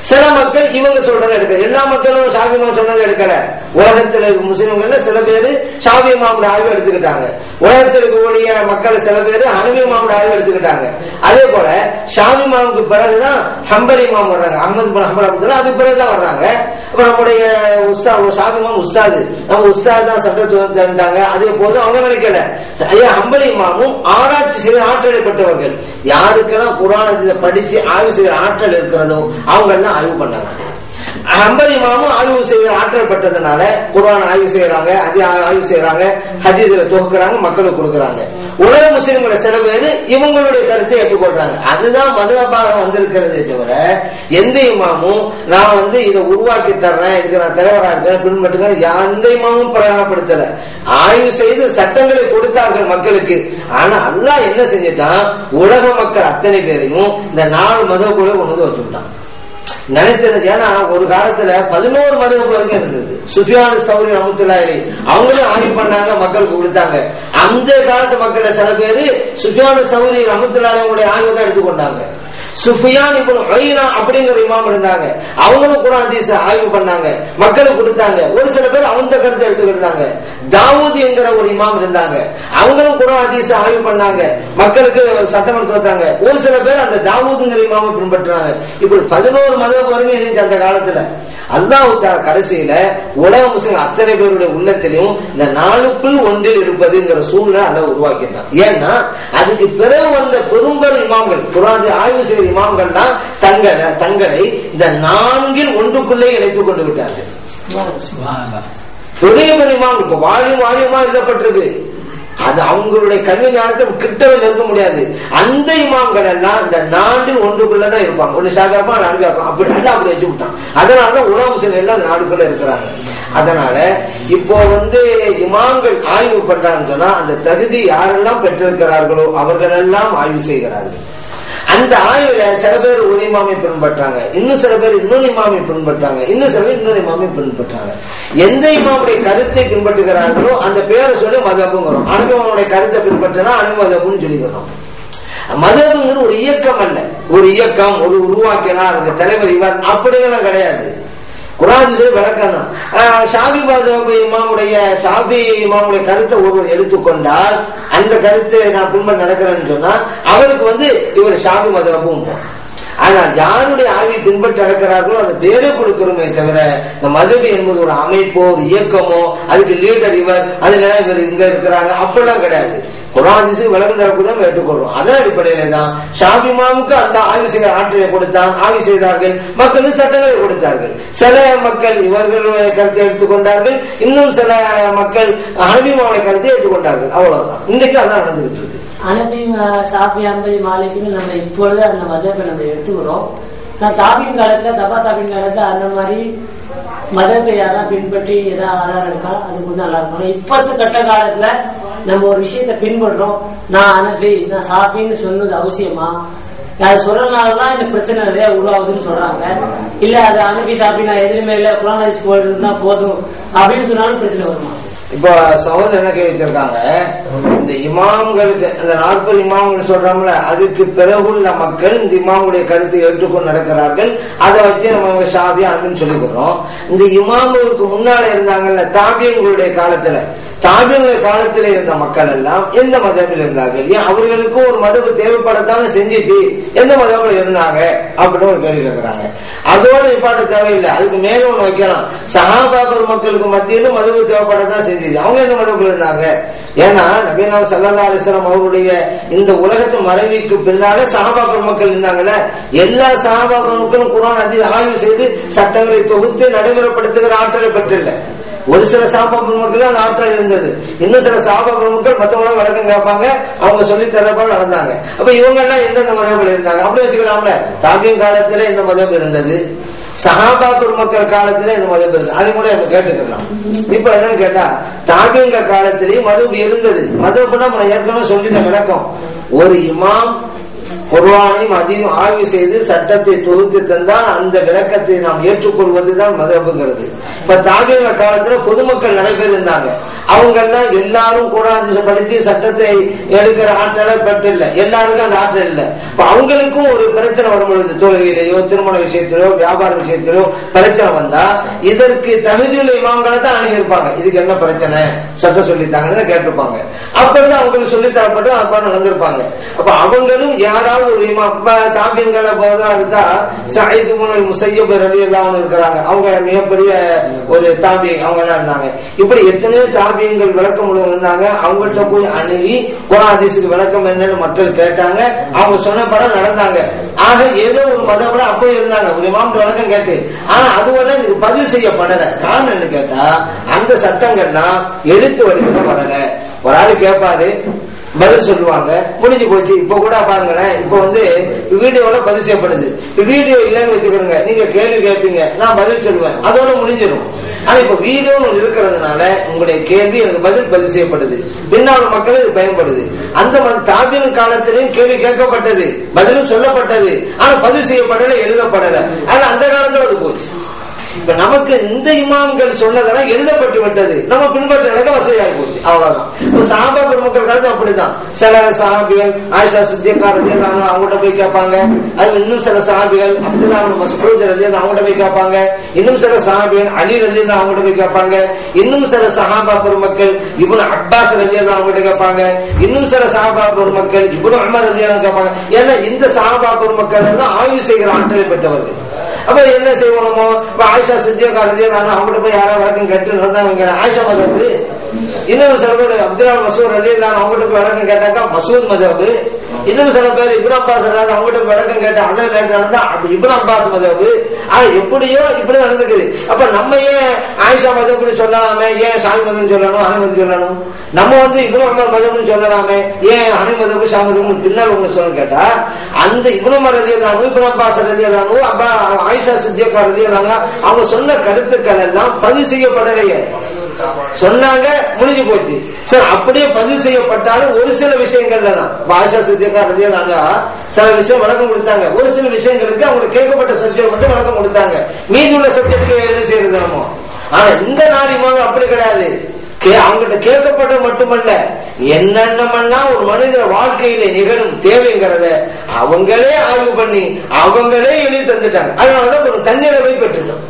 சில மக்கள் இவங்க சொல்றதை எடுக்க, எல்லா மக்களும் ஷாஃபி இமாம் சொன்னதை எடுக்கல. உலகத்தில் இருக்க முஸ்லிம்கள் சில பேரு ஷாஃபி இமாமுடைய ஆய்வு எடுத்துக்கிட்டாங்க, உலகத்தில் இருக்கக்கூடிய மக்கள் சில பேரு ஹனஃபி இமாமுடைய ஆய்வு எடுத்துக்கிட்டாங்க. அதே போல ஷாஃபி இமாமுக்கு பிறகுதான் ஹம்பலி இமாம் வர்றாங்க, அஹ்மத் பின் ஹம்பல் அப்படின்னு அதுக்கு பிறகுதான் வர்றாங்க. இப்ப நம்முடைய ஷாஃபி இமாம் உஸ்தாது, நம்ம உஸ்தாது தான் சட்டத்தை தந்தாங்க. அதே போது அவங்க நினைக்கல, ஐயா ஹம்பலி இமாமும் ஆராய்ச்சி செய்ய ஆற்றலை பெற்றவர்கள். யாருக்கெல்லாம் குர்ஆன் ஹதீஸை படிச்சு ஆய்வு செய்ய ஆற்றல் இருக்கிறதோ அவங்க எல்லாம் ஆய்வு பண்ணாங்க. ஹம்பலி இமாமும் ஆய்வு செய்ய ஆற்றல் பெற்றதுனால குர்ஆன் ஆய்வு செய்யறாங்க, ஆய்வு செய்யறாங்க, ஹதீஸ்ல தொகுக்கிறாங்க, மக்களுக்கு கொடுக்கறாங்க. உலக முஸ்லிம்களை சில பேர் இவங்களுடைய கருத்தை ஏற்றுக்கொள்றாங்க. அதுதான் மதுஹபாக வந்திருக்கிறதே தவிர எந்த இமாமும் நான் இதை உருவாக்கி தர்றேன், இதுக்கு நான் தலைவராக இருக்கிறேன் பின்பற்றுங்க எந்த இமாமும் பிரயாணப்படுத்தல. ஆய்வு செய்து சட்டங்களை கொடுத்தார்கள் மக்களுக்கு. ஆனா அல்லாஹ் என்ன செஞ்சிட்டான், உலக மக்கள் அத்தனை பேரையும் இந்த 4 மதகுகளை கொண்டு வச்சுட்டான். நினைச்சது. ஏன்னா ஒரு காலத்துல 11 மதகு வரைக்கும் இருந்தது. சுஃபியான் சௌரி ரஹ்மத்துல்லாஹி அலைஹி அவங்களும் ஆய்வு பண்ணாங்க, மக்களுக்கு கொடுத்தாங்க. அந்த காலத்து மக்கள் சில பேரு சுஃபியான் சௌரி ரஹ்மத்துல்லாஹி அலைஹி ஆய்வு தான் எடுத்துக்கொண்டாங்க. சுஃபியான் இப்னு உய்னா அப்படிங்கிற இமாம் இருந்தாங்க, அவங்களும் குர்ஆன் ஹதீஸ் ஆய்வு பண்ணாங்க, மக்களுக்கு கொடுத்தாங்க. ஒரு சில பேர் அந்த கருத்தை எடுத்துக்கிட்டாங்க. தாவூத் என்கிற ஒரு இமாம் இருந்தாங்க, அவங்களும் குர்ஆன் ஹதீஸ் ஆய்வு பண்ணாங்க, மக்களுக்கு சட்டம் எடுத்து வந்தாங்க. ஒரு சில பேர் அந்த தாவூத்ங்கிற இமாமை பின்பற்றினாங்க. இப்படி 11 மதம் வரைக்கும் இருந்துச்சு அந்த காலத்துல. அல்லாஹ் தஆலா கடைசியில உலக முஸ்லிம் அத்தனை பேருடைய உள்ளத்திலையும் இந்த 4க்குள் ஒன்றில் இருப்பதுங்கிற சூழ்நிலை அல்லாஹ் உருவாக்கினான். ஏன்னா அதுக்கு பிறகு வந்த பெரும்பெரும் இமாம்கள் குர்ஆன் ஆய்வு செய்த இமாம்கள் தான் தங்களை இந்த 4ல் ஒன்றுக்குள்ளே இணைத்துக் கொண்டு விட்டார்கள். பெரிய பெரிய இமாம் இப்ப வாழியமா எழுதப்பட்டிருக்கு. அது அவங்களுடைய கல்வி ஞானத்தை கிட்டவே நெருங்க முடியாது. அந்த இமாம்கள் எல்லாம் இந்த 4ல் ஒன்றுக்குள்ளதான் இருப்பாங்க. ஒண்ணு ஷாஃபியா அனுப்பியாப்பா அப்படி அப்படி வச்சு விட்டான். அதனாலதான் உலக முஸ்லிம் எல்லாம் 4க்குள்ள இருக்கிறாங்க. அதனால இப்போ இமாம்கள் ஆய்வு பண்றாங்கன்னு சொன்னா அந்த தகுதி யாரெல்லாம் பெற்றிருக்கிறார்களோ அவர்கள் எல்லாம் ஆய்வு செய்கிறார்கள். அந்த ஆய்வுல சில பேர் ஒரு இமாமை பின்பற்றாங்க, இன்னும் சில பேர் இன்னொரு இமாமை பின்பற்றாங்க, இன்னும் சில பேர் இன்னொரு இமாமை பின்பற்றாங்க. எந்த இமாமுடைய கருத்தை பின்பற்றுகிறார்களோ அந்த பேரை சொல்லி மதபுங்கிறோம். அனுபவனுடைய கருத்தை பின்பற்றினா அனுமதபுன்னு சொல்லிக்கிறோம். மதபுங்கிறது ஒரு இயக்கம் அல்ல, ஒரு இயக்கம், ஒரு உருவாக்கினார் அந்த தலைவர் இவர் அப்படிங்கலாம் கிடையாது. குர்ஆன் சொல்லி விளக்கம் தான். ஷாஃபி இமாமுடைய கருத்தை ஒருவர் எடுத்துக்கொண்டால் அந்த கருத்தை நான் பின்பற்ற நடக்கிறேன்னு சொன்னா அவருக்கு இவர் ஷாஃபி மதஹபும். ஆனால் யாருடைய ஆய்வை பின்பற்றி நடக்கிறார்களோ அந்த பேரை கொடுக்கிறோமே தவிர இந்த மதபு என்பது ஒரு அமைப்போ ஒரு இயக்கமோ அதுக்கு லீடர் இவர் அதுல இவர் இங்க இருக்கிறாங்க அப்படிலாம் கிடையாது. குர்ஆன் ஹதீஸ் விளக்கம் தரக்கூடிய ஏற்றுக்கொள்றோம். அதன் அடிப்படையில தான் ஷாஃபி இமாமுக்கு அந்த ஆய்வு செய்ய ஆற்றலை கொடுத்தான், ஆய்வு செய்தார்கள், மக்களுக்கு சட்டங்களை கொடுத்தார்கள். சில மக்கள் இவர்களுடைய கருத்தை எடுத்துக்கொண்டார்கள், இன்னும் சில மக்கள் ஹனபி இமாமுடைய கருத்தை ஏற்றுக்கொண்டார்கள். அவ்வளவுதான். இன்றைக்கு அதான் நடந்துகிட்டு இருக்கு. ஹனபி, ஷாஃபி, ஹம்பலி, மாலிகின்னு நம்ம இப்பொழுது அந்த மதத்தை நம்ம எடுத்துக்கிறோம். தாபின் காலத்துல தபா தாபின் காலத்துல அந்த மாதிரி மதத்தை யாரா பின்பற்றி ஏதாவது ஆதாரம் இருக்கா அதுக்கு வந்து நல்லா இருக்கணும். இப்பத்த கட்ட காலத்துல நம்ம ஒரு விஷயத்த பின்பற்றோம், நான் ஹனபி நான் ஷாஃபின்னு சொன்னது அவசியமா, அது சொல்றதுனாலதான் இந்த பிரச்சனை நிறைய உருவாகுதுன்னு சொல்றாங்க. இல்ல அது ஹனபி ஷாஃபி நான் எதிலுமே இல்ல குர்ஆன் ஹதீஸ் போயிருந்தா போதும் அப்படின்னு சொன்னாலும் பிரச்சனை வருமா? இப்போ சகோதரர் என்ன கேள்வி வச்சிருக்காங்க, இந்த இமாம்களுக்கு அந்த 40 இமாம்கள் சொல்றாங்களே அதுக்கு பிறகுள்ள மக்கள் இந்த இமாமுடைய கருத்தை ஏற்றுக்கொண்டு நடக்கிறார்கள். அதை வச்சு நம்ம ஷாஃபி அப்படின்னு சொல்லிக்கிறோம். இந்த இமாம்களுக்கு முன்னால இருந்தாங்கல்ல தாபியங்களுடைய காலத்துல, தாபியங்களுடைய காலத்துல இருந்த மக்கள் எல்லாம் எந்த மதபில் இருந்தார்கள்? ஏன் அவர்களுக்கும் ஒரு மதபு தேவைப்படத்தானே செஞ்சிச்சு, எந்த மதபில் இருந்தாங்க அப்படின்னு ஒரு கேள்வி கேட்கிறாங்க. அதோட நிப்பாட்ட தேவையில்லை, அதுக்கு மேல ஒண்ணு வைக்கலாம். சஹாபா பெருமக்களுக்கு மத்தியிலும் மதபு தேவைப்படத்தான் செஞ்சிச்சு, அவங்க எந்த மதபில் இருந்தாங்க? ஏன்னா நபியல்லாஹு ஸல்லல்லாஹு அலைஹி வஸல்லம் அவருடைய இந்த உலகத்து மறைவுக்கு பின்னால சஹாபா பெருமக்கள் இருந்தாங்கல்ல, எல்லா சஹாபா பெருமக்களும் குர்ஆன் ஹதீஸ் ஆய்வு செய்து சட்டங்களை தொகுத்து நடைமுறைப்படுத்துகிற ஆற்றலை பெற்றில்லை. ஒரு சில சஹாபா பெருமக்கள் அந்த ஆற்றல் இருந்தது, இன்னும் சில சஹாபா பெருமக்கள் மற்றவங்கள விளக்கம் கேட்பாங்க, அவங்க சொல்லி தரப்பால் நடந்தாங்க. அப்ப இவங்க எல்லாம் எந்தெந்த மதபில் இருந்தாங்க அப்படி வச்சுக்கலாம்ல. தாபியின் காலத்துல இந்த மதம் இருந்தது, சஹாபா பெருமக்கள் காலத்துல இந்த மதம் இருந்தது, அதை கூட நம்ம கேட்டுக்கலாம். இப்ப என்னன்னு கேட்டா தாபியங்க காலத்திலேயும் மதம் இருந்தது. மதம்னா நம்ம ஏற்கனவே சொல்லிட்ட விளக்கம், ஒரு இமாம் குர்ஆனையும் அதையும் ஆய்வு செய்து சட்டத்தை தொகுத்து தந்தால் அந்த விளக்கத்தை நாம் ஏற்றுக்கொள்வதுதான் மதபுங்கிறது. இப்ப தாபியங்க காலத்துல பொதுமக்கள் நிறைய பேர் இருந்தாங்க, அவங்க எல்லாம் எல்லாரும் குர்ஆன் படிச்சு சட்டத்தை எடுக்கிற ஆற்றலை பெற்றில்லை, எல்லாருக்கும் அந்த ஆற்றல் இல்லை. இப்ப அவங்களுக்கும் ஒரு பிரச்சனை வரும் பொழுது தொழுகையிலேயோ திருமண விஷயத்திலோ வியாபார விஷயத்திலோ பிரச்சனை வந்தா இதற்கு தகுதியுள்ள இமாம்களை தான் அணுகியிருப்பாங்க. இதுக்கு என்ன பிரச்சனை சட்டம் சொல்லித்தாங்கன்னு கேட்டிருப்பாங்க. அப்பதான் அவங்களுக்கு சொல்லி தரப்பட்டு அப்ப நடந்திருப்பாங்க. அப்ப அவங்களும் யாராவது ஒரு இமாம் தாபியன்களை போதா எடுத்தா சயீத் இப்னு முஸய்யப் ரலியல்லாஹு அன்ஹு இருக்கிறாங்க, அவங்க மிகப்பெரிய ஒரு தாபி அவங்க எல்லாம் இருந்தாங்க. இப்படி எத்தனையோ தாபியங்கள் விளக்கம் இருந்தாங்க. அவங்கள்ட்ட போய் அணுகி குர்ஆன் ஹதீஸுக்கு விளக்கம் என்னன்னு மக்கள் கேட்டாங்க, அவங்க சொன்ன படம் நடந்தாங்க. ஆக ஏதோ ஒரு மதபுல அப்போ இருந்தாங்க, ஒரு இமாம் விளக்கம் கேட்டு. ஆனா அதுவரை பதிவு செய்யப்படல. காரணம் என்ன கேட்டா அந்த சட்டங்கள்லாம் எழுத்து வடிவத்துல வரல. ஒரு ஆளு கேட்பாரு, பதில் சொல்லுவாங்க, முடிஞ்சு போச்சு. இப்ப கூட பாருங்களேன், இப்ப வந்து வீடியோல பதிவு செய்யப்படுது. வீடியோ இல்லைன்னு வச்சுக்கிறோங்க, நீங்க கேள்வி கேட்பீங்க, நான் பதில் சொல்லுவேன், அதோட முடிஞ்சிடும். ஆனா இப்ப வீடியோ இருக்கிறதுனால உங்களுடைய கேள்வி எனக்கு பதிவு செய்யப்படுது, பின்னால் மக்களுக்கு பயன்படுது. அந்த தாபியின் காலத்திலையும் கேள்வி கேட்கப்பட்டது, பதிலும் சொல்லப்பட்டது, ஆனா பதிவு செய்யப்படல, எழுதப்படல. ஆனா அந்த காலத்துல அது போச்சு. இப்ப நமக்கு இந்த இமாம்கள் சொன்னதெல்லாம் எழுதப்பட்டு விட்டது, நம்ம பின்பற்ற வசதியாக போச்சு, அவ்வளவுதான். சஹாபா பெருமக்கள் காலத்து அப்படிதான். சில சஹாபிகள் ஆயிஷா சித்திகா ரலியல்லாஹு அன்ஹா அவங்கள்ட்ட போய் கேட்பாங்க, அது இன்னும் சில சஹாபிகள் அப்துல்லாஹ் இப்னு மஸ்ஊத் ரலியல்லாஹு அவங்கள்ட்ட போய் கேட்பாங்க, இன்னும் சில சஹாபிகள் அலி ரலியல்லாஹு அவங்கள்ட்ட போய் கேட்பாங்க, இன்னும் சில சஹாபா பெருமக்கள் இப்னு அப்பாஸ் ரலியல்லாஹு அவங்கள்ட்ட கேட்பாங்க, இன்னும் சில சஹாபா பெருமக்கள் இப்னு உமர் ரலியல்லாஹு கேட்பாங்க. ஏன்னா இந்த சஹாபா பெருமக்கள் எல்லாம் ஆய்வு செய்கிற ஆற்றலை பெற்றவர்கள். அப்ப என்ன செய்வோமோ, ஆயிஷா சித்திகா ரலியல்லாஹு அவங்கள்ட்ட போய் யாராவது விளக்கம் கேட்டு நடந்தாங்க, ஆயிஷா மதபு. இன்னும் சில பேர் அப்துல்லாஹ் மஸ்ஊத் ரலியல்லாஹு அவங்கள்ட்ட விளக்கம் கேட்டாக்கா மசூத் மதபு. இன்னும் சில பேர் இப்னு அப்பாஸ் அவங்கள்ட்ட விளக்கம் கேட்டா அதை கேட்டு நடந்தா இப்னு அப்பாஸ் மதபு. எப்படியோ இப்படி நடந்துக்குது. அப்ப நம்ம ஏன் ஆயிஷா மதபுன்னு சொல்லலாமே, ஏன் ஷாஃபி மதம் சொல்லணும், ஹனபி மதம் சொல்லணும்? நம்ம வந்து இப்னு உமர் மதம்னு சொல்லலாமே, ஏன் ஹனபி மதம் ஷாஃபி மதம் பின்னால் உங்க சொல்ல கேட்டா அந்த இப்னு உமர் ரலியல்லாஹு இப்னு அப்பாஸ் ரலியல்லாஹு ஆயிஷா சித்திகா ரலியல்லாஹு அவங்க சொன்ன கருத்துக்கள் எல்லாம் பதிவு செய்யப்படலையே. சொன்னாங்க, முடிஞ்சு போச்சு. சார் அப்படியே பதிவு செய்யப்பட்டாலும் ஒரு சில விஷயங்கள்ல தான் ஆயிஷா சித்திகா ரலியல்லாஹு சில விஷயம் விளக்கம் கொடுத்தாங்க, ஒரு சில விஷயங்களுக்கு அவங்களுக்கு கேட்கப்பட்ட சப்ஜெக்ட் மட்டும் விளக்கம் கொடுத்தாங்க, மீதி உள்ள சப்ஜெக்டுக்கு என்ன செய்யறது நம்ம. ஆனா இந்த நாடிமாங்க அப்படி கிடையாது. அவங்ககிட்ட கேட்கப்பட்ட மட்டுமல்ல, என்னென்னமெல்லாம் ஒரு மனித வாழ்க்கையில நிகழும் தேவைங்கிறத அவங்களே ஆய்வு பண்ணி அவங்களே எழுதி தந்துட்டாங்க. அதனாலதான் ஒரு தன்னிறைவை பெற்றுட்டோம்.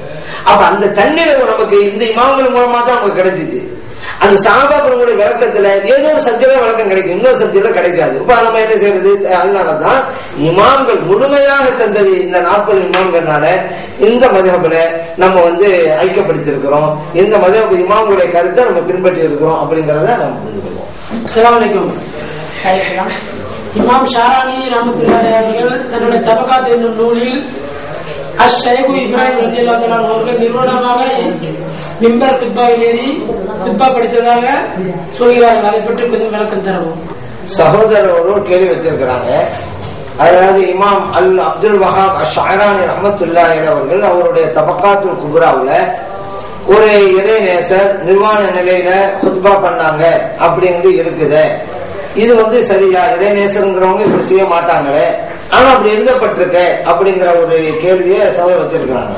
அப்ப அந்த தன்னிறைவு நமக்கு இந்த இமாம்கள் மூலமா தான் நமக்கு கிடைச்சிச்சு. அந்த சஹாபாக்களுடைய விளக்கத்துல ஏதோ ஒரு சப்ஜெக்ட்ல விளக்கம் கிடைக்கும், இன்னொரு சப்ஜெக்ட்ல கிடைக்காது. இப்ப நம்ம என்ன செய்யறது? அதனாலதான் இமாம்கள் முழுமையாக தந்தது இந்த 40 இமாம்கள்னால இந்த மதுஹப்ல நம்ம ஐக்கியப்படுத்திருக்கிறோம். இந்த மதுஹப் இமாம்களுடைய கருத்தை நம்ம பின்பற்றி இருக்கிறோம் அப்படிங்கறத நம்ம புரிந்து கொள்வோம். அஸ்ஸலாமு அலைக்கும். இமாம் ஷாரானி ரஹ்மத்துல்லாஹி அவர்கள் தன்னுடைய தபகாத் என்னும் நூலில் அஷ்ஷைகு இப்ராஹிம் ரலியல்லாஹு தஆலா அவர்கள் நிறுவனமாக மிம்பர் குத்பாவில் ஏறி குத்பா படித்ததாக சொல்கிறார்கள். அதை பற்றி கொஞ்சம் விளக்கம் தரவும். சகோதரர் ஒரு கேள்வி வச்சிருக்கிறாங்க. அதாவது இமாம் அப்துல் வஹாப் ஷாரானி ரஹ்மத்துல்லாஹி அவர்கள் அவருடைய தபகாத்துல் குப்ராவுல ஒரு இறைநேசர் நிர்வாண நிலையில குத்பா பண்ணாங்க அப்படிங்கிறது இருக்குது. இது சரியா? இறைநேசருங்கிறவங்க இப்படி செய்ய மாட்டாங்களே, ஆனா அப்படி எழுதப்பட்டிருக்க அப்படிங்கிற ஒரு கேள்வியை சகோதரர் வச்சிருக்கிறாங்க.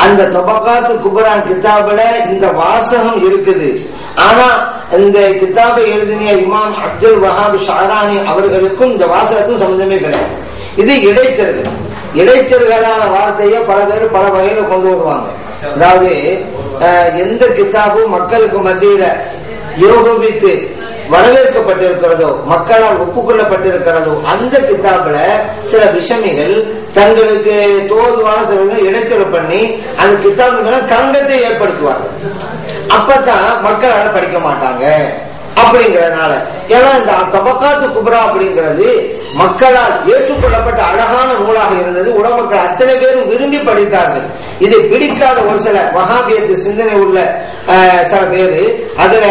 அந்த தபகாத்து குபரான் கிதாபுல இந்த வாசகம் இருக்குது. ஆனா இந்த கிதாபை எழுதிய இமாம் அப்துல் வஹாப் ஷாரானி அவர்களுக்கும் இந்த வாசகத்துக்கும் சம்பந்தமே கிடையாது. இது இடைச்சர்களான வார்த்தையை பல பேர் பல வகையில கொண்டு வருவாங்க. அதாவது எந்த கிதாபும் மக்களுக்கு மத்தியில யோகித்து வரவேற்கப்பட்டிருக்கிறதோ, மக்களால் ஒப்புக்கொள்ளப்பட்டிருக்கிறதோ அந்த கிதாபுல சில விஷமிகள் தங்களுக்கு தோதுவான சில இடைச்சல் பண்ணி அந்த கிதாபு மேல கலங்கத்தை ஏற்படுத்துவார்கள். அப்பதான் மக்களால் படிக்க மாட்டாங்க அப்படிங்கறதுனால. ஏன்னா இந்த தபகாத்து குப்ரா அப்படிங்கிறது மக்களால் ஏற்றுக்கொள்ளப்பட்ட அழகான நூலாக இருந்தது. உலமக்கள் அத்தனை பேரும் விரும்பி படித்தார்கள். இதை பிடிக்காத ஒரு சில வஹாபியத்து சிந்தனை உள்ள சில பேரு அதுல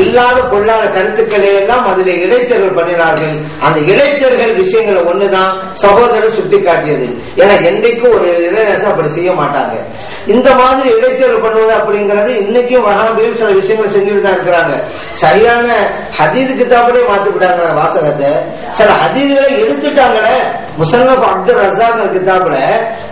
இல்லாத பொல்லாத கருத்துக்களை எல்லாம் அதுல இடைச்சல்கள் பண்ணினார்கள். அந்த இடைச்சல்கள் விஷயங்களை ஒண்ணுதான் சகோதரர் சுட்டி காட்டியது. ஏன்னா என்றைக்கும் ஒரு இளைஞர் அப்படி செய்ய மாட்டாங்க. இந்த மாதிரி இடைச்சல் பண்ணுவது அப்படிங்கிறது இன்னைக்கும் வஹாபியில் சில விஷயங்கள் செஞ்சுட்டு தான் இருக்கிறாங்க. சரியான ஹதீஸ் கிதாபுடைய மாத்தி விட்டாங்க வாசகத்தை. சில ஹதீஸ்களை எடுத்துட்டாங்களே. முஸன்னஃப் அப்துல் ரஸாக் கிதாபுல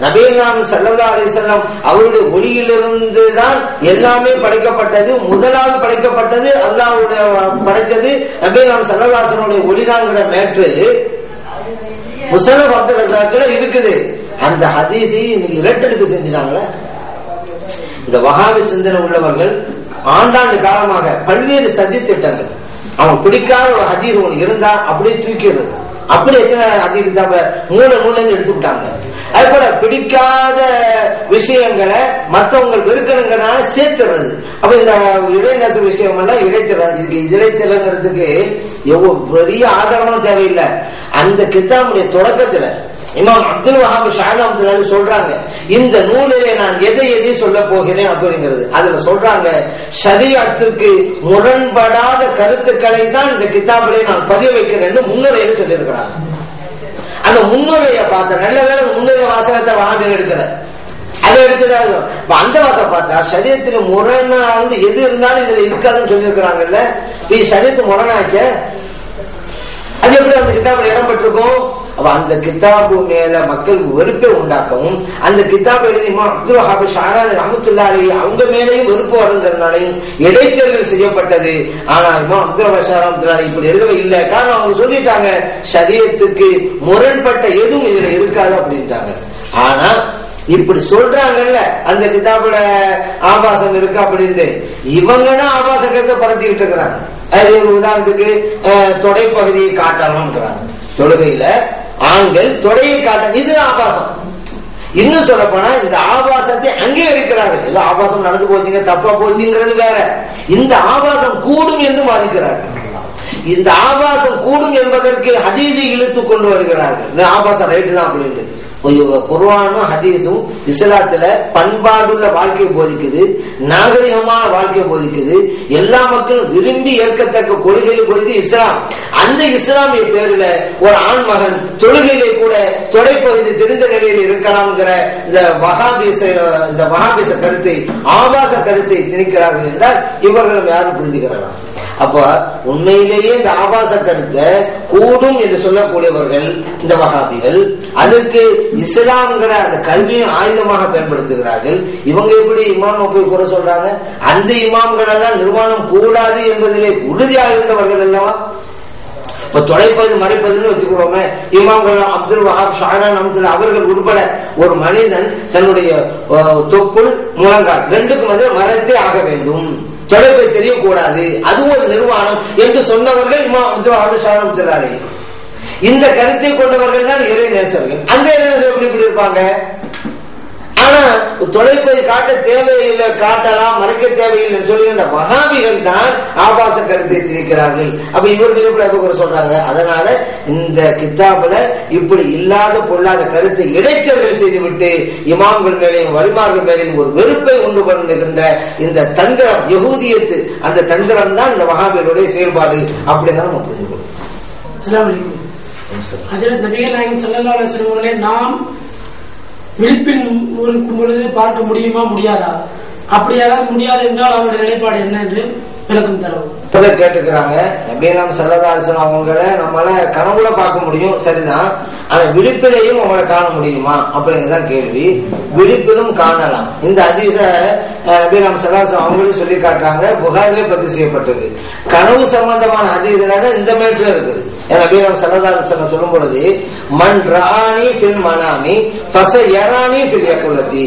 நபிகள் ஸல்லல்லாஹு அலைஹி வஸல்லம் அவருடைய ஒளியிலிருந்து தான் எல்லாமே படைக்கப்பட்டது. முதலாவது படைக்கப்பட்டது அல்லாஹ்வுடைய படைச்சது நபிகள் ஸல்லல்லாஹு அலைஹி வஸல்லம் ஒளிதாங்கிற மேற்று முஸன்னஃப் அப்துல் ரஸாக்ல இருக்குது. அந்த ஹதீஸை இன்னைக்கு இரட்டடிப்பு செஞ்சுட்டாங்களே. இந்த வஹாபி சிந்தனை உள்ளவர்கள் ஆண்டாண்டு காலமாக பல்வேறு சதி திட்டங்கள், அவன் பிடிக்காத ஒரு ஹதீஸ் ஒன்று இருந்தா அப்படியே தூக்கிடுறது. அப்படி எத்தனை ஹதீஸ் கிதாப மூல எடுத்துக்கிட்டாங்க. அது போல பிடிக்காத விஷயங்களை மற்றவங்க வெறுக்கணுங்கிறனால சேர்த்துறது. அப்ப இந்த இடைநேச விஷயம் எல்லாம் இடைச்சலுங்கிறதுக்கு எவ்வளவு பெரிய ஆதாரமான தேவையில்லை. அந்த கிதாபுடைய தொடக்கத்துல இமாம் அப்துல் வஹாப் ஷாரானி சொல்றாங்க, இந்த நூலிலே நான் எதை சொல்ல போகிறேன் அப்படிங்கிறது. அதுல சொல்றாங்க, ஷரியத்திற்கு முரண்படாத கருத்துக்களை தான் இந்த கிதாபிலே நான் பதிய வைக்கிறேன் முன்னுரையில சொல்லியிருக்கிறாங்க. அந்த முன்னுரையை பார்த்த நல்ல வேலை முன்னுரை வாசகத்தை வஹாபிகள் எடுக்கிற அதை எடுத்துட்டாங்க. அந்த வாசகம் பார்த்தா ஷரியத்துல முரணா எது இருந்தாலும் இதுல இருக்காதுன்னு சொல்லியிருக்கிறாங்கல்ல. இது ஷரியத்து முரணாச்ச, அது எப்படி அந்த கிதாபில் இடம் பெற்றிருக்கும்? அந்த கிதாபு மேல மக்களுக்கு வெறுப்பை உண்டாக்கவும், அந்த கிதாபை எழுதி இமாம் அப்துல் வஹாப் ஷாரானி ரஹ்மத்துல்லாஹி அலைஹி அவங்க மேலேயும் வெறுப்பு வருங்கிறதுனாலையும் இடைச்சல்கள் செய்யப்பட்டது. ஆனா இமாம் அப்துல் வஹாப் ஷாரானி இப்படி எழுதவே இல்லை. காரணம் அவங்க சொல்லிட்டாங்க, ஷரியத்துக்கு முரண்பட்ட எதுவும் இதுல இருக்காது அப்படின்ட்டாங்க. ஆனா இப்படி சொல்றாங்கல்ல, அந்த கிதாபுல ஆபாசம் இருக்கு அப்படின்னு இவங்கதான் ஆபாச கருத்தை பரத்திக்கிட்டு இருக்கிறாங்க. அது ஒரு உதாரணத்துக்கு தொடை பகுதியை காட்டலாம். தொழுகையில ஆண்கள் தொடையை காட்ட, இது ஆபாசம். இன்னும் சொல்ல போனா இந்த ஆபாசத்தை அங்கீகரிக்கிறார்கள். ஏதோ ஆபாசம் நடந்து போச்சுங்க, தப்பா போச்சுங்கிறது வேற. இந்த ஆபாசம் கூடும் என்று வாதிக்கிறார்கள். இந்த ஆபாசம் கூடும் என்பதற்கு ஹதீஸை இழுத்து கொண்டு வருகிறார்கள். ஆபாசம் ரைட்டு தான் அப்படின்னு. குர்ஆனும் ஹதீஸும் இஸ்லாத்துல பண்பாடுள்ள வாழ்க்கையை போதிக்குது, நாகரிகமான வாழ்க்கையை போதிக்குது, எல்லா மக்களும் விரும்பி ஏற்கத்தக்க கொள்கையை போதிக்குது இஸ்லாம். அந்த இஸ்லாமிய பேருல ஒரு ஆண் மகன் தொழுகையிலே கூட தொடைப்பகுதி தெரிந்த நிலையில் இருக்கலாம்ங்கிற இந்த வஹாபிச கருத்தை, ஆபாச கருத்தை திணிக்கிறார்கள் என்றால் இவர்களும் யாரும் புரிஞ்சுக்கிறாங்க. அப்ப உண்மையிலேயே இந்த ஆபாச கருத்தை கூடும் என்று சொல்லக்கூடியவர்கள் இந்த வஹாபிகள். அதுக்கு இஸ்லாம்ங்கிற அந்த கல்வியை ஆயுதமாக பயன்படுத்துகிறார்கள். இவங்க எப்படி இமாம் போய் குறை சொல்றாங்க? அந்த இமாம்கள் எல்லாம் நிர்வாணம் கூடாது என்பதிலே உறுதியாக இருந்தவர்கள் அல்லவா. இப்ப தொலைப்பது மறைப்பதுன்னு வச்சுக்கிறோமே, இமாம்கள் அப்துல் வஹாப் ஷாரானி அவர்கள் உட்பட ஒரு மனிதன் தன்னுடைய தொப்புள் முழங்கால் ரெண்டுக்கு மறைத்தே ஆக வேண்டும். தொலைப்பை தெரியக்கூடாது, அது ஒரு நிர்வாணம் என்று சொன்னவர்கள் இமாம். இந்த கருத்தை கொண்டவர்கள் தான் இறை நேசர்கள். அந்த இறை நேசர்கள் எப்படி இருப்பாங்க? ஆனா தொலைப்பை காட்ட தேவையில்லை, காட்டலாம், மறைக்க தேவையில்லை சொல்லுகின்ற வஹாபிகள் தான் ஆபாச கருத்தை திணிக்கிறார்கள். அப்ப இவர்கள் எப்படி சொல்றாங்க? அதனால இந்த கித்தாபுல இப்படி இல்லாத பொல்லாத கருத்தை இடைச்சல்கள் செய்துவிட்டு இமாம்கள் மேலேயும் வலிமார்கள் மேலேயும் ஒரு வெறுப்பை உண்டு பண்ணுகின்ற இந்த தந்திரம் யஹூதியத்து, அந்த தந்திரம் தான் இந்த வஹாபிகளுடைய செயல்பாடு அப்படின்னு நம்ம புரிஞ்சுக்கணும். ஹஜ்ரத் நபிகள் நாயகம் ஸல்லல்லாஹு அலைஹி வஸல்லம் அவர்களே நாம் விழிப்பில் இருக்கும் பொழுது பார்க்க முடியுமா முடியாதா? அப்படியாவது முடியாது என்றால் அவருடைய நிலைப்பாடு என்ன என்று விளக்கம் தரவும் கேட்டுக்கிறாங்க. நபிகள் ஸல்லல்லாஹு அலைஹி வஸல்லம் அவங்கள நம்மள கனவுல பார்க்க முடியும், சரிதான். ஆனா விழிப்பிலையும் அவங்களை காண முடியுமா அப்படிங்கறதான் கேள்வி. விழிப்பிலும் காணலாம். இந்த ஹதீஸ நபிகள் ஸல்லல்லாஹு அலைஹி வஸல்லம் அவங்களே சொல்லி காட்டுறாங்க. புகாரிலே பதிவு செய்யப்பட்டது. கனவு சம்பந்தமான ஹதீஸ்ல இந்த மேட்ல இருக்குது. நபிகள் ஸல்லல்லாஹு அலைஹி வஸல்லம் சொல்லும் பொழுது மன் ரஆனி ஃபில் மனாமி ஃபஸயரானி ஃபில் யக்லதி,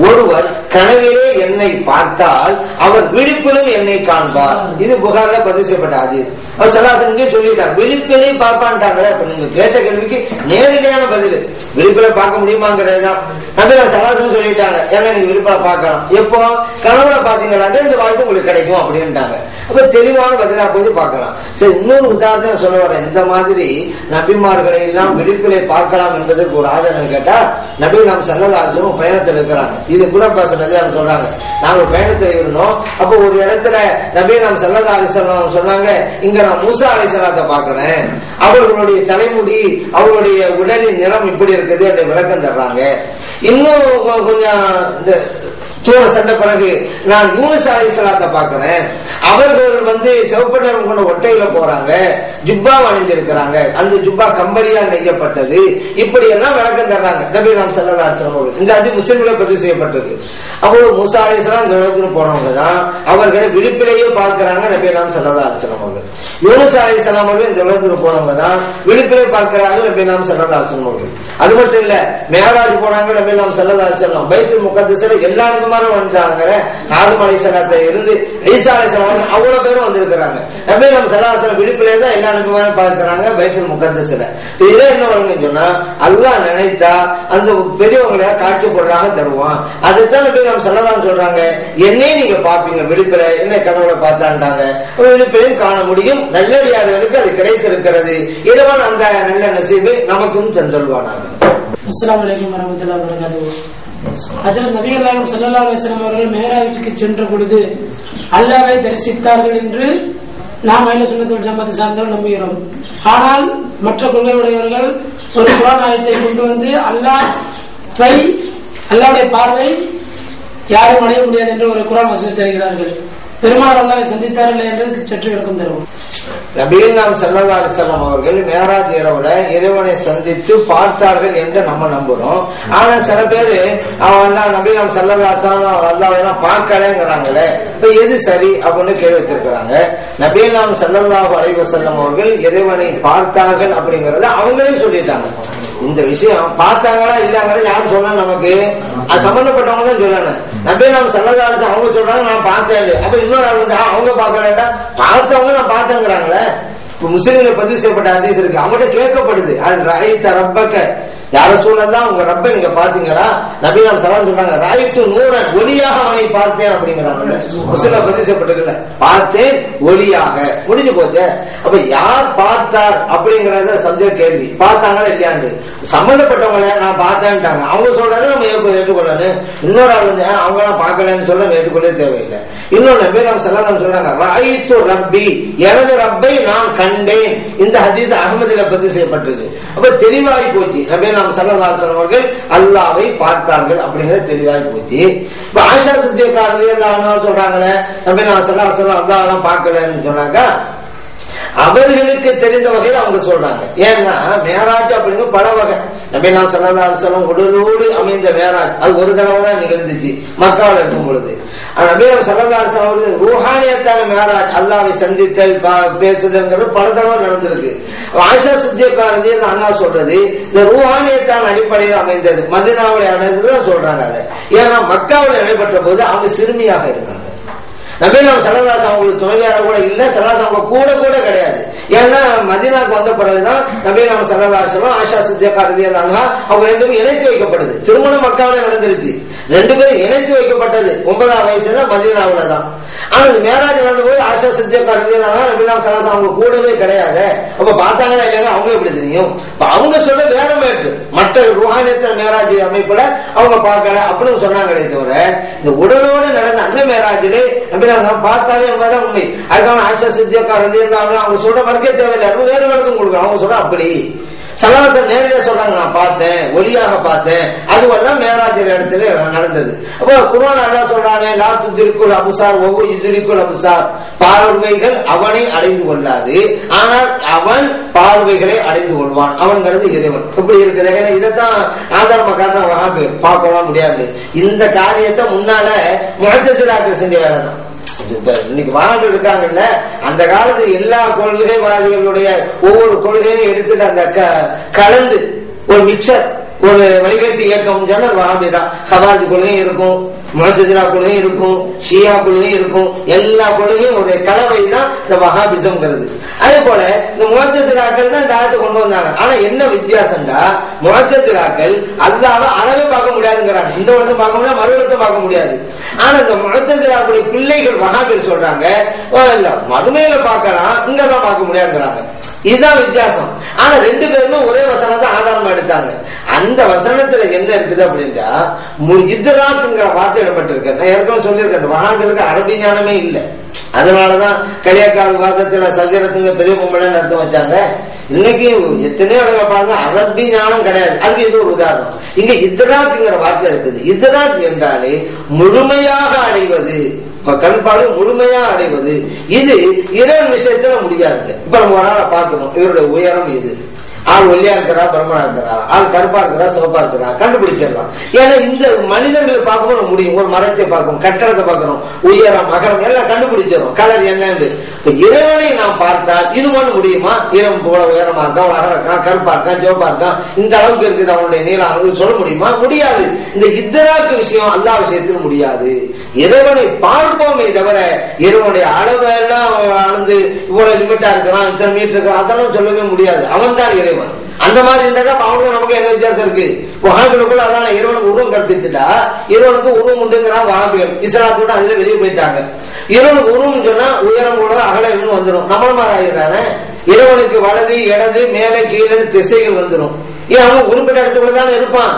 ஒருவர் கனவிலே என்னை பார்த்தால் அவர் விழிப்பிலும் என்னை காண்பார். இது புகார்ல பதிவு செய்யப்பட்ட ஹதீஸ். அவர் சலாசங்கே சொல்லிட்டார், விழிப்பிலே பார்ப்பான்ட்டாங்களே. அப்ப நீங்க கேட்ட கேள்விக்கு நேரடியான பதில் விழிப்பில பார்க்க முடியுமாங்கிறதுதான். நபிகள் சலாசன் சொல்லிட்டாங்க, ஏன்னா நீங்க விழிப்பில பார்க்கலாம். எப்போ கனவுல பாத்தீங்களா இந்த வாய்ப்பு உங்களுக்கு கிடைக்கும் அப்படின்ட்டாங்க. அப்ப தெளிவான பதிலா போய் பார்க்கலாம். சரி, இன்னொரு உதாரணம் சொல்ல வர, இந்த மாதிரி நபிமார்களை எல்லாம் விழிப்பிலே பார்க்கலாம் என்பதற்கு ஒரு ஆதாரம் கேட்டா, நபிகள் ஸல்லல்லாஹு அலைஹி வஸல்லம் பயணத்தில் இருக்கிறாங்க. இது கூட சொல்றாங்க, நாங்க பயணத்தில் இருந்தோம். அப்போ ஒரு இடத்துல நபிகள் ஸல்லல்லாஹு அலைஹி வஸல்லம் சொன்னாங்க, இங்க நான் மூசா அலைஹிஸ்ஸலாத்தை பார்க்கிறேன், அவர்களுடைய தலைமுடி அவருடைய உடலின் நிறம் இப்படி இருக்குது என்ற விளக்கம் தர்றாங்க. இன்னும் கொஞ்சம் இந்த தூர சென்ற பிறகு நான் யூனுஸ் அலைஹிஸ்ஸலாத்தை பார்க்கிறேன், அவர்கள் சிவப்பு நிறம் கொண்ட ஒட்டையில போறாங்க, ஜுப்பா அணிஞ்சிருக்கிறாங்க, அந்த ஜுப்பா கம்பளியா நெய்யப்பட்டது, இப்படி எல்லாம் விளக்கம் தர்றாங்க நபிகள் ஸல்லல்லாஹு அலைஹி வஸல்லம். இந்த அது முஸ்லிம்ல பதிவு செய்யப்பட்டது. அப்போ மூசா அலைஹிஸ்ஸலாம் இந்த உலகத்துக்கு போனவங்க தான், அவர்களை விழிப்பிலேயே பார்க்கிறாங்க நபிகள் ஸல்லல்லாஹு அலைஹி வஸல்லம் அவர்கள். யூனுஸ் அலைஹிஸ்ஸலாம் அவர்கள் இந்த உலகத்துக்கு போனவங்க தான், விழிப்பிலே பார்க்கிறார்கள் நபிகள் ஸல்லல்லாஹு அலைஹி வஸல்லம் அவர்கள். அது மட்டும் இல்ல, மேராஜ் போனாங்க நபிகள் ஸல்லல்லாஹு அலைஹி வஸல்லம். பைத்துல் முகத்தஸ்ல எல்லா வந்தாங்க. ஆதம் அலைஹிஸ்ஸலாத்தை இருந்து ஈசா அலைஹிஸ்ஸலாம் அவ்வளவு பேரும் வந்திருக்கிறாங்க. நபிகள் ஸல்லல்லாஹு அலைஹி வஸல்லம் விழிப்பிலே தான் எல்லா நபிமாரும் பார்க்கிறாங்க பைத்துல் முகத்தஸ்ல. இதுல என்ன வழங்குன்னு சொன்னா, அல்லாஹ் நினைத்தா அந்த பெரியவங்களை காட்சி பொருளாக தருவான். அதுதான் நபிகள் ஸல்லல்லாஹு அலைஹி சொல்றாங்க, என்னையே நீங்க பாப்பீங்க விழிப்பில, என்ன கனவுல பார்த்தாண்டாங்க. விழிப்பிலையும் காண முடியும். நல்லடியார்களுக்கு அது கிடைத்திருக்கிறது. இறைவன் அந்த நல்ல நசீபை நமக்கும் தந்தல்வானாங்க. அஸ்ஸலாமு அலைக்கும் வரஹ்மத்துல்லாஹி வபரகாத்துஹு. ஹஜ்ரத் நபிகள் நாயகம் ஸல்லல்லாஹு அலைஹி வஸல்லம் அவர்கள் மேராஜுக்கு சென்ற பொழுது அல்லாஹ்வை தரிசித்தார்கள் என்று நாம் அஹ்லே சுன்னத் வல் ஜமாஅத் சார்ந்தவர்கள் நம்புகிறோம். ஆனால் மற்ற கொள்கை உடையவர்கள் ஒரு குர்ஆன் ஆயத்தை கொண்டு வந்து அல்லாஹ்வுடைய பார்வை யாரும் அடைய முடியாது என்று ஒரு குர்ஆன் வசனத்தை தருகிறார்கள். பெருமாள் அல்லாஹ்வை சந்தித்தார்கள் என்று சற்று விளக்கம் தருவோம். நபிகள் ஸல்லல்லாஹு அலைஹி வஸல்லம் அவர்கள் மேராஜ் இரவுல இறைவனை சந்தித்து பார்த்தார்கள் என்று நம்ம நம்புறோம். ஆனா சில பேரு நபிகள் ஸல்லல்லாஹு அலைஹி வஸல்லம் அல்லாஹ்வை பார்க்கலங்கிறாங்களே, இப்ப எது சரி அப்படின்னு கேள்வி வச்சிருக்கிறாங்க. நபிகள் ஸல்லல்லாஹு அலைஹி வஸல்லம் அவர்கள் இறைவனை பார்த்தார்கள் அப்படிங்கறத அவங்களே சொல்லிட்டாங்க. இந்த விஷயம் பார்த்தாங்களா இல்லங்கிறத யாரும் சொல்லணும், நமக்கு அது சம்பந்தப்பட்டவங்க தான் சொல்லணும். நபிகள் ஸல்லல்லாஹு அலைஹி வஸல்லம் அவங்க சொல்றாங்க நான் பார்த்தேன், அப்ப இன்னொரு ஆள் அவங்க பார்க்கலடா, பார்த்தவங்க நான் பார்த்தேங்கிறாங்களே. முஸ்லிம்களை பதிவு செய்யப்பட்ட ஹதீஸ் இருக்கு, அவங்ககிட்ட கேட்கப்படுது, அல் ரஅய்த ரப்பக, யார சூழல்லாம் உங்க ரப்ப நீங்க பாத்தீங்களா? நபிகள் ஸல்லல்லாஹு அலைஹி சொல்றாங்க, ரஅய்து நூரன், ஒளியாக அவனை பார்த்தேன் அப்படிங்கிறாங்க. முஸ்லிம்ல பதிவு செய்யப்பட்டிருக்கல, பார்த்தேன் ஒளியாக, முடிஞ்சு போச்சு. அப்ப யார் பார்த்தார் அப்படிங்கறத சந்தேக கேள்வி. பார்த்தாங்களா இல்லையாண்டு சம்பந்தப்பட்டவங்கள நான் பார்த்தேன்ட்டாங்க, அவங்க சொல்றாங்க நம்ம ஏற்றுக்கொள்ளணும். இன்னொரு ஆள் அவங்க எல்லாம் பார்க்கலன்னு சொல்ல ஏற்றுக்கொள்ளவே தேவையில்லை. இன்னொன்னு நபிகள் ஸல்லல்லாஹு அலைஹி சொல்றாங்க, ரஅய்து ரப்பி, எனது ரப்பை நான் கண்டேன். இந்த ஹதீஸ் அஹ்மதுல பதிவு செய்யப்பட்டிருக்கு. அப்ப தெளிவாகி போச்சு, நபிகள் ஸல்லல்லாஹு அலைஹி வஸல்லம் அவர்கள் அல்லாஹ்வை பார்த்தார்கள் அப்படிங்கிறது தெளிவாகி போச்சு. இப்ப ஆயிஷா சித்திகா ரலியல்லாஹு அன்ஹா சொல்றாங்களே, நபிகள் ஸல்லல்லாஹு அலைஹி வஸல்லம் அல்லாஹ்லாம் பார்க்கலன்னு சொன்னாங்க, அவர்களுக்கு தெரிந்த வகையில் அவங்க சொல்றாங்க. ஏன்னா மேராஜ் அப்படிங்கிற பல வகை. நபிகள் ஸல்லல்லாஹு அலைஹி வஸல்லம் உடலோடு அமைந்த மேராஜ் அது ஒரு தடவை தான் நிகழ்ந்துச்சு மக்காவில் இருக்கும் பொழுது. நபிகள் ஸல்லல்லாஹு அலைஹி வஸல்லம் ரூஹானியத்தான மேராஜ், அல்லாஹ்வை சந்தித்தல் பேசுதல்ங்கிறது பல தடவை நடந்திருக்கு. ஆயிஷா சித்திகா ரலியல்லாஹு அன்ஹா சொல்றது இந்த ரூஹானியத்தான அடிப்படையில் அமைந்தது, மதீனாவுடைய அடைந்ததுதான் சொல்றாங்க. அதை ஏன்னா மக்காவில் நடைபெற்ற போது அவங்க சிறுமியாக இருக்காங்க. நபிகள் ஸல்லல்லாஹு அவங்களுக்கு துணைவியார கூட இல்ல, ஸல்லல்லாஹு அவங்க கூட கிடையாது. ஏன்னா மதீனாவுக்கு வந்த பிறகுதான் நபிகள் ஸல்லல்லாஹு ஆயிஷா சித்திகா ரலியல்லாஹு அன்ஹா அவங்க ரெண்டுமே இணைத்து வைக்கப்படுது. திருமணம் மக்காவில நடந்துருச்சு, ரெண்டு பேரும் இணைத்து வைக்கப்பட்டது 9ஆம் வயசுல மதீனாவுல தான். ஆனா மேராஜ் நடந்த போது ஆயிஷா சித்திகா ரலியல்லாஹு அன்ஹா நபிகள் ஸல்லல்லாஹு அவங்க கூடவே கிடையாது. அப்ப பார்த்தாங்கன்னா இல்லையா அவங்க எப்படி தெரியும்? அவங்க சொல்ல வேற மேட்டு, மற்ற ருஹானியத்த மேராஜ் அமைப்புல அவங்க பார்க்கல அப்படின்னு சொன்னாங்களே தவிர இந்த உடலோடு நடந்த அந்த மேராஜிலே பார்த்தாலே என்பதுதான் உண்மை. அதுக்கான ஆயிஷா சித்திகா ரலியல்லாஹு அன்ஹா அவங்க சொல்ற மறுக்க தேவையில்லை, வேறு விளக்கம் கொடுக்குறோம். அவங்க சொல்ற அப்படி ஸல்லல்லாஹு நேரடியா சொல்றாங்க, நான் பார்த்தேன், ஒளியாக பார்த்தேன், அதுவெல்லாம் மேராஜ் இடத்துல நடந்தது. அப்போ குர்ஆன் அல்லாஹ் சொல்றானே, லா துத்ரிகுல் அப்சார் வஹு யுத்ரிகுல் அப்சார், பார்வைகள் அவனை அடைந்து கொள்ளாது, ஆனால் அவன் பார்வைகளை அடைந்து கொள்வான். அவன்கிறது இறைவன். இப்படி இருக்குது. ஏன்னா இதைத்தான் ஆதாரமா காட்டுற வஹாபிகள் பார்க்கலாம் முடியாது. இந்த காரியத்தை முன்னால முஅத்தஸிலாக்கள் செஞ்ச வேலை தான். இன்னைக்கு வாழ்ந்து இருக்காங்கல்ல, அந்த காலத்துல எல்லா கொள்கைவாதிகளுடைய ஒவ்வொரு கொள்கையும் எடுத்துட்டு அந்த கலந்து ஒரு மிக்சர், ஒரு வழிகாட்டி இயக்கம் சொன்னா வஹாபி தான். ஹவாஜி கொள்கையும் இருக்கும், முஅத்தஸிலா கொள்கையும் இருக்கும், ஷியா கொள்கையும் இருக்கும். எல்லா கொள்கையும் ஒரு கலவை தான் இந்த வஹாபிசம்ங்கிறது. அதே போல இந்த முஅத்தஸிலாக்கள் தான் இந்த ஆயத்தை கொண்டு வந்தாங்க. ஆனா என்ன வித்தியாசம்டா, முஅத்தஸிலாக்கள் அல்லாஹ்வை அறவே பார்க்க முடியாதுங்கிறாங்க. இந்த உலகத்தை பார்க்க முடியாது, மறு உலகத்தை பார்க்க முடியாது. ஆனா இந்த முஅத்தஸிலாக்களுடைய பிள்ளைகள் வஹாபிகள் சொல்றாங்க, இல்ல மறுமையில பார்க்கலாம், இங்கதான் பார்க்க முடியாதுங்கிறாங்க. இதுதான் வித்தியாசம். ஆனா ரெண்டு பேருமே ஒரே வசனத்தை ஆதாரமா எடுத்தாங்க. அந்த வசனத்துல என்ன இருக்குது அப்படின்னா, இத்ராக்ங்கிற வார்த்தை இடப்பட்டிருக்கு. நான் ஏற்கனவே சொல்லியிருக்கேன், அந்த வஹாபிகளுக்கு அரபி ஞானமே இல்லை. அதனாலதான் கலியாக்கால் விவாதத்துல சஜரத்துங்க பெரிய பொம்பளைன்னு அர்த்தம் வச்சாங்க. இன்னைக்கு எத்தனையோ இடங்களை பாருங்க, அரபி ஞானம் கிடையாது. அதுக்கு இது ஒரு உதாரணம். இங்க இத்ராக்ங்கிற வார்த்தை இருக்குது. இத்ராக் என்றாலே முழுமையாக அடைவது, கண்பாடு முழுமையா அடைவது. இது இறைவன் விஷயத்துல முடியாது. இப்ப நம்ம ஒரு ஆளை பார்க்கணும், இவருடைய உயரம் இது, ஆள் ஒல்லியா இருக்கிறா, பிரம்மனா இருக்கிறா, ஆள் கருப்பா இருக்கிறா, சிவப்பா இருக்கிறா, கண்டுபிடிச்சிடலாம். ஏன்னா இந்த மனிதர்களை பார்க்கும்போது முடியும். ஒரு மரத்தை பார்க்கணும், கட்டடத்தை பார்க்கணும், உயரம் அகலம் எல்லாம் கண்டுபிடிச்சிடும், கலர் என்னன்னு. இப்ப இறைவனை நாம் பார்த்தால் இது ஒண்ணு முடியுமா? இறைவன் போல உயரமா இருக்கான், அகலம் இருக்கான், கருப்பா இருக்கான், சிவப்பா இருக்கான், இந்த அளவுக்கு இருக்குது அவனுடைய நீளம் அளவு சொல்ல முடியுமா? முடியாது. இந்த இத்ராக்கு விஷயம் அல்லாஹ் விஷயத்தில் முடியாது. இறைவனை பார்ப்போமே தவிர இறைவனுடைய அளவை எல்லாம் அளந்து இவ்வளவு லிமிட்டா இருக்கிறான், இத்தனை மீட்டர் இருக்கான், அதெல்லாம் சொல்லவே முடியாது. அவன் தான் இறைவன். அந்த மாதிரி இருந்தா அவங்களுக்கு நமக்கு என்ன வித்தியாசம் இருக்கு? வஹாபிகளுக்குள்ள அதான இறைவனுக்கு உருவம் கற்பித்துட்டா, இறைவனுக்கு உருவம் உண்டுங்கிறான் வஹாபிகள். இஸ்லாத்தோட அதுல வெளியே போயிட்டாங்க. இறைவனுக்கு உருவம் சொன்னா உயரம் கூட அகலம் வந்துடும். நம்மள மாதிரி ஆகிறானே, இறைவனுக்கு வலது இடது மேலே கீழே திசைகள் வந்துடும். ஏன் அவன் குறிப்பிட்ட இடத்துக்குள்ளதானே இருப்பான்.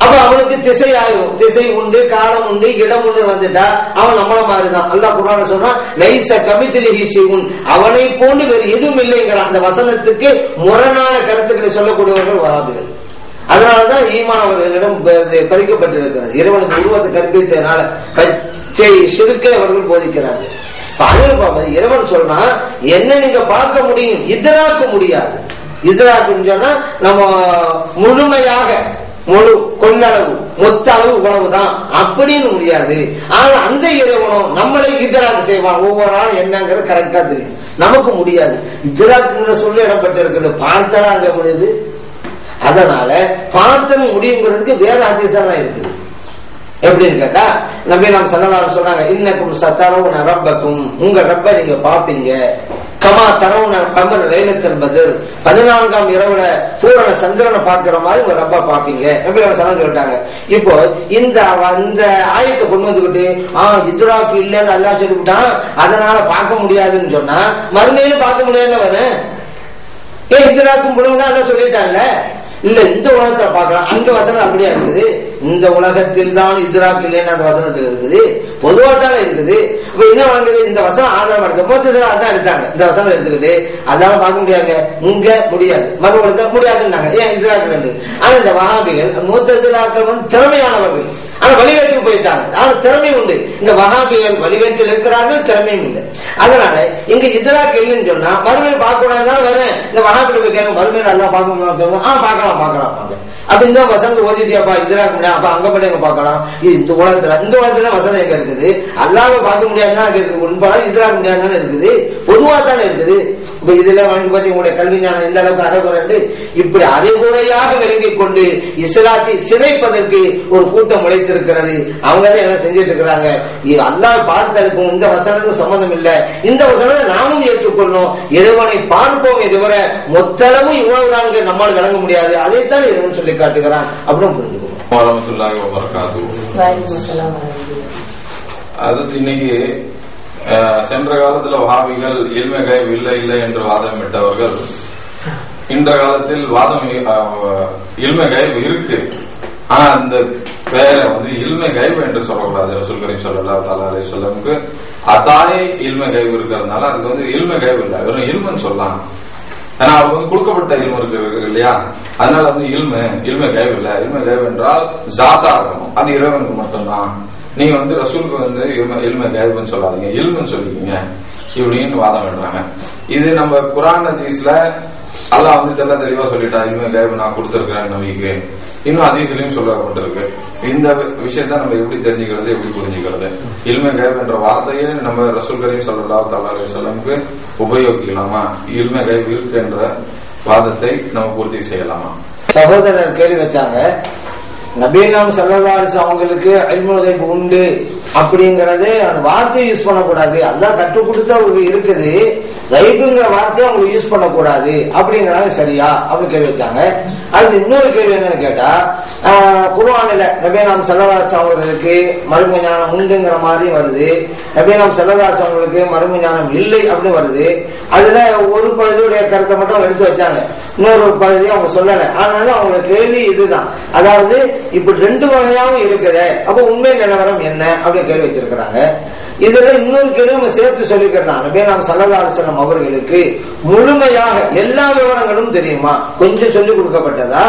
அப்ப அவனுக்கு திசை ஆகும். திசை உண்டு, காலம் உண்டு, இடம் உண்டு வந்துட்டா அவன் நம்மள மாதிரிதான். அல்லாஹ் குர்ஆன்ல சொல்றான், லைஸ கமிஸ்லிஹி ஷைஉன், அவனை போன்று வேறு எதுவும் இல்லைங்கிற அந்த வசனத்துக்கு முரணான கருத்துக்களை சொல்லக்கூடியவர்கள் வஹாபிகள். அதனாலதான் ஈமான் அவர்களிடம் பறிக்கப்பட்டிருக்கிறது. இறைவனுக்கு உருவத்தை கற்பித்ததுனால பச்சை ஷிர்க்கை அவர்கள் போதிக்கிறார்கள். இறைவன் சொல்றா என்ன நீங்க பார்க்க முடியும், இத்ராக்க முடியாது. இத்ராக்குன்னு சொன்னா நம்ம முழுமையாக முழு கொள்ளளவு மொத்த அளவு உணவுதான் அப்படின்னு முடியாது. ஆனா அந்த இறைவனும் நம்மளை இத்ராக்கு செய்வான். ஒவ்வொரு நாளும் என்னங்கிறது கரெக்டா தெரியும், நமக்கு முடியாது. இத்ராக்குங்கிற சொல்ல இடப்பட்டு இருக்குது, பார்த்தா அங்க முடியுது. அதனால பார்த்தல் முடியுங்கிறதுக்கு வேற ஹதீஸெல்லாம் இருக்குது. எப்படின்னு கேட்டா நபி நாம் ஸல்லல்லாஹு சொல்றாங்க, இன்னக்கும் சதரவுன ரப்பக்கும், உங்க ரப்ப நீங்க பாப்பீங்க, கமா தரவுன கமர் லைலத்துல் பத்ர், 14ஆம் இரவுல பூரண சந்திரனை பார்க்கிற மாதிரி உங்க ரப்ப பாப்பீங்க நபி நாம் ஸல்லல்லாஹு சொல்லிட்டாங்க. இப்போ இந்த ஆயத்தை கொண்டு வந்துகிட்டு இத்ராக்கு இல்லன்னு அல்லாஹ் சொல்லிவிட்டான், அதனால பார்க்க முடியாதுன்னு சொன்னா மறுமையில பார்க்க முடியாதுன்னு வரும். ஏன் இத்ராக்கும் முடிவுன்னா அல்லாஹ் சொல்லிட்டான்ல. இல்ல இந்த உலகத்துல பார்க்கலாம், அங்க வசனம் அப்படியா இருக்குது. இந்த உலகத்தில் தான் இத்ராக் இல்லைன்னு அந்த வசனத்தில் இருக்குது, பொதுவா தானே இருக்குது. இப்ப என்ன வாங்குது, இந்த வசனம் ஆதாரம் எடுத்து மொத்தத்தில் அதான் எடுத்தாங்க. இந்த வசனம் எடுத்துக்கிட்டு அதனால பார்க்க முடியாது, இங்க முடியாது, மறு உலகத்துல முடியாதுன்னாங்க. ஏன் இத்ராக் ரெண்டு. ஆனா இந்த வஹாபிகள் முத்தஸிலாக்கள் வந்து திறமையானவர்கள், ஆனா வழிகேட்டுக்கு போயிட்டாங்க. ஆனா திறமை உண்டு. இந்த வஹாபிகள் வழிகேட்டில் இருக்கிறார்கள், திறமையும் இல்லை. அதனால இங்க இத்ராக் இல்லைன்னு சொன்னா மறுமையில் பார்க்க கூடாதுதான் வரேன். இந்த வஹாபிகள் கேட்க மறுமையில் நல்லா பார்க்க பார்க்கலாம் அப்படின்னு தான் வசனம் ஓதிட்டியாப்பா இத்ராக் முடியாது, அப்ப அங்க போய் எங்க பார்க்கலாம். இந்த உலகத்துல வசனம் எங்க இருக்குது, அல்லாஹ்வை பார்க்க முடியாதுன்னா அங்க இருக்கு, உண்பாலும் இத்ராக் முடியாதுன்னு இருக்குது, பொதுவா தானே இருக்குது. இப்ப இதுல வாங்கி பார்த்து உங்களுடைய கல்வி ஞானம் எந்த அளவுக்கு அரைகுறை இப்படி அரைகுறையாக விளங்கிக் கொண்டு இஸ்லாத்தை சிதைப்பதற்கு ஒரு கூட்டம் முளைத்து வைத்திருக்கிறது, அவங்க தான் எல்லாம் செஞ்சிட்டு இருக்கிறாங்க. அல்லாஹ் பார்த்ததுக்கும் இந்த வசனத்துக்கும் சம்பந்தம் இல்லை. இந்த வசனத்தை நாமும் ஏற்றுக்கொள்ளணும். இறைவனை பார்ப்போம், இதுவரை மொத்தளவு இவ்வளவுதான் நம்மால் விளங்க முடியாது. அதைத்தான் இறைவன் சொல்லி காட்டுகிறான் அப்படின்னு புரிஞ்சுக்கணும். அது இன்னைக்கு சென்ற காலத்துல வஹாபிகள் இல்மே கைப் இல்லை இல்லை என்று வாதம் விட்டவர்கள் இந்த காலத்தில் வாதம் இல்மே கைப் இருக்கு, ஆனா அந்த பேரை வந்து இல்மே கைப் என்று சொல்லக்கூடாது. ரசூல் கரீம் ஸல்லல்லாஹு அலைஹி வஸல்லமுக்கு அதாயே இல்மே கைப் இருக்கிறதுனால அதுக்கு வந்து இல்மே கைப் இல்லை, வெறும் இல்முன்னு சொல்லலாம். ஏன்னா அவருக்கு வந்து கொடுக்கப்பட்ட இல்மு இருக்கு இல்லையா, அதனால வந்து இல்மே கைப் இல்லை. இல்மே கைப் என்றால் ஜாத்தா இருக்கணும், அது இறைவனுக்கு மட்டும்தான். நீங்க வந்து ரசூலுக்கு வந்து இல்மே கைப்னு சொல்லாதீங்க, இல்முன்னு சொல்லிக்கீங்க இப்படின்னு வாதம் பண்றாங்க. இது நம்ம குர்ஆன் ஹதீஸ்ல அல்லாஹ் வந்து தெளிவா சொல்லிட்டா இல்மே கைப் நான் கொடுத்திருக்கிறேன் நபிக்கு, இன்னும் ஹதீஸ்லயும் சொல்லப்பட்டிருக்கு. இந்த விஷயத்த நம்ம எப்படி தெரிஞ்சுக்கிறது, எப்படி புரிஞ்சுக்கிறது? இல்மே கைப் என்ற வார்த்தையை நம்ம ரசூல் கரீம் ஸல்லல்லாஹு அலைஹி வஸல்லமுக்கு உபயோகிக்கலாமா? இல்மே கைப் இருக்கு என்ற வாதத்தை நம்ம பூர்த்தி செய்யலாமா? சகோதரர் கேள்வி வச்சாங்க, நபீனாம் ஸல்லல்லாஹு அலைஹி வஸல்லம் அவங்களுக்கு இல்முல் கைப் உண்டு அப்படிங்கறது அந்த வார்த்தையை யூஸ் பண்ணக்கூடாது. அல்லாஹ் கற்றுக் கொடுத்தா ஒரு இருக்குது, கைபுங்கிற வார்த்தையை அவங்களுக்கு யூஸ் பண்ணக்கூடாது அப்படிங்கறாங்க, சரியா அப்படின்னு கேள்வி வச்சாங்க. அது இன்னொரு கேள்வி என்னன்னு கேட்டா, குர்ஆன்ல நபீனாம் ஸல்லல்லாஹு அலைஹி வஸல்லம் அவர்களுக்கு மறுமை ஞானம் உண்டுங்கிற மாதிரி வருது, நபீனாம் ஸல்லல்லாஹு அலைஹி வஸல்லம் அவர்களுக்கு மறுமை ஞானம் இல்லை அப்படின்னு வருது. அதுல ஒரு பகுதியுடைய கருத்தை மட்டும் எடுத்து வச்சாங்க, இன்னொரு பகுதியை அவங்க சொல்லல. ஆனாலும் அவங்களோட கேள்வி இதுதான், அதாவது இப்படி ரெண்டு வகையாவும் இருக்குது, அப்ப உண்மை நிலவரம் என்ன அப்படின்னு கேள்வி வச்சிருக்கிறாங்க. இதுல இன்னொரு கேள்வி நம்ம சேர்த்து சொல்லிக்கிறாங்க, நபீனாம் ஸல்லல்லாஹு அலைஹி வஸல்லம் அவர்களுக்கு முழுமையாக எல்லா விவரங்களும் தெரியுமா, கொஞ்சம் சொல்லிக் கொடுக்கப்பட்டதா,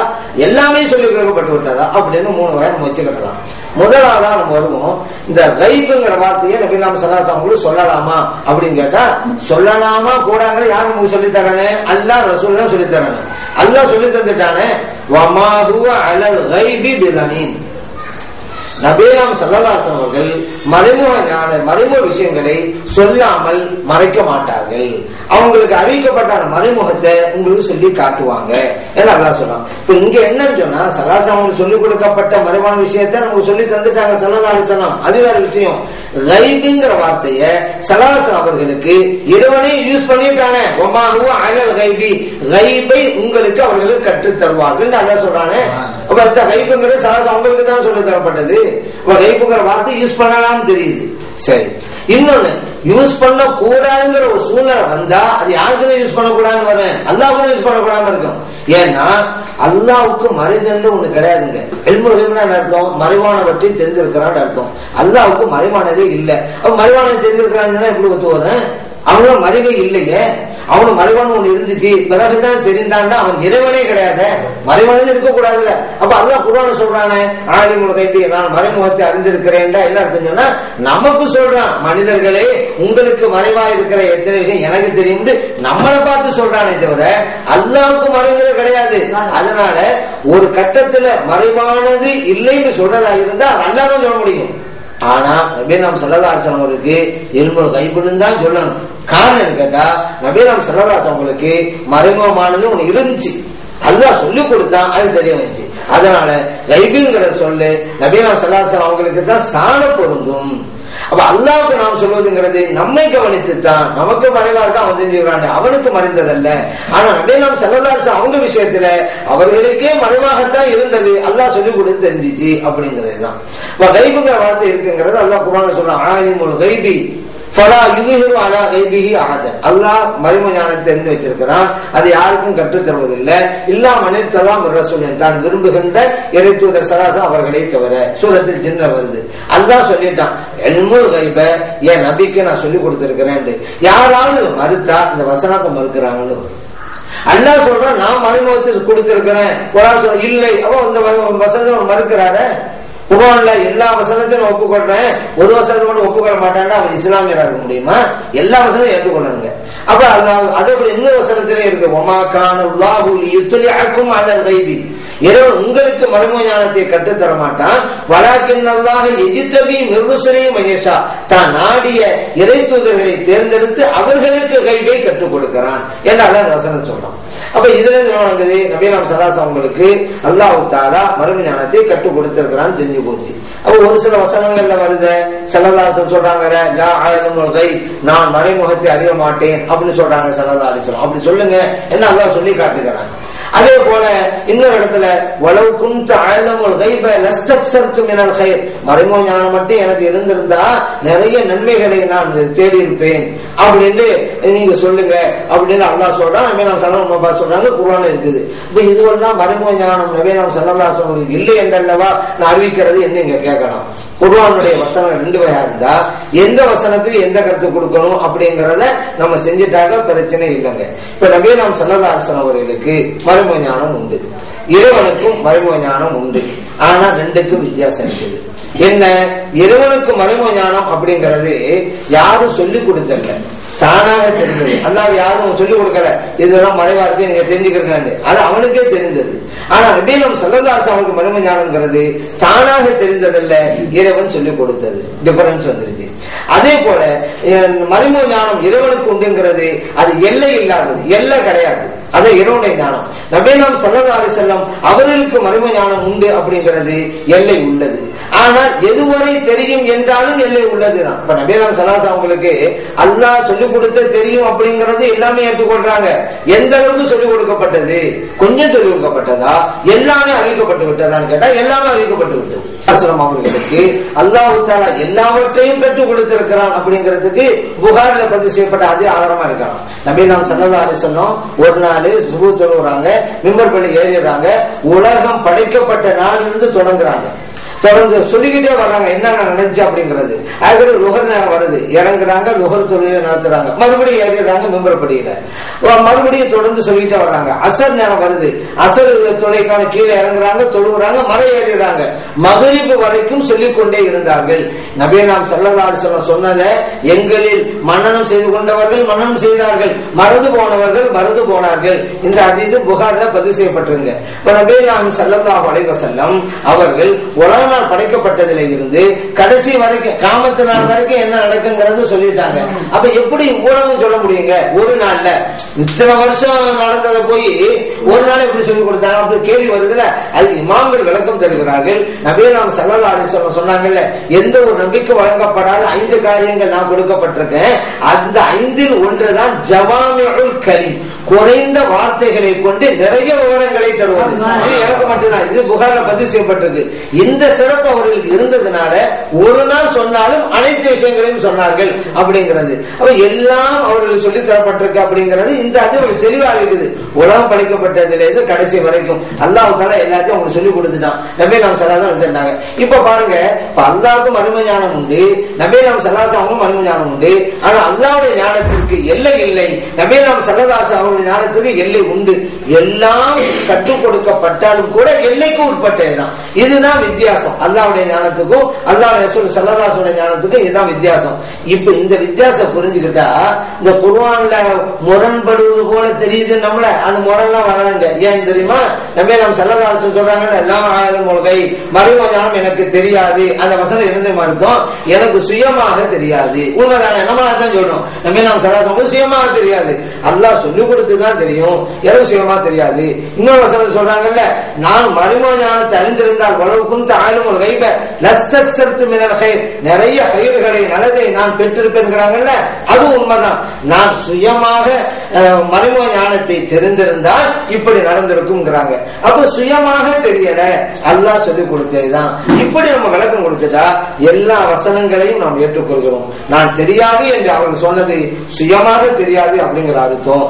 எல்லாமே சொல்லிக் கொடுக்கப்பட்டு விட்டதா அப்படின்னு மூணு வகை நம்ம வச்சுக்கலாம். முதலாவதா நம்ம வருவோம், இந்த கைபுங்கிற வார்த்தையை நபீனாம் ஸல்லல்லாஹு அலைஹி வஸல்லம் சொல்லலாமா அப்படின்னு கேட்டா, சொல்லலாமா கூடாங்கிற யார் நமக்கு சொல்லித்தரானே? அல்லாஹ் ரசூல் தான் சொல்லித்தரானே. அல்லாஹ் சொல்லி தந்துட்டானே, வமா ஹுவ அலல் கைபி பிதனீன். நபீனாம் ஸல்லல்லாஹு அலைஹி வஸல்லம் அவர்கள் மறைமுக விஷயங்களை சொல்லாமல் மறைக்க மாட்டார்கள். அவங்களுக்கு அறிவிக்கப்பட்ட அந்த மறைமுகத்தை உங்களுக்கு சொல்லி காட்டுவாங்க என்று அல்லாஹ் சொல்றான். இப்ப இங்க என்னன்னு சொன்னா, ஸல்லல்லாஹு அலைஹி வஸல்லம் சொல்லிக் கொடுக்கப்பட்ட மறைவான விஷயத்தை நமக்கு சொல்லி தந்துட்டாங்க ஸல்லல்லாஹு அலைஹி வஸல்லம். அது வேற விஷயம். கைபுங்கிற வார்த்தையை ஸல்லல்லாஹு அலைஹி வஸல்லம் அவர்களுக்கு இறைவனே யூஸ் பண்ணிட்டாங்க. வமா ஹுவ அலல் கைபி, கைபை உங்களுக்கு அவர்களுக்கு கற்றுத் தருவார்கள் அல்லாஹ் சொல்றானே. அப்ப இந்த கைபுங்கிறது ஸல்லல்லாஹு அலைஹி வஸல்லம் அவங்களுக்கு தான் சொல்லி தரப்பட்டது. கைபுங்கிற வார்த்தை யூஸ் பண்ணலாம்னு தெரியுது, சரி. இன்னொன்னு, யூஸ் பண்ண கூடாதுங்கிற ஒரு சூழ்நிலை வந்தா அது யாருக்குதான் யூஸ் பண்ணக்கூடாதுன்னு வரேன், அல்லாஹ்வுக்கு யூஸ் பண்ணக்கூடாம இருக்கும். ஏன்னா அல்லாஹ்வுக்கு மறைதண்டு ஒண்ணு கிடையாதுங்க. இல்முல் கைப்னா அர்த்தம் மறைவானவற்றை தெரிந்திருக்கிறான்னு அர்த்தம். அல்லாஹ்வுக்கு மறைவானதே இல்லை. அப்ப மறைவானதை தெரிந்திருக்கிறான்னு எப்படி ஒத்து வரேன்? அவங்க மறைவே இல்லையே, அவனு மறைவான ஒண்ணு இருந்துச்சு பிறகுதான் தெரிந்தாண்டா அவன் இறைவனே கிடையாது, மறைவானது இருக்கக்கூடாதுல்ல. அப்ப அல்லாஹ் குர்ஆன்ல சொல்றானே, ஆலிமுல் கைபி, நான் மறைமுகத்தை அறிந்திருக்கிறேன்டா என்ன அர்த்தம் சொன்னா, நமக்கு சொல்றான், மனிதர்களே உங்களுக்கு மறைவா இருக்கிற எத்தனை விஷயம் எனக்கு தெரியும் நம்மளை பார்த்து சொல்றானே தவிர அல்லாஹ்வுக்கு மறைவுகள் கிடையாது. அதனால ஒரு கட்டத்துல மறைவானது இல்லைன்னு சொல்றதா இருந்தா அல்லாஹ் தான் சொல்ல முடியும். ஆனா நபீனாம் ஸல்லல்லாஹு அலைஹி வஸல்லம் அவர்களுக்கு இல்முல் கைப்னு தான் சொல்லணும். காரணம் கேட்டா, நபீனாம் ஸல்லல்லாஹு அலைஹி வஸல்லம் அவர்களுக்கு மறைமுகமானது ஒண்ணு இருந்துச்சு, அல்லாஹ் சொல்லி கொடுத்தான், அது தெரிய வந்துச்சு. அதனால கைபுங்கிற சொல்லு நபீனாம் ஸல்லல்லாஹு அலைஹி வஸல்லம் அவங்களுக்கு தான் சாண பொருந்தும். அப்ப அல்லாஹ்வுக்கு நாம் சொல்வதுங்கிறது நம்மை கவனித்துத்தான், நமக்கு மறைவா இருக்கா அவன் தெரிஞ்சுக்கிறான், அவனுக்கு மறைந்ததல்ல. ஆனா நபீனாம் ஸல்லல்லாஹு அலைஹி வஸல்லம் அவங்க விஷயத்துல அவர்களுக்கே மறைவாகத்தான் இருந்தது, அல்லாஹ் சொல்லி கொடுத்து தெரிஞ்சிச்சு அப்படிங்கிறதுதான். கைபுங்கிற வார்த்தை இருக்குங்கிறது அல்லாஹ் குர்ஆன்ல சொல்றான், ஆலிமுல் கைபி ஃபலா யுஹிரு அலா கைபிஹி அஹதன். அல்லாஹ் மறைமுக ஞானத்தை தெரிந்து வச்சிருக்கிறான், அது யாருக்கும் கற்றுத் தருவதில்லை. இல்லா மனிதலாம் ரசூலன், தான் விரும்புகின்ற இறை தூதர் ஸல்லல்லாஹு அவர்களை தவிர. சூரத்தில் ஜின்ல வருது. அல்லாஹ் சொல்லிட்டான், இல்முல் கைப என் நபிக்கு நான் சொல்லி கொடுத்திருக்கிறேன். யாராவது மறுத்தா இந்த வசனத்தை மறுக்கிறாங்கன்னு அல்லாஹ் சொல்றான், நான் மறைமுகத்தை கொடுத்திருக்கிறேன். குர்ஆன் சொல்ற இல்லை, அப்ப இந்த வசனத்தை மறுக்கிறாரு. குர்ஆன்ல எல்லா வசனத்தையும் ஒப்புக்கொள்றேன், ஒரு வசனத்தை மட்டும் ஒப்புக்கொள்ள மாட்டான்னா அவர் இஸ்லாமியரா இருக்க முடியுமா? எல்லா வசனத்தையும் ஏற்றுக்கொள்ளணுங்க. அப்ப அதே போல இன்னொரு வசனத்திலே இருக்கு, வமா கான அல்லாஹு லியுத்லிஅக்கும் அலல் கைபி, இறைவன் உங்களுக்கு மறைமுக ஞானத்தை கற்றுத்தர மாட்டான். வலாக்கின்னல்லாஹ யஜ்தபி மின் ருசுலிஹி மய்யஷா, தான் நாடிய இறை தூதர்களை தேர்ந்தெடுத்து அவர்களுக்கு கைபை கற்றுக் கொடுக்கிறான் என்று அல்லாஹ் வசனம் சொல்றான். அப்ப இதுல இருந்து நபியலாம் ஸல்லல்லாஹு அவங்களுக்கு அல்லாஹ் தஆலா மறைமுக ஞானத்தை கற்றுக் கொடுத்திருக்கிறான்னு தெரிஞ்சு போச்சு. அப்ப ஒரு சில வசனங்கள்ல வருது, ஸல்லல்லாஹு சொல்றாங்க லா அலமுல் கைப், நான் மறைமுகத்தை அறிய மாட்டேன் அப்படின்னு சொல்றாங்க ஸல்லல்லாஹு அலைஹி வஸல்லம். அப்படி சொல்லுங்க என்ன அல்லாஹ் சொல்லி காட்டுகிறான். அதே போல இன்னொரு இடத்துல வலவ் குன்த அலமுல் கைப லஸ்தக்ஸர்து மினல் கைர், மறைமுக ஞானம் மட்டும் எனக்கு இருந்திருந்தா நிறைய நன்மைகளை நான் தேடி இருப்பேன் அப்படின்னு நீங்க சொல்லுங்க அப்படின்னு அல்லாஹ் சொல்றான். நபியலாம் ஸல்லல்லாஹு அலைஹி வஸல்லம் சொல்றாங்க, குர்ஆன்ல இருக்குது. இப்ப இதுவெல்லாம் மறைமுக ஞானம் நபியலாம் ஸல்லல்லாஹு அலைஹி வஸல்லம் இல்லை என்றல்லவா நான் அறிவிக்கிறது என்ன நீங்க கேட்கணும். குர்ஆனுடைய வசனம் 2 வகையா இருந்தா எந்த வசனத்துக்கு எந்த கருத்து கொடுக்கணும் அப்படிங்கறத நம்ம செஞ்சுட்டாக பிரச்சனை இல்லைங்க. இப்ப நபியலாம் ஸல்லல்லாஹு அலைஹி வஸல்லம் அவர்களுக்கு மறைமுக ஞானம் உண்டு, இறைவனுக்கும் மறைமுக ஞானம் உண்டு. ஆனா ரெண்டுக்கும் வித்தியாசம் இருக்குது. என்ன, இறைவனுக்கு மறைமுக ஞானம் அப்படிங்கறது யாரும் சொல்லிக் கொடுத்தல, தானாக தெரிந்தது. அல்லாஹ் யாரும் சொல்லிக் கொடுக்கல இதெல்லாம் மறைவா இருக்கு நீங்க தெரிஞ்சுக்கிறீங்க, அது அவனுக்கே தெரிந்தது. ஆனா நபியலாம் ஸல்லல்லாஹு அலைஹி வஸல்லம் மறைமுக ஞானம்ங்கிறது தானாக தெரிந்ததல்ல, இறைவன் சொல்லிக் கொடுத்தது. டிஃபரன்ஸ் வந்துருச்சு. அதே போல மறைமுக ஞானம் இறைவனுக்கு உண்டுங்கிறது அது எல்லை இல்லாதது, எல்லை கிடையாது, அது இறைவனுடைய ஞானம். நபியலாம் ஸல்லல்லாஹு அலைஹி வஸல்லம் அவர்களுக்கு மறைமுக ஞானம் உண்டு அப்படிங்கிறது எல்லை உள்ளது. ஆனால் எதுவரை தெரியும் என்றாலும் எல்லை உள்ளதுதான். இப்ப நபியலாம் ஸல்லல்லாஹு அலைஹி வஸல்லம் அவங்களுக்கு அல்லாஹ் சொல்லிக் கொடுத்த தெரியும் அப்படிங்கறது எல்லாமே ஏற்றுக்கொள்றாங்க. எந்த அளவுக்கு சொல்லிக் கொடுக்கப்பட்டது, கொஞ்சம் சொல்லிக் கொடுக்கப்பட்டதா, எல்லாமே அறிவிக்கப்பட்டு விட்டதான்னு கேட்டா எல்லாமே அறிவிக்கப்பட்டு விட்டது. அவர்களுக்கு அல்லாஹ் தஆலா எல்லாவற்றையும் பெற்றுக் கொடுத்திருக்கிறான் அப்படிங்கிறதுக்கு புகாரில பதிவு செய்யப்பட்ட அதே ஆதாரமா இருக்கலாம். நபியலாம் ஸல்லல்லாஹு அலைஹி வஸல்லம் ஒரு நாள் சுபூ தொழுகிறாங்க, மிம்பர் படி ஏறிடுறாங்க, உலகம் படைக்கப்பட்ட நாளிலிருந்து தொடங்குறாங்க, தொடர்ந்து சொல்லிக்கிட்டே வர்றாங்க என்ன நடந்துச்சு அப்படிங்கிறது. அதுக்கு லுகர் நேரம் வருது, இறங்குறாங்க, லுகர் தொழுகை நடத்துறாங்க, மறுபடியும் ஏறிடுறாங்க மிம்பர் படியில, மறுபடியும் தொடர்ந்து சொல்லிட்டே வர்றாங்க. அசர் நேரம் வருது, அசர் தொலைக்கான கீழே இறங்குறாங்க, தொழுகிறாங்க, மலை ஏறிடுறாங்க, மகரிபு வரைக்கும் சொல்லிக் கொண்டே இருந்தார்கள். நபியலாம் ஸல்லல்லாஹு அலைஹி வஸல்லம் சொன்னதை எங்களில் மனனம் செய்து கொண்டவர்கள் மனனம் செய்தார்கள், மறந்து போனவர்கள் மறந்து போனார்கள். இந்த ஹதீஸ் புகாரில பதிவு செய்யப்பட்டிருங்க. இப்ப நபியலாம் ஸல்லல்லாஹு அலைஹி வஸல்லம் அவர்கள் உலக படைக்கப்பட்டதில இருந்து கடைசி வரைக்கும் கியாமத் நாள் வரைக்கும் என்ன நடக்குங்கிறது சொல்லிட்டாங்க. அப்ப எப்படி ஊழலும் சொல்ல முடியுங்க? ஒரு நாள்ல இத்தனை வருஷம் நடந்ததை போய் ஒரு நாள் எப்படி சொல்லி கொடுத்தாங்க அப்படி கேள்வி வருதுல. அதுக்கு இமாம்கள் விளக்கம் தருகிறார்கள். நபியலாம் ஸல்லல்லாஹு அலைஹி வஸல்லம் சொன்னாங்கல்ல, எந்த ஒரு நபிக்கு வழங்கப்படாத 5 காரியங்கள் நான் கொடுக்கப்பட்டிருக்கேன், அந்த 5ல் ஒன்றுதான் ஜவாமிஉல் கலீம், குறைந்த வார்த்தைகளை கொண்டு நிறைய விவரங்களை தருவது. இது எனக்கு மட்டும்தான், இது புகாரில் பதிவு செய்யப்பட்டிருக்கு. இந்த சிறப்பு அவர்களுக்கு இருந்ததுனால ஒரு நாள் சொன்னாலும் அனைத்து விஷயங்களையும் சொன்னார்கள் அப்படிங்கிறது. அப்ப எல்லாம் அவர்களுக்கு சொல்லி தரப்பட்டிருக்கு அப்படிங்கிறது இந்த அது ஒரு தெளிவாக இருக்குது. உலகம் படைக்கப்பட்டதிலிருந்து கடைசி வரைக்கும் அல்லாஹ் தஆலா எல்லாத்தையும் அவங்களுக்கு சொல்லி கொடுத்துட்டான். நபியலாம் ஸல்லல்லாஹு அலைஹி வஸல்லம் இருந்தாங்க. இப்ப பாருங்க, அல்லாஹ்வுக்கு மறைமுக ஞானம் உண்டு, நபியலாம் ஸல்லல்லாஹு அலைஹி வஸல்லம் மறைமுக ஞானம் உண்டு. ஆனா அல்லாஹ்வுடைய ஞானத்திற்கு எல்லை இல்லை, நபியலாம் ஸல்லல்லாஹு அலைஹி வஸல்லம் அவருடைய ஞானத்திற்கு எல்லை உண்டு. எல்லாம் கற்றுக் கொடுக்கப்பட்டாலும் கூட எல்லைக்கு உட்பட்டதுதான். இதுதான் வித்தியாசம். அல்லாஹ்வுடைய ஞானத்துக்கும் அல்லாஹ்வுடைய ரசூல் ஸல்லல்லாஹு அலைஹி வஸல்லம் ஞானத்துக்கும் இதுதான் வித்தியாசம். இப்ப இந்த வித்தியாசம் புரிஞ்சுக்கிட்டா இந்த குர்ஆன்ல முரண்படுவது போல தெரியுது நம்மள, அந்த முரண்லாம் வராங்க. ஏன் தெரியுமா? நபியலாம் ஸல்லல்லாஹு அலைஹி வஸல்லம் சொல்றாங்க லா அலமுல் கைப், மறைமுக ஞானம் எனக்கு தெரியாது. அந்த வசனம் இருந்தே மறுத்தோம், எனக்கு சுயமாக தெரியாது. உண்மைதானே? நம்ம அதான் சொல்றோம், நபியலாம் ஸல்லல்லாஹு அலைஹி வஸல்லம் சுயமாக தெரியாது, அல்லாஹ் சொல்லிக் கொடுத்துதான் தெரியும், எனக்கு சுயமா தெரியாது. இன்னொரு வசனம் சொல்றாங்கல்ல, நான் மறைமுக ஞானத்தை அறிந்திருந்தால் வலவ் குன்த அலமுல் கைப லஸ்தக்ஸர்து மினல் கைர், நிறைய கைர்களை நல்லதை நான் பெற்றிருப்பேன்ங்கறாங்கல்ல, அது உண்மைதான். நான் சுயமாக மறைமுக ஞானத்தை தெரிந்திருந்தால் இப்படி நடந்திருக்கும்ங்கறாங்க. அப்ப சுயமாக தெரியல, அல்லாஹ் சொல்லிக் கொடுத்ததுதான். இப்படி நம்ம விளக்கம் கொடுத்துட்டா எல்லா வசனங்களையும் நாம் ஏற்றுக்கொள்கிறோம். நான் தெரியாது என்று அவர்கள் சொன்னது சுயமாக தெரியாது அப்படிங்கிற அர்த்தம்.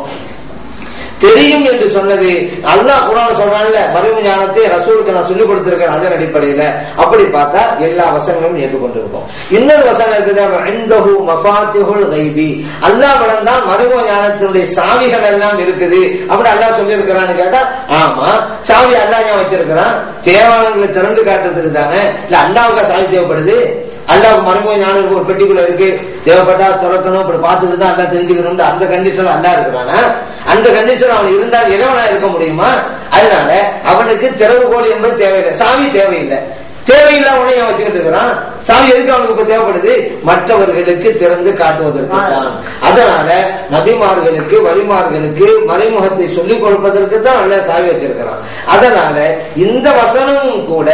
தெரியும் என்று சொன்னது அல்லாஹ் குர்ஆன்ல சொல்றான்ல, மறைமுக ஞானத்தை ரசூலுக்கு நான் சொல்லிக் கொடுத்திருக்கேன், அதன் அடிப்படையில அப்படி பார்த்தா எல்லா வசனங்களும் ஏற்றுக்கொண்டிருக்கும். இன்னொரு வசனம் இருக்குது, இன்தஹு மஃபாத்திஹுல் கைபி, அல்லாஹ்விடம் தான் மறைமுக ஞானத்தினுடைய சாவிகள் எல்லாம் இருக்குது அப்படி அல்லாஹ் சொல்லி இருக்கிறான்னு கேட்டா, ஆமா, சாவி அல்லாஹ் ஏன் வச்சிருக்கிறான்? தேவாலயங்களை திறந்து காட்டுறதுக்கு தானே, இல்ல அல்லாஹ்வுக்கு சாவி தேவைப்படுது? அல்லாஹ் மறைமுக ஞானம் இருக்கு, ஒரு பெட்டிக்குள்ள இருக்கு, தேவைப்பட்டா திறக்கணும், இப்படி பார்த்துட்டு தான் எல்லாம் தெரிஞ்சுக்கணும், அந்த கண்டிஷன் அல்லா இருக்கிறானா? அந்த கண்டிஷன் அவன் இருந்தால் இறைவனா இருக்க முடியுமா? அதனால அவனுக்கு திறவுகோல் என்பது தேவையில்லை, சாவி தேவையில்லை. தேவையில்லை உடனே வச்சுக்கிட்டு இருக்கிறான். சாவி எதுக்கு அவனுக்கு இப்ப தேவைப்படுது? மற்றவர்களுக்கு திறந்து காட்டுவதற்கு தான். அதனால நபிமார்களுக்கு வழிமார்களுக்கு மறைமுகத்தை சொல்லிக் கொடுப்பதற்கு தான் நல்ல சாவி வச்சிருக்கிறான். அதனால இந்த வசனமும் கூட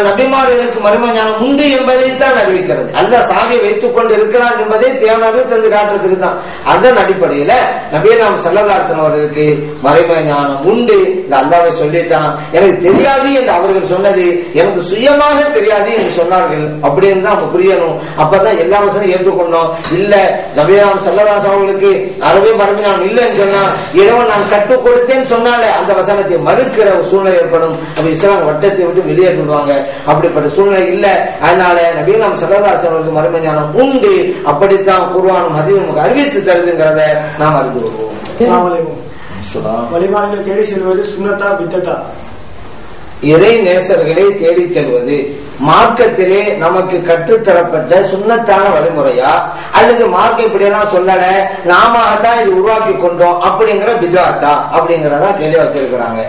நபிமார்களுக்கு மறைமுக ஞானம் உண்டு என்பதை தான் அறிவிக்கிறது. அல்ல சாவியை வைத்துக் கொண்டு இருக்கிறான் என்பதை தேவனாவே தந்து காட்டுறதுக்கு தான். அதன் அடிப்படையில நபியனாம் ஸல்லல்லாஹு அலைஹி வஸல்லம் அவர்களுக்கு மறைமுக ஞானம் உண்டு. இந்த அல்லாஹ்வை சொல்லிட்டான், எனக்கு தெரியாது என்று அவர்கள் சொன்னது எனக்கு சுயமாக தெரியாது என்று சொன்னார்கள். அப்படின்னு தான் நம்ம புரியணும். அப்பதான் எல்லா வசனம் ஏற்றுக்கொண்டோம். இல்ல நபியனாம் ஸல்லல்லாஹு அலைஹி அவர்களுக்கு அரபி மறைமுக ஞானம் இல்லைன்னு சொன்னா இறைவன் நான் கற்றுக் கொடுத்தேன்னு சொன்னாலே அந்த வசனத்தை மறுக்கிற ஒரு சூழ்நிலை ஏற்படும். அப்ப இஸ்லாம் வட்டத்தை விட்டு வெளியேறிடுவாங்க. அப்படிப்பட்ட சூழ்நிலை இல்ல. அதனால நபியனாம் ஸல்லல்லாஹு அலைஹி அவர்களுக்கு மறைமுக ஞானம் உண்டு. அப்படித்தான் குர்ஆனும் ஹதீஸும் நமக்கு அறிவித்து தருதுங்கிறத நாம் அறிந்து கொள்வோம். வழிமார்களை தேடி செல்வது சுன்னத்தா பித்தத்தா? இறை நேசர்களை தேடி செல்வது மார்க்கத்திலே நமக்கு கற்றுத்தரப்பட்ட சுன்னத்தான வழிமுறையா, அல்லது மார்க்கம் இப்படியெல்லாம் சொல்லல நாம தான் இது உருவாக்கி கொண்டோம் அப்படிங்கிற பிதாத்தா அப்படிங்கறதா கேள்வி வச்சிருக்கிறாங்க.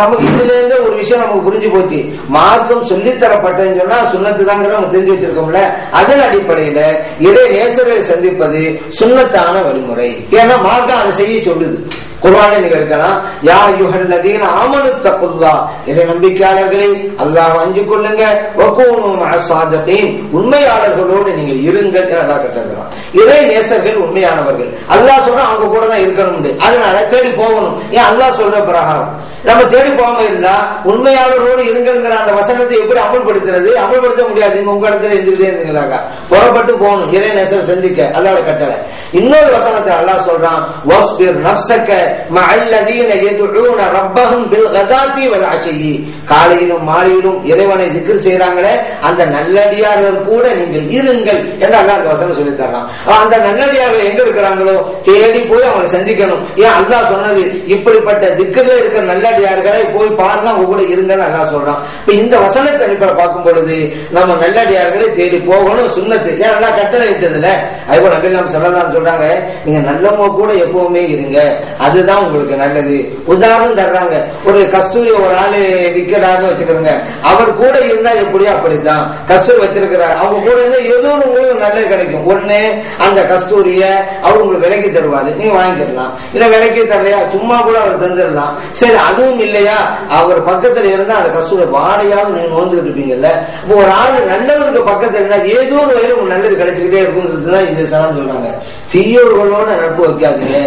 நமக்கு இதுல இருந்து ஒரு விஷயம் நமக்கு புரிஞ்சு போச்சு. மார்க்கம் சொல்லித்தரப்பட்டன்னு சொன்னா சுன்னத்து தாங்கிற நம்ம தெரிஞ்சு வச்சிருக்கோம்ல. அதன் அடிப்படையில இறை நேசர்களை சந்திப்பது சுன்னத்தான வழிமுறை. ஏன்னா மார்க்கம் அதை செய்ய சொல்லுது. குர்ஆனை நீங்க எடுக்கலாம். யா அய்யுஹல்லதீன ஆமனு தக்குல்லாஹ், இறை நம்பிக்கையாளர்களே அல்லாஹ்வை அஞ்சிக் கொள்ளுங்க, வகூனு மஅஸ்ஸாதிகீன், உண்மையாளர்களோடு நீங்கள் இருங்கள் என்று அல்லாஹ் கட்டளையிடுறான். இறை நேசர்கள் உண்மையானவர்கள். அல்லாஹ் சொல்ற அவங்க கூட தான் இருக்கணும். அதனால தேடி போகணும். ஏன் அல்லாஹ் சொல்ற பிரகாரம் நம்ம தேடி போகாம இருந்தா உண்மையாளரோடு இருங்கிற அந்த வசனத்தை எப்படி அமல்படுத்துறது? அமல்படுத்த முடியாது. உங்க இடத்துல இருந்துகிட்டே இருந்தீங்களாக்கா புறப்பட்டு போகணும் இறை நேசர் சந்திக்க அல்லாஹ்வோட கட்டளை. இன்னொரு வசனத்தை அல்லாஹ் சொல்றான், வஸ்பிர் நஃப்ஸக மஅல்லதீன யதுஊன ரப்பஹும் பில் கதாத்தி வல் அஷி, காலையிலும் மாலையிலும் இறைவனை திக்ர் செய்றாங்களே அந்த நல்லடியார்கள் கூட நீங்கள் இருங்கள் என்று அல்லாஹ் அந்த வசனம் சொல்லி தர்றான். அந்த நல்லடியார்கள் எங்க இருக்கிறாங்களோ தேடி போய் அவங்களை சந்திக்கணும். ஏன் அல்லாஹ் சொன்னது இப்படிப்பட்ட திக்ர்ல இருக்கிற நல்லடியார்களை போய் பாருங்க, அவங்க கூட இருங்கன்னு அல்லாஹ் சொல்றான். இப்ப இந்த வசனத்தை அடிப்படை பார்க்கும் பொழுது நம்ம நல்லடியார்களை தேடி போகணும், சுன்னத்து. ஏன் அல்லாஹ் கட்டளை இட்டதுல அதுபோல நபியல்லாஹு ஸல்லல்லாஹு சொல்றாங்க, நீங்க நல்லவங்க கூட எப்பவுமே இருங்க, அதுதான் உங்களுக்கு நல்லது. உதாரணம் தர்றாங்க, ஒரு கஸ்தூரி ஒரு ஆளு விற்கிறாருன்னு வச்சுக்கிறோங்க, அவர் கூட இருந்தா எப்படியோ அப்படித்தான் கஸ்தூரி வச்சிருக்கிறார், அவங்க கூட இருந்தா ஏதோ உங்களுக்கு நல்லது கிடைக்கும். ஒண்ணு அந்த கஸ்தூரிய அவர் உங்களுக்கு விலைக்கு தருவாரு, நீங்க வாங்கிக்கலாம். இல்ல விலைக்கு தரலையா சும்மா கூட அவர் தந்துடலாம். சரி அதுவும் இல்லையா அவர் பக்கத்துல இருந்தா அந்த கஸ்தூரி வாடையாவது நீங்க நோந்துட்டு இருப்பீங்கல்ல. இப்போ ஒரு ஆளு நல்லவருக்கு பக்கத்துல இருந்தா ஏதோ ஒரு வகையில உங்களுக்கு நல்லது கிடைச்சுக்கிட்டே இருக்கும்ன்றதுதான் இந்த சலம் சொல்றாங்க. தீயோர்களோட நட்பு வைக்காதீங்க.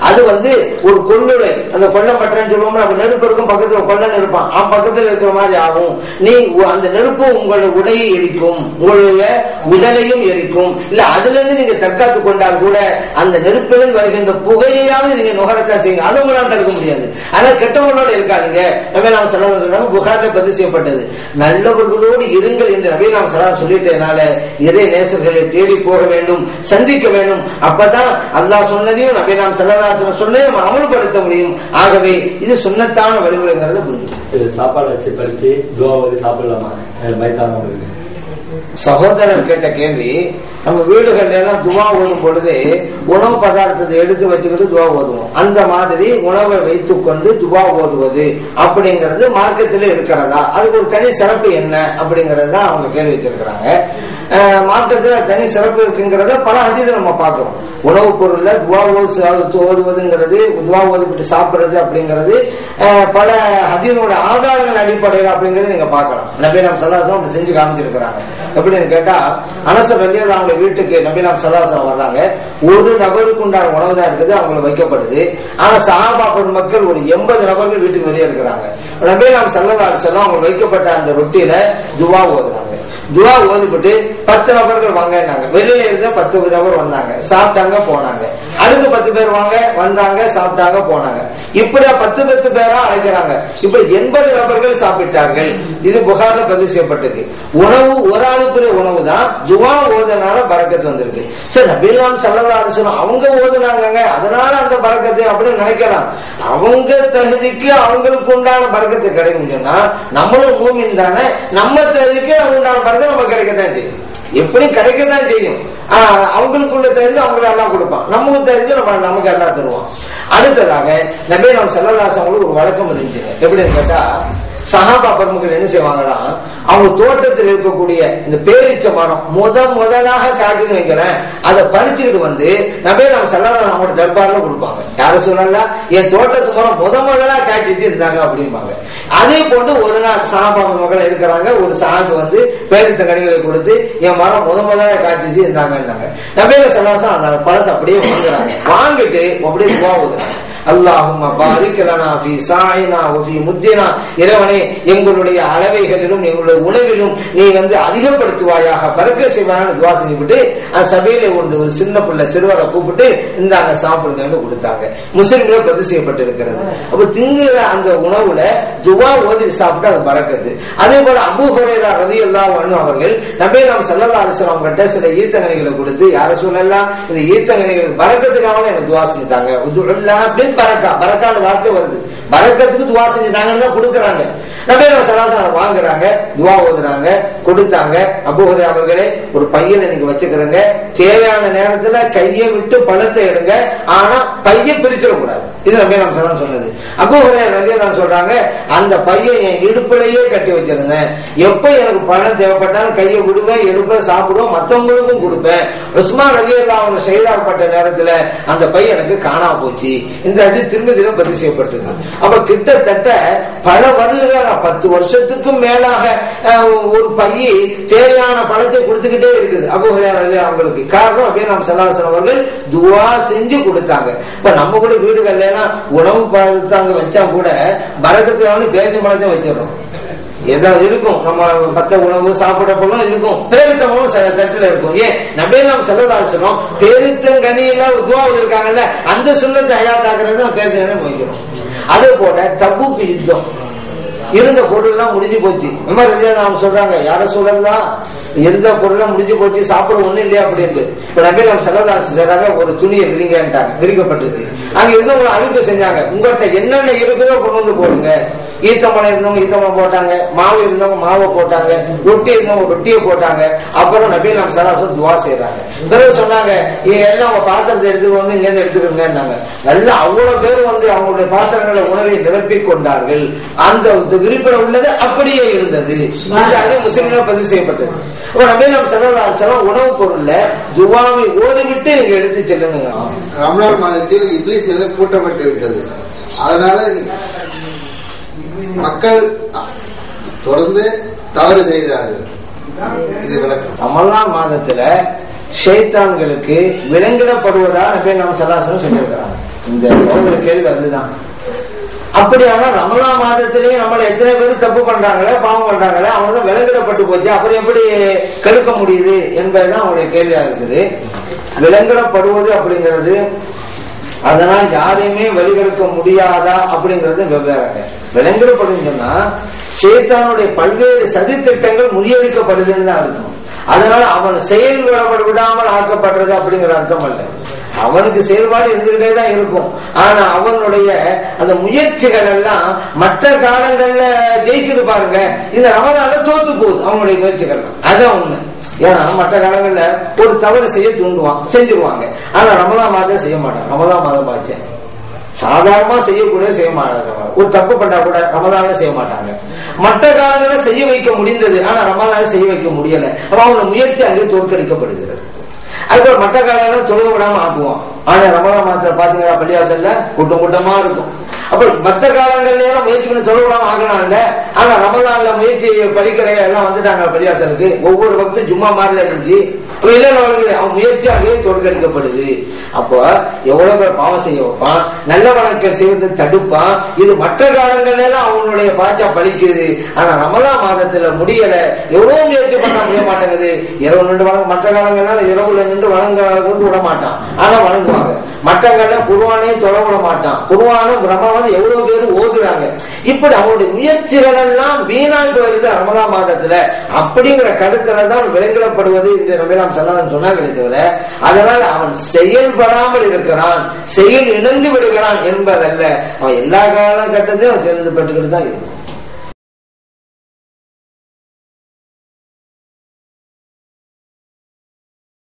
அது ஒரு கொள்ளுடை, அந்த கொல்லம் பற்றன்னு சொல்லுவோம். அப்ப நெருப்பு இருக்கும், பக்கத்துல கொல்லன் இருப்பான், அவன் பக்கத்துல இருக்கிற மாதிரி ஆகும். நீ அந்த நெருப்பு உங்களுடைய உடையை எரிக்கும், உங்களுடைய உடலையும் எரிக்கும். இல்ல அதுல இருந்து நீங்க தற்காத்து கொண்டால் கூட அந்த நெருப்பிலிருந்து வருகின்ற புகையாவது நீங்க நுகரத்தான் செய்யுங்க, அதை உங்களால் தடுக்க முடியாது. ஆனா கெட்டவர்களோட இருக்காதீங்க. நபியல்லாஹு ஸல்லல்லாஹு அலைஹி வஸல்லம் புகாரில பதிவு செய்யப்பட்டது, நல்லவர்களோடு இருங்கள் என்று நபியல்லாஹு ஸல்லல்லாஹு அலைஹி வஸல்லம் சொல்லிட்டனால இறை நேசர்களை தேடி போக வேண்டும், சந்திக்க வேண்டும். அப்பதான் அல்லாஹ் சொன்னதையும் நபியல்லாஹு ஸல்லல்லாஹு அலைஹி வஸல்லம் சொன்னதையும் அமல்படுத்த முடியும். ஆகவே இது சுன்னத்தான வழிமுறைங்கிறத புரிஞ்சுக்கணும். சாப்பாடு வச்சு படிச்சு துஆ சாப்பிடலாமா? மைதானம் சகோதரர் கேட்ட கேள்வி, நம்ம வீடுகள்ல எல்லாம் துவா ஓதும் பொழுது உணவு பதார்த்தத்தை எடுத்து வச்சுக்கிட்டு துவா ஓதுவோம். அந்த மாதிரி உணவை வைத்துக் கொண்டு துவா ஓதுவது அப்படிங்கிறது மார்க்கத்திலே இருக்கிறதா? அதுக்கு ஒரு தனி சிறப்பு என்ன அப்படிங்கறத அவங்க கேள்வி வச்சிருக்கிறாங்க. மார்க்கத்துல தனி சிறப்பு இருக்குங்கிறத பல ஹதீஸ்ல நம்ம பார்க்கிறோம். உணவுப் பொருள்ல துவா ஓதுவதுங்கிறது, துவா ஓதிவிட்டு சாப்பிடுறது அப்படிங்கிறது பல ஹதீஸோட ஆதாரங்கள் அடிப்படையில் அப்படிங்கறது நீங்க பார்க்கலாம். நபியல்லாஹு ஸல்லல்லாஹு அலைஹி வஸல்லம் செஞ்சு காமிச்சிருக்கிறாங்க. எப்படின்னு கேட்டா, அனஸ் ரலியல்லாஹு அன்ஹு வீட்டுக்கு நபியல்லாஹு ஸல்லல்லாஹு அலைஹி வஸல்லம் வர்றாங்க. ஒரு நபருக்கு உண்டான உணவு தான் இருக்குது, அவங்களுக்கு வைக்கப்படுது. ஆனா சஹாபா பெருமக்கள் ஒரு 80 நபர்கள் வீட்டுக்கு வெளியே இருக்கிறாங்க. நபியல்லாஹு ஸல்லல்லாஹு அலைஹி வஸல்லம் அவங்க வைக்கப்பட்ட அந்த ரொட்டியில துவா ஓதுறாங்க. துவா ஓதிவிட்டு 10 நபர்கள் வாங்கினாங்க. வெளியில இருந்த 10 நபர் வந்தாங்க, சாப்பிட்டாங்க, போனாங்க. அடுத்து 10 பேர் வாங்க வந்தாங்க, சாப்பிட்டாங்க, போனாங்க. இப்படி 10 பேரா அழைக்கிறாங்க. இப்படி 80 நபர்கள் சாப்பிட்டார்கள். இது புகார்ல பதிவு செய்யப்பட்டிருக்கு. உணவு ஒரு ஆளுக்குரிய உணவு தான், துவா ஓதுனால பரக்கத்து வந்திருக்கு. சரி, நபியல்லாஹு ஸல்லல்லாஹு அலைஹி வஸல்லம் அவங்க ஓதுனாங்க, அதனால அந்த பரக்கத்து அப்படின்னு நினைக்கலாம். அவங்க தகுதிக்கு அவங்களுக்கு உண்டான பரக்கத்து கிடைக்கும் சொன்னா நம்மளும் மூமின் தானே, நம்ம தகுதிக்கு அவங்க உண்டான பரக்கத்து நம்ம கிடைக்கத்தான் செய்யும். எப்படி கிடைக்கதான் செய்யும். அவங்களுக்குள்ள தெரிஞ்சு அவங்களை எல்லாம் கொடுப்பான், நமக்கு தெரிஞ்சு நமக்கு எல்லாம் தருவான். அடுத்ததாக நபி நாம் ஸல்லல்லாஹு அலைஹி வஸல்லம் ஒரு வழக்கம் இருந்துச்சு. எப்படின்னு கேட்டா, சஹாபா பெருமக்கள் என்ன செய்வாங்கன்னா, அவங்க தோட்டத்தில் இருக்கக்கூடிய இந்த பேரீச்ச மரம் முதலாக காட்டுன்னு வைக்கிறேன், அதை பறிச்சுக்கிட்டு வந்து நபி நாம் ஸல்லல்லாஹு அலைஹி வஸல்லம் அவங்களோட தர்பார்ல கொடுப்பாங்க. யாரும் சொல்லலாம், என் தோட்டத்து மரம் முதலா காட்டிட்டு இருந்தாங்க அப்படிம்பாங்க. அதே போன்று ஒரு நாள் சஹாபா பெருமக்கள் இருக்கிறாங்க, ஒரு சஹாபி வந்து பேரித்த கனிகளை கொடுத்து என் மரம் முதலாக காட்டிட்டு இருந்தாங்கன்னாங்க. நபி ஸல்லல்லாஹு அலைஹி வஸல்லம் அந்த பழத்தை அப்படியே வாங்குறாங்க. வாங்கிட்டு அப்படியே துஆ ஓதுறாங்க. அல்லாஹும்ம பாரிக் லனா ஃபீ சாயினா வ ஃபீ முத்தினா, இறைவனே எங்களுடைய அளவைகளிலும் எங்களுடைய உணவிலும் நீ வந்து அதிகப்படுத்துவாயாக, பரக்கத் செய்வாயாக துஆ செஞ்சுட்டு அந்த சபையில ஒரு சின்ன பிள்ளை சிறுவரை கூப்பிட்டு இந்தாங்க சாப்பிடுங்கன்னு கொடுத்தாங்க. முஸ்லிம்கள பதிவு செய்யப்பட்டிருக்கிறது. அப்ப திங்குற அந்த உணவுல துஆ ஓதி சாப்பிட்டு அது பரக்கத்து. அதே போல அபூ ஹுரைரா ரலியல்லாஹு அன்ஹு அவர்கள் நபி நாம் ஸல்லல்லாஹு அலைஹி வஸல்லம் கிட்ட சில ஈத்தங்கனிகளை கொடுத்து, யார சொல்லலாம், இந்த ஈத்தங்கனிகளுக்கு பரக்கத்துக்காக எனக்கு துஆ செஞ்சாங்க. உதுல்லாஹ் அப்படின்னு பரக்கான வார்த்தை வருது, பரக்கத்துக்கு துஆ செஞ்சாங்கன்னு தான் கொடுக்குறாங்க. நபி நாம் ஸல்லல்லாஹு அலைஹி வஸல்லம் வாங்குறாங்க, துஆ ஓதுறாங்க, கொடுத்தாங்க. அபூ ஹுரைரா அவர்களே ஒரு பையில நீங்க வச்சுக்கிறங்க, தேவையான நேரத்துல கையை விட்டு பழத்தை எடுங்க, ஆனா பையை பிரிச்சிடக்கூடாது. இது நபி நாம் ஸல்லல்லாஹு அலைஹி வஸல்லம் சொன்னது. அபூ ஹுரைரா ரலியல்லாஹு சொல்றாங்க, அந்த பையை என் இடுப்புலயே கட்டி வச்சிருந்தேன், எப்ப எனக்கு பழம் தேவைப்பட்டாலும் கையை விடுவேன், எடுப்பேன், சாப்பிடுவேன், மற்றவங்களுக்கும் கொடுப்பேன். உஸ்மான் ரலியல்லாஹு அன்ஹு ஷஹீதாக்கப்பட்ட நேரத்துல அந்த பை எனக்கு காணாம போச்சு. இந்த ஹதீஸ் திருமதியில பதிவு செய்யப்பட்டிருக்கு. அப்ப கிட்டத்தட்ட பல வருடங்களாக 10 வருஷத்துக்கும் மேலாக ஒரு பையை தேவையான பழத்தை கொடுத்துக்கிட்டே இருக்குது அபூ ஹுரைரா ரலியல்லாஹு அவங்களுக்கு. காரணம் அப்படியே நாம் ஸல்லல்லாஹு அலைஹி வஸல்லம் அவர்கள் துஆ செஞ்சு கொடுத்தாங்க. இப்ப நம்ம கூட வீடுகள்ல உணவு பழத்தாங்க வச்சா கூட பரக்கத்துக்கான பேரிச்ச பழத்தை வச்சிடறோம். ஏதாவது இருக்கும், நம்ம பத்த உணவு சாப்பிட போலாம் இருக்கும், பேரித்தமும் தட்டுல இருக்கும். ஏன் நபி நாம் ஸல்லல்லாஹு அலைஹி வஸல்லம் பேரித்தங்கனியில துஆ இருக்காங்கல்ல, அந்த சுன்னத்தை ஹயாத்தாக்குறது பேரித்தங்கனி வைக்கிறோம். அதே போல தபூக் யுத்தம் இருந்த பொருள் எல்லாம் முடிஞ்சு போச்சு. நம்ம சொல்றாங்க, யார சொல்லலாம், இருந்த பொருள் எல்லாம் முடிஞ்சு போச்சு, சாப்பிட ஒண்ணு இல்லையா அப்படின்ட்டு. இப்ப நபி நாம் ஸல்லல்லாஹு அலைஹி வஸல்லம் ஒரு துணியை விரிங்கன்ட்டாங்க, விரிக்கப்பட்டிருக்கு. அங்க இருந்தவங்க அதுக்கு செஞ்சாங்க, உங்கள்கிட்ட என்னென்ன இருக்குதோ கொண்டு வந்து போடுங்க. ஈத்தமலை இருந்தவங்க ஈத்தமலை போட்டாங்க, மாவு இருந்தவங்க மாவை போட்டாங்க, ரொட்டி இருந்தவங்க ரொட்டியை போட்டாங்க. அப்புறம் நபி நாம் ஸல்லல்லாஹு அலைஹி வஸல்லம் துஆ செய்யறாங்க. பிறகு சொன்னாங்க, எல்லாம் அவங்க பாத்திரத்தை எடுத்துட்டு வந்து இங்க இருந்து எடுத்துக்கோங்கன்னாங்க. நல்லா அவ்வளவு பேர் வந்து அவங்களுடைய பாத்திரங்களை உணவை நிரப்பிக் கொண்டார்கள். அந்த விருப்பம் உள்ளது அப்படியே இருந்தது. அது முஸ்லிம்ல பதிவு செய்யப்பட்டது. நபி நாம் ஸல்லல்லாஹு அலைஹி வஸல்லம் உணவுப் பொருள்ல துஆவை ஓதிவிட்டு நீங்க எடுத்து செல்லுங்க. ரமலான் மாதத்தில் இப்லீஸ் எல்லாம் கூட்டப்பட்டு விட்டது. அதனால மக்கள் தொடர்ந்து தவறு செய்தார்கள். இது விளக்கம். ரமலான் மாதத்துல ஷைத்தான்களுக்கு விலங்கிடப்படுவதா நபி நாம் ஸல்லல்லாஹு அலைஹி வஸல்லம் சொல்லியிருக்கிறாங்க. இந்த சகோதர கேள்வி அதுதான். அப்படியானா ரமலான் மாதத்திலேயே நம்மள எத்தனை பேர் தப்பு பண்றாங்களே, பாவம் பண்றாங்களே, அவங்க தான் விலங்கிடப்பட்டு போச்சு, அப்புறம் எப்படி கெடுக்க முடியுது என்பதுதான் அவங்களுடைய கேள்வியா இருக்குது. விலங்கிடப்படுவது அப்படிங்கிறது அதனால் யாரையுமே வழிகெடுக்க முடியாதா அப்படிங்கிறது வெவ்வேறாங்க. விலங்கிடப்படும் சொன்னா ஷைத்தானுடைய பல்வேறு சதி திட்டங்கள் முறியடிக்கப்படுதுன்னு தான் அர்த்தம். அதனால அவன் செயல்பட விடாமல் ஆக்கப்படுறது அப்படிங்கிற அர்த்தம் அல்ல. அவனுக்கு செயல்பாடு இருந்துகிட்டே தான் இருக்கும். ஆனா அவனுடைய அந்த முயற்சிகள் எல்லாம் மற்ற காலங்கள்ல ஜெயிக்குது பாருங்க, இந்த ரமலான்ல தோத்து போகுது அவனுடைய முயற்சிகள். அதான் உண்மை. ஏன்னா மற்ற காலங்கள்ல ஒரு தவறு செய்ய தூண்டுவான், செஞ்சிருவாங்க. ஆனா ரமலான் மாதம் செய்ய மாட்டான். ரமலான் மாதம் ஆச்சு சாதாரணமா செய்யக்கூடிய செய்ய மாட்டாங்க. ஒரு தப்பு பண்ணா கூட ரமலான்ல செய்ய மாட்டாங்க. மற்ற காலங்கள செய்ய வைக்க முடிந்தது, ஆனா ரமலான்ல செய்ய வைக்க முடியல. அப்ப அவனோட முயற்சி அங்கே தோற்கடிக்கப்படுகிறது. அதுபோல மற்ற காலம் தொழுக விடாம ஆக்குவோம். ஆனா ரமலான் மாதத்துல பாத்தீங்கன்னா பள்ளியாசல்ல கூட்டம் கூட்டமா இருக்கும். அப்ப மற்ற காலங்கள்ல முயற்சி பண்ணி தொழுக விடாம ஆகணும் இல்ல. ஆனா ரமலான்ல முயற்சி பள்ளிக்கடைகள் எல்லாம் வந்துட்டாங்க பள்ளியாசலுக்கு. ஒவ்வொரு பக்தம் ஜும்மா மாதிரில இருந்துச்சு. அவன் முயற்சி அங்கேயே தோற்கடிக்கப்படுது. அப்போ எவ்வளவு பேர் பாவம் செய்ய வைப்பான், நல்ல வழக்கல் செய்வது தடுப்பான். இது மற்ற காலங்கள்ல எல்லாம் அவனுடைய பாச்சா பழிக்குது. ஆனா ரமலான் மாதத்துல முடியல, எவ்வளவு முயற்சி பண்ண முடிய மாட்டேங்குது. இரவு நின்று வழங்க, மற்ற காலங்கள்னால இரவுல நின்று வழங்க விட மாட்டான், ஆனா வழங்குவாங்க. மற்றங்கள்ல குர்ஆனே தொழ விட மாட்டான். குர்ஆனும் ரமலான் எவ்வளவு பேர் ஓதுறாங்க. இப்படி அவனுடைய முயற்சிகள் எல்லாம் வீணாண்டு வருது ரமலான் மாதத்துல. அப்படிங்கிற கருத்துல தான் விலங்கிடப்படுவது இந்த நபி நாம் ஸல்லல்லாஹு அலைஹி வஸல்லம் சொன்னாங்களே தவிர, அதனால அவன் செயல்படாமல் இருக்கிறான், செயல் இழந்து விடுகிறான் என்பதல்ல. அவன் எல்லா காலகட்டத்திலும் அவன் செயல்பட்டுக்கிட்டு தான் இருக்கும்.